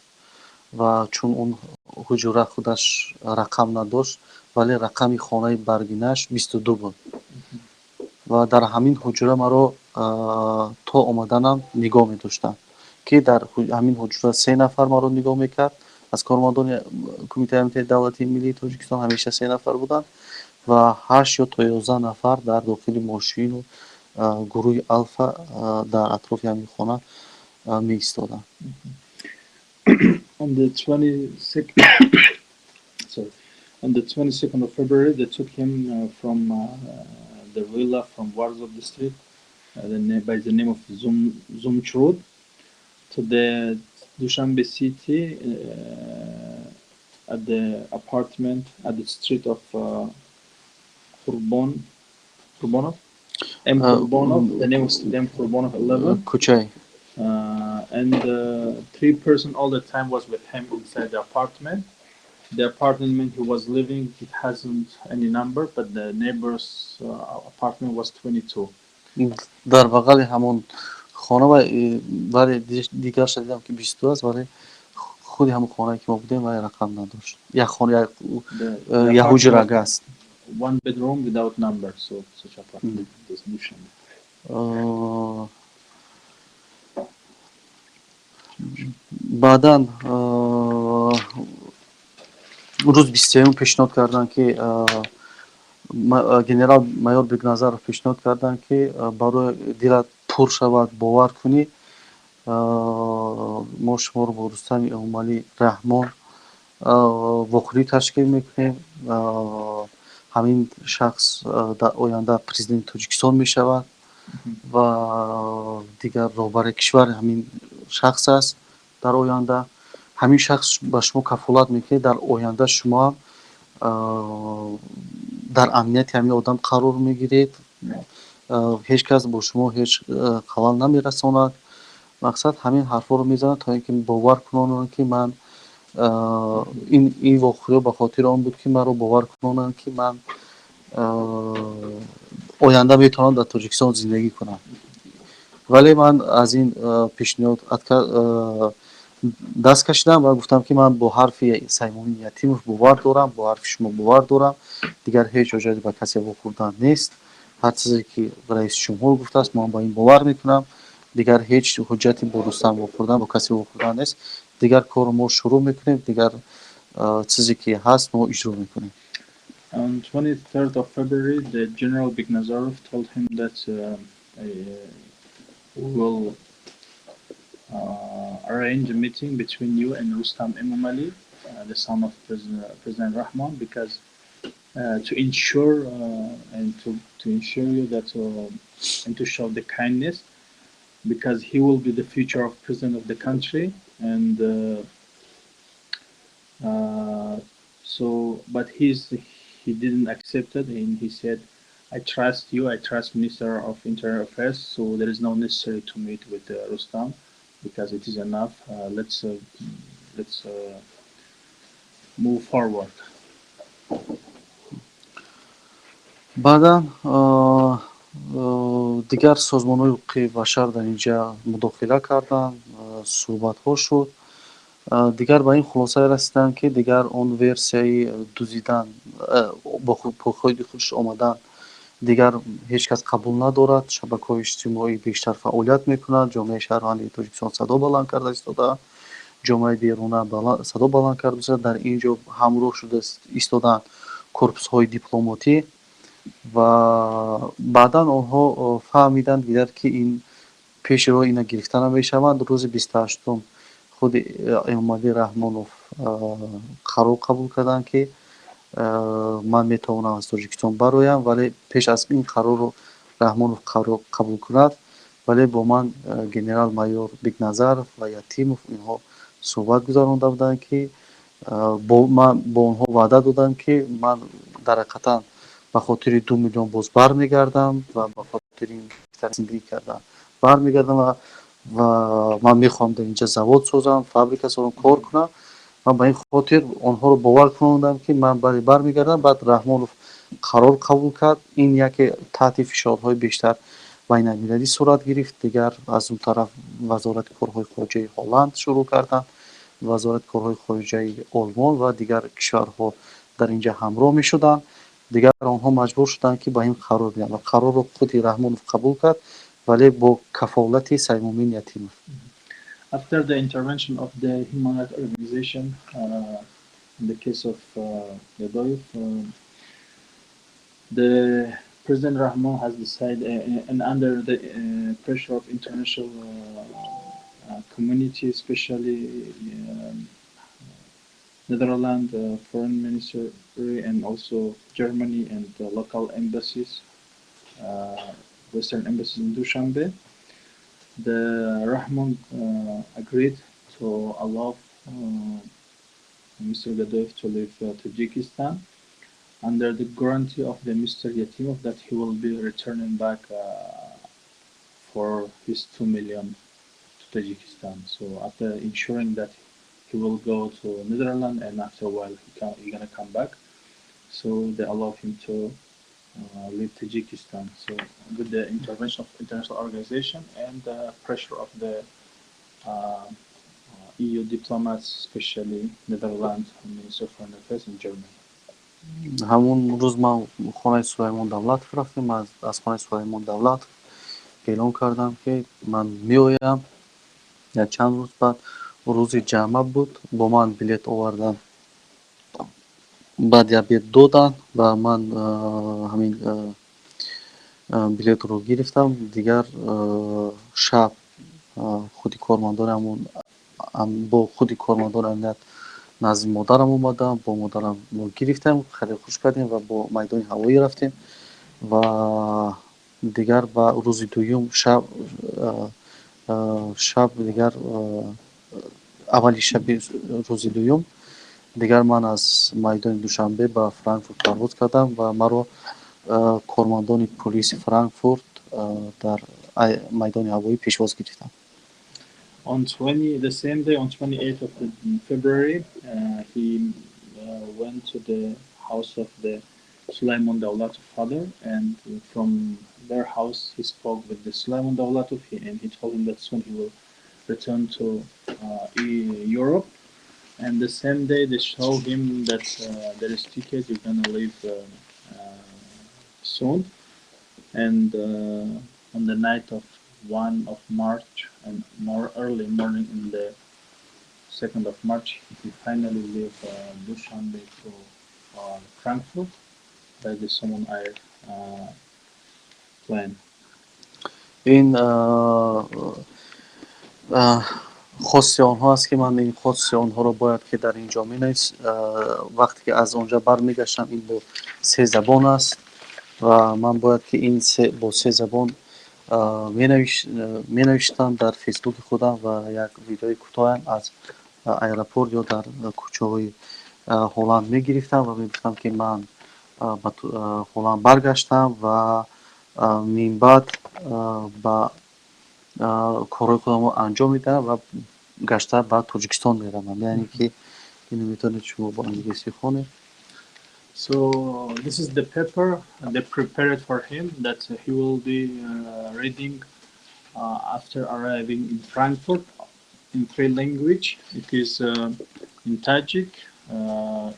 و چون اون حجره خودش رقم نداشت ولی رقم خانه برگینش 22 بود و در همین حجره مرا تا آمدنم نگاه می داشتن که در همین حجره 3 نفر مرا نگاه میکرد از کارمندان کمیته امنیت دولتی ملی تاجیکستان همیشه 3 نفر بودن و 8 یا تا 11 نفر در داخل ماشین و گروه الفا در اطراف همین خانه می ایستادن. On the 22nd of February, they took him from the villa from Warsaw district, by the name of Zumchrud, to the Dushanbe city at the apartment at the street of Kurbonov. M. Kurbonov, the name of M. Kurbonov 11. کوچه And 3 persons all the time was with him inside the apartment. The apartment he was living, it hasn't any number, but the neighbor's apartment was 22. در بغل همون خانه ولی دیگر شدیدم که 22 است ولی خود همون خانه که ما بودیم ولی رقم نداشت یک خانه یک حجره است. One bedroom without number, so such apartment is Dushan. بعداً روز 21 پیشنهاد کردن که گنرال مایور بگنازر پیشنهاد کردن که برای دیلت پر شود باور کنی ما شما رو با رستم امالی رحمان وکیلی تشکیل میکنیم همین شخص در آینده پرزیدنت تاجیکستان میشود و دیگر رهبر کشور همین شخص است در آینده همین شخص به شما کفالت میکنه در آینده شما در امنیت همین آدم قرار میگیرید هیچ کس با شما هیچ خلل نمیرساند مقصد همین حرفا رو میزنه تا اینکه باور کنن که من ин воқеа ба хотири он буд ки маро бовар кунонанд ки ман оянда метавонам дар тоҷикистон зиндагӣ кунам. вале ман аз ин пешниҳод даст кашидам ва гуфтам ки ман бо ҳарфи Саймонӣ Ятимов бовар дорам, бо ҳарфи шумо бовар дорам, дигар ҳеҷ ҳоҷати ба касе вохӯрдан нест. ҳар чизе ки раиси ҷумҳур гуфтааст ман ба ин бовар мекунам, дигар ҳеҷ ҳуҷҷати бо Рустам вохӯрдан бо касе вохӯрдан нест. дигар корро мо шурӯъ мекунем, дигар чизе ки ҳаст мо иҷро мекунем. On 23rd of February, the General Bignazarov told him that we will arrange a meeting between you and Rustam Emomali, the son of President Rahman, because to ensure and to ensure you that and to show the kindness, because he will be the future of president of the country, and so but he didn't accept it, and he said, I trust you, I trust Minister of Internal Affairs, so there is no necessary to meet with Rustam, because it is enough. Let's move forward. баъдан дигар созмонҳои ҳуқуқи башар дар инҷа мудохила карданд, суҳбатҳо шуд. дигар ба ин хулосае расиданд ки дигар он версияи дузидан бо похоҳи худаш омадан дигар ҳеҷ кас қабул надорад. шабакаҳои иҷтимоӣ бештар фаъолият мекунанд, ҷомеаи шаҳрвандии Тоҷикистон садо баланд карда истодаанд, ҷомеаи беруна садо баланд карда истодаанд. дар ин ҷо ҳамроҳ шуда истодаанд корпусҳои дипломотӣ ва баъдан онҳо фаҳмиданд дигар ки ин пеши роҳи ина гирифта намешаванд. рӯзи 28 худи Эмомалӣ Раҳмонов қарор қабул карданд ки ман метавонам аз Тоҷикистон бароям, вале пеш аз ин қарорро Раҳмонов қарор қабул кунад, вале бо ман генерал-майор Бигназаров ва Ятимов инҳо суҳбат гузаронда буданд ки бо онҳо ваъда додам ки ман дар ҳақиқатан ба хотири 2 миллион боз бармегардам ва ба хотири зиндагӣ кардан бармегардам ва ман мехоҳам дар инҷа завод созам, фабрика созам, кор кунам. ман ба ин хотир онҳоро бовар кунонидам ки ман бармегардам. баъд Раҳмонов қарор қабул кард. ин яке таҳти фишорҳои бештар байналмилалӣ сурат гирифт. дигар аз он тараф вазорати корҳои хориҷаи Ҳолланд шурӯъ карданд, вазорати корҳои хориҷаи Олмон ва дигар кишварҳо дар инҷа ҳамроҳ мешуданд. дигар онҳо маҷбур шуданд ки ба ин қарор биёнд ва қарорро худи Раҳмонов қабул кард, вале бо кафолати Саймомин Ятимов. After the intervention of the human rights organization, in the case of Gadoyev, the President Rahman has decided, and under the pressure of international community, especially Netherlands foreign ministry and also Germany and local embassies, Western embassies in Dushanbe, the Rahman agreed to allow Mr. Gadoyev to leave Tajikistan under the guarantee of the Mr. Yatimov that he will be returning back for his 2 million to Tajikistan. So after ensuring that he will go to Netherlands, and after a while he's gonna come back. So they allow him to leave Tajikistan. So with the intervention of international organization and the pressure of the EU diplomats, especially Netherlands, Minister of Foreign Affairs, and Germany. ҳамун рӯз ман хонаи Сулаймон Давлатов рафтем. аз хонаи Сулаймон Давлатов эълон кардам ки ман меоям. як чанд рӯз баъд рӯзи ҷамъа буд, бо ман билет овардан, баъд як билет додан ва ман ҳамин билетро гирифтам. дигар шаб худи кормандони бо худи кормандони амният назди модарам омадам, бо модарам гирифтем, хеле хуш кардем ва бо майдони ҳавоӣ рафтем. ва дигар ба рӯзи дуюм шаб дигар аввали шаби рӯзи дуюм дигар ман аз майдони Душанбе ба Франкфурт парвоз кардам ва маро кормандони полиси Франкфурт дар майдони ҳавоӣ пешвоз гирифтанд. On the same day, on 28th of February, he went to the house of the Sulaiman Dawlatov father, and from their house he spoke with the Sulaiman Dawlatov, and he told him that soon he will return to Europe. And the same day they show him that there is ticket, you're gonna leave soon. And on the night of 1 of March and more early morning in the 2nd of March, he finally leave Dushanbe to Frankfurt by the Somon Air plane. این خاصی آنها است که من این خاصی آنها رو باید که در اینجا وقتی که از آنجا برمیگشتم این با 3 زبان است و من باید که این با 3 زبان می نوشتم در فیسبوک خودم و یک ویدیوی کوتاه از ایرپورت یا در کوچه های هلند می گرفتم و می گفتم که من به هلند برگشتم و من بعد با کارهای خودم رو انجام میدم و گشته به تاجیکستان میروم. یعنی که اینو میتونید شما با انگلیسی خونید. So this is the paper they prepared for him that he will be reading after arriving in Frankfurt in 3 languages. It is in Tajik,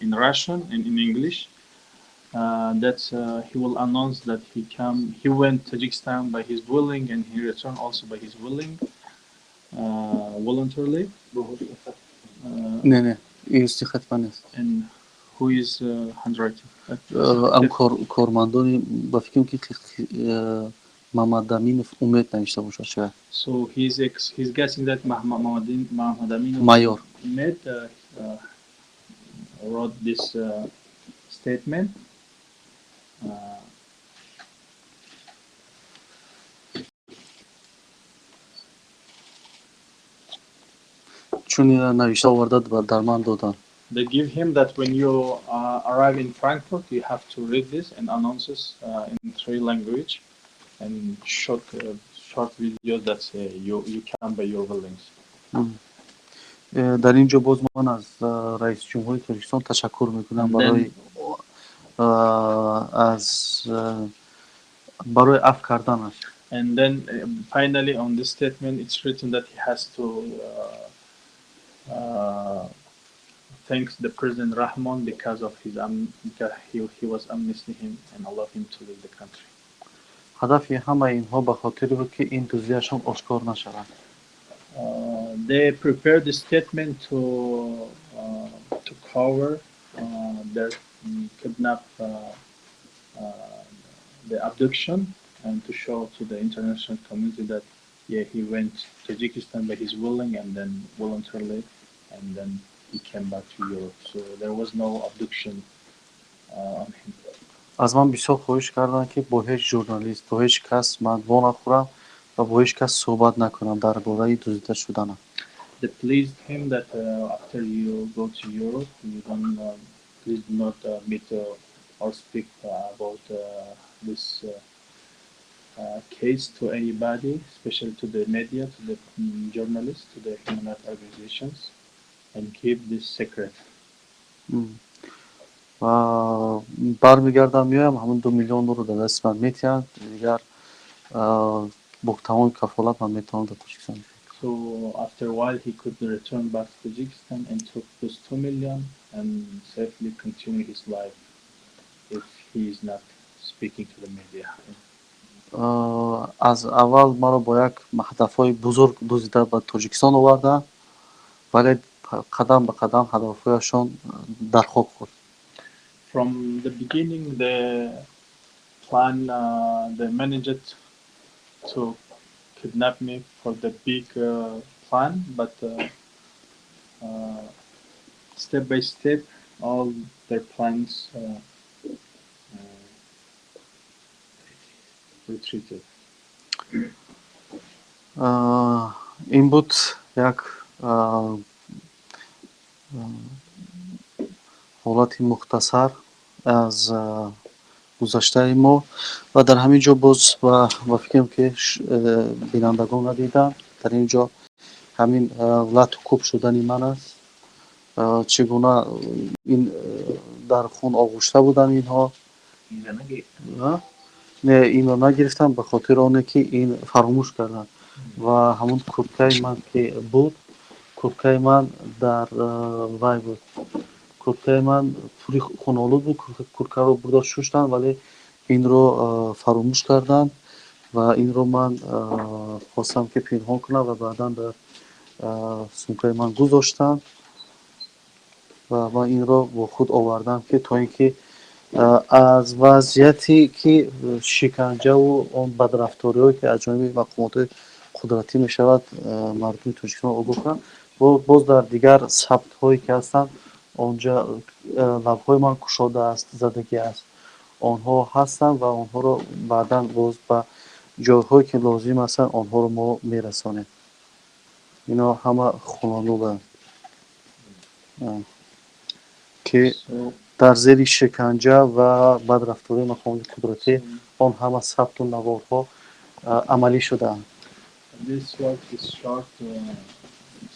in Russian, and in English. That he will announce that he went to Tajikistan by his willing, and he returned also by his willing, voluntarily. نه این خط من است. And who is handwriting? ام کارمندانی با فکرم که محمد امین امید نوشته باشه شاید. So he's guessing that Muhammad Amin Mayor wrote this statement. چون نوشته آورده و در من دادن. They give him that when you arrive in Frankfurt, you have to read this and announces in 3 languages and short videos that say you come by your willings. در اینجا باز من از رئیس جمهوری تاجیکستان تشکر میکنم برای عفو کردنش. And then finally on this statement it's written that he has to thanks the President Rahman because of his he was amnesty him and allowed him to leave the country. هدف همه اینها به خاطر بود که این دزدیشان آشکار نشود. They prepared the statement to cover their kidnap the abduction and to show to the international community that he went to Tajikistan by his willing and then voluntarily and then he came back to Europe. So there was no abduction on him. از من بسیار خواهش کردن که با هیچ ژورنالیست با هیچ کس من نخورم و با هیچ کس صحبت نکنم درباره دزدیده شدنم. They pleased him that after you go to Europe, you don't please do not meet or speak about this case to anybody, especially to the media, to the journalists, to the human rights organizations, and keep this secret. و برمیگردم میایم همون 2 میلیون رو در دست من میتیم دیگر با تمام کفالت من میتونم در تاجیکستان. So after a while he could return back to Tajikistan and took those 2 million and safely continue his life if he is not speaking to the media. از اول ما رو با یک هدفهای بزرگ دزدیده به تاجیکستان آورده ولی قدم به قدم هدفهایشان در خاک خورد. From the beginning they managed to kidnap me for the big plan, but step by step all their plans retreated. این بود یک حالت مختصر از گذشته ما و در همین جا باز و فکرم که بینندگان ندیدن در اینجا ҳамин лату кӯб шудани ман аст. Чӣ гуна ин дар хун оғӯшта буданд инҳо. Не, инро нагирифтам ба хотири оне ки ин фаромӯш карданд. Ва ҳамон курткаи ман ки буд, курткаи ман дар вай буд. Курткаи ман пури хунолуд буд. Курткаро бурда шуштанд, вале инро фаромӯш карданд ва инро ман хостам ки пинҳон кунам ва баъдан дар сумкаи ман гузоштам ва ман инро бо худ овардам ки то ин ки аз вазъияте ки шиканҷаву он бадрафториҳое ки аз ҷониби мақомоти қудратӣ мешавад мардуми Тоҷикистон огоҳ кунанд. Боз дар дигар сабтҳое ки ҳастанд, онҷа лабҳои ман кушодааст, задагӣ аст. Онҳо ҳастанд ва онҳоро баъдан боз ба ҷойҳое ки лозим ҳастанд, онҳоро мо мерасонем. Ино ҳама хунолуданд ки дар зери шиканҷа ва бадрафтории мақомоти қудратӣ он ҳама сабту наворҳо амалӣ шудаанд. This was the short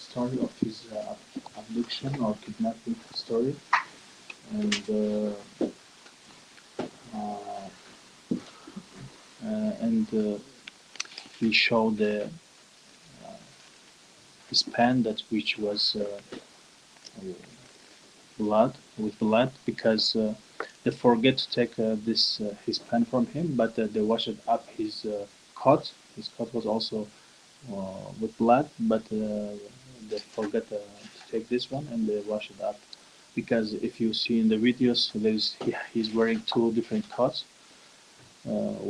story of his abduction or kidnapping story, and he showed his pen that which was blood because they forget to take his pen from him, but they washed up his coat. His coat was also with blood, but they forget to take this one and they wash it up. Because if you see in the videos, he's wearing two different coats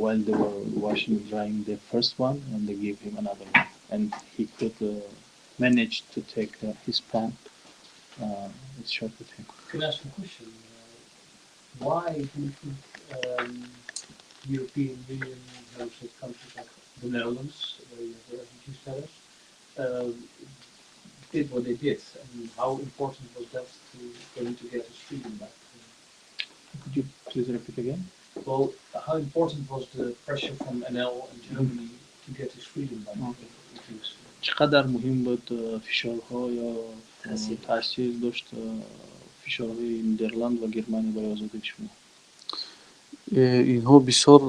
while they were washing and drying the first one, and they gave him another one, and he could manage to take his pen. It's short with him. Can I ask a question? Why do you think European Union hosted countries like the Netherlands, where you have the refugee status, did what they did? And how important was that for him to get his freedom back? Could you please repeat again? Well, how important was the pressure from NL and Germany to get his freedom back? چقدر مهم بود فشارها یا تاثیر داشت فشارهای نیدرلند و گرمانی برای آزادی شما؟ اینها بسیار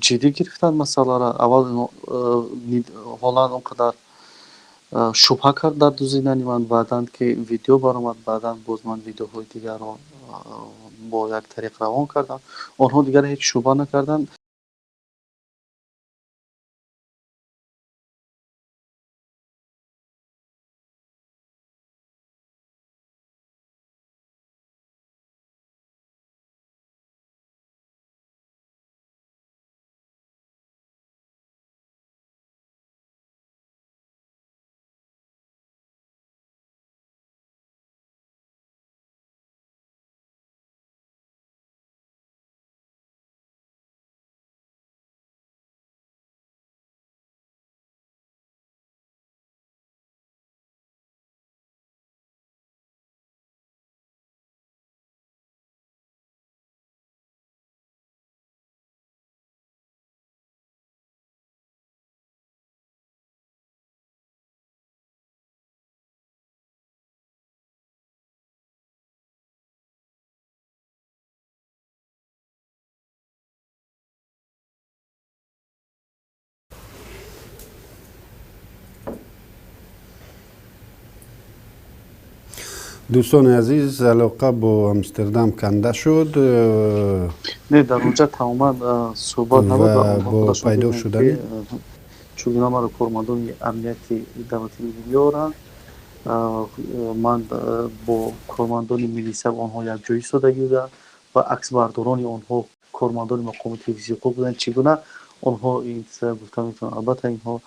جدی گرفتند مسئله را. اول هلند اونقدر شبهه کرد در دزدیدن من، بعداً که ویدیو برآمد، بعداً باز من ویدیوهای دیگر را با یک طریق روان کردم. آنها دیگر هیچ شبهه نکردند. دوستان عزیز، علاقه با امستردام کنده شد نه، در اونجا تماما صحبت نبود و با پیدا شدن چون اینا ما رو کارمندان امنیتی دولتی می‌آورند. من با کارمندان میلیسا آنها یک جایی ایستادگی بودم و عکس برداران آنها کارمندان مقام تلویزیون بودند. چگونه آنها این گفتم میتونم، البته اینها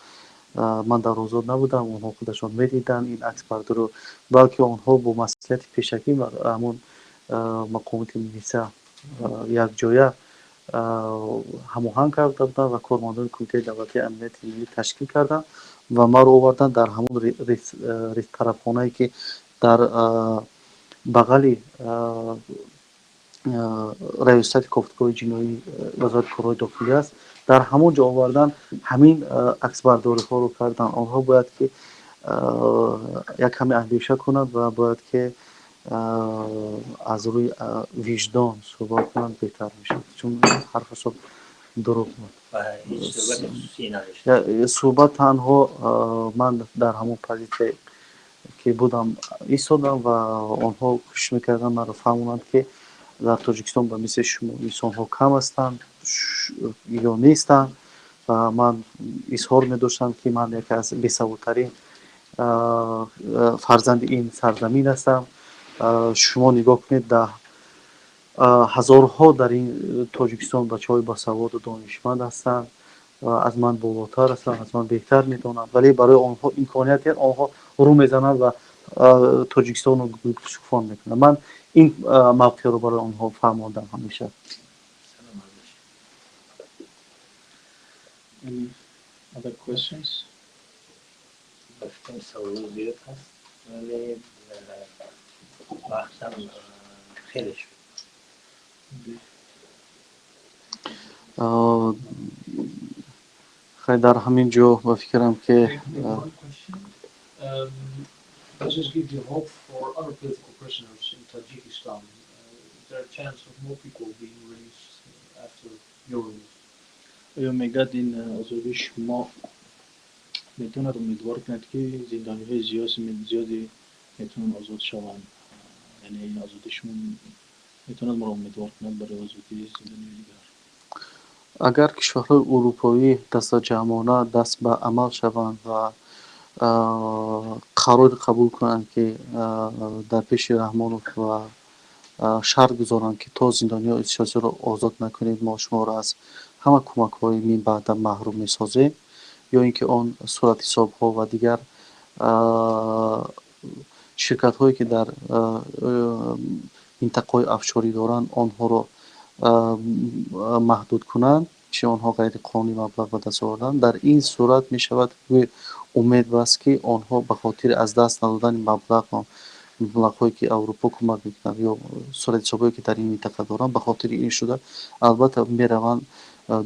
من در آزاد نبودم، اونها خودشان میدیدن این عکس بردار رو، بلکه آنها با مسئولیت پیشکی همون مقامات میلیسا یک جایه هماهنگ کرده بودن و کارمندان کمیته دولتی امنیت ملی تشکیل کردن و ما رو آوردن در همون طرفخانه‌ای که در بغل ریاست کافتگاه جنایی وزارت کارهای داخلی است. در همون جا آوردن همین عکس برداری ها رو کردن. آنها باید که یک کمی اندیشه کند و باید که از روی وجدان صحبت کنند بهتر میشه، چون حرفش رو دروغ بود. صحبت تنها من در همون پوزیته که بودم ایستادم و آنها کوشش میکردن من رو فهمونند که در تاجیکستان به مثل شما انسان ها کم هستند یا نیستند و من اظهار می‌داشتم که من یکی از بی‌سوادترین فرزند این سرزمین هستم. شما نگاه کنید در هزارها در این تاجیکستان بچه‌های باسواد و دانشمند هستند و از من بالاتر هستند، از من بهتر می‌دانند، ولی برای آنها امکانیت آنها رو میزنند و تاجیکستان رو گوشگوفان میکنند. من این موقع رو برای آنها فهماندم همیشه. Any other questions? گفتیم سوال زیاد هست ولی وقتم خیلی شد. خیلی در همین جا با فکرم که One question. Does this give you hope for other political prisoners in Tajikistan? Is there a chance of more people being released after your release? آیا میگد این آزادی شما میتوند امیدوار کند که زندانی های زیادی میتونن آزاد شوند؟ یعنی این آزادی شما میتوند ما را امیدوار کند برای آزادی زندانی دیگر؟ اگر کشورهای اروپایی دست جمعانه دست به عمل شوند و قرار قبول کنند که در پیش رحمانوف و شرط گذارند که تا زندانیان سیاسی را آزاد نکنید ما شما را از همه کمک های من بعد محروم میسازیم، یا اینکه آن صورت حساب ها و دیگر شرکت هایی که در منطقه های افشاری دارند آنها را محدود کنند، چه آنها غیر قانونی مبلغ به دست آوردن. در این صورت می شود که امید است که آنها به خاطر از دست ندادن مبلغ هایی که اروپا کمک میکنند یا صورت حسابی که در این منطقه دارند به خاطر این شده البته می روند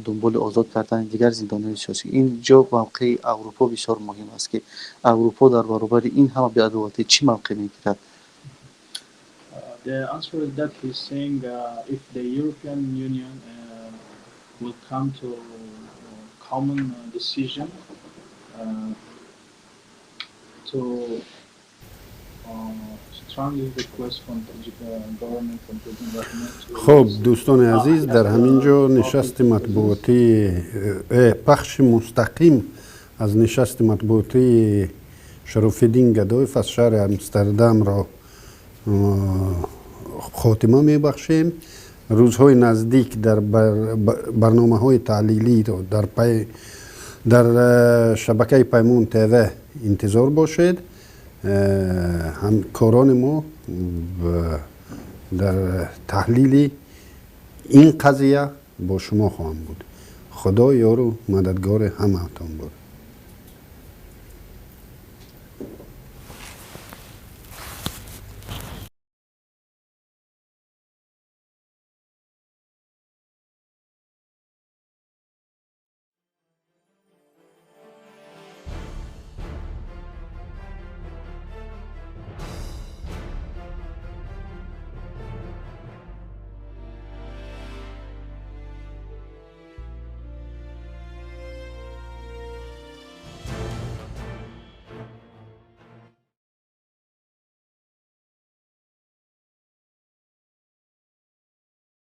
دنبال آزاد کردن دیگر زندانیان سیاسی. اینجا موقع اروپا بسیار مهم است که اروپا در برابر این همه بی‌عدالتی چی موقع میگیرد؟ The answer is that he's saying if the European Union will come to a common decision to strongly request from the government and President Rahman to خب دوستان عزیز، در همینجا نشست مطبوعاتی پخش مستقیم از نشست مطبوعاتی شرف‌الدین گدایف از شهر امستردام را خاتمه میبخشیم. روزهای نزدیک در برنامه های تعلیلی رو در شبکه پیمون تیوه انتظار باشید. همکاران ما در تحلیل این قضیه با شما خواهم بود. خدا یار و مددگار همه‌تان بود.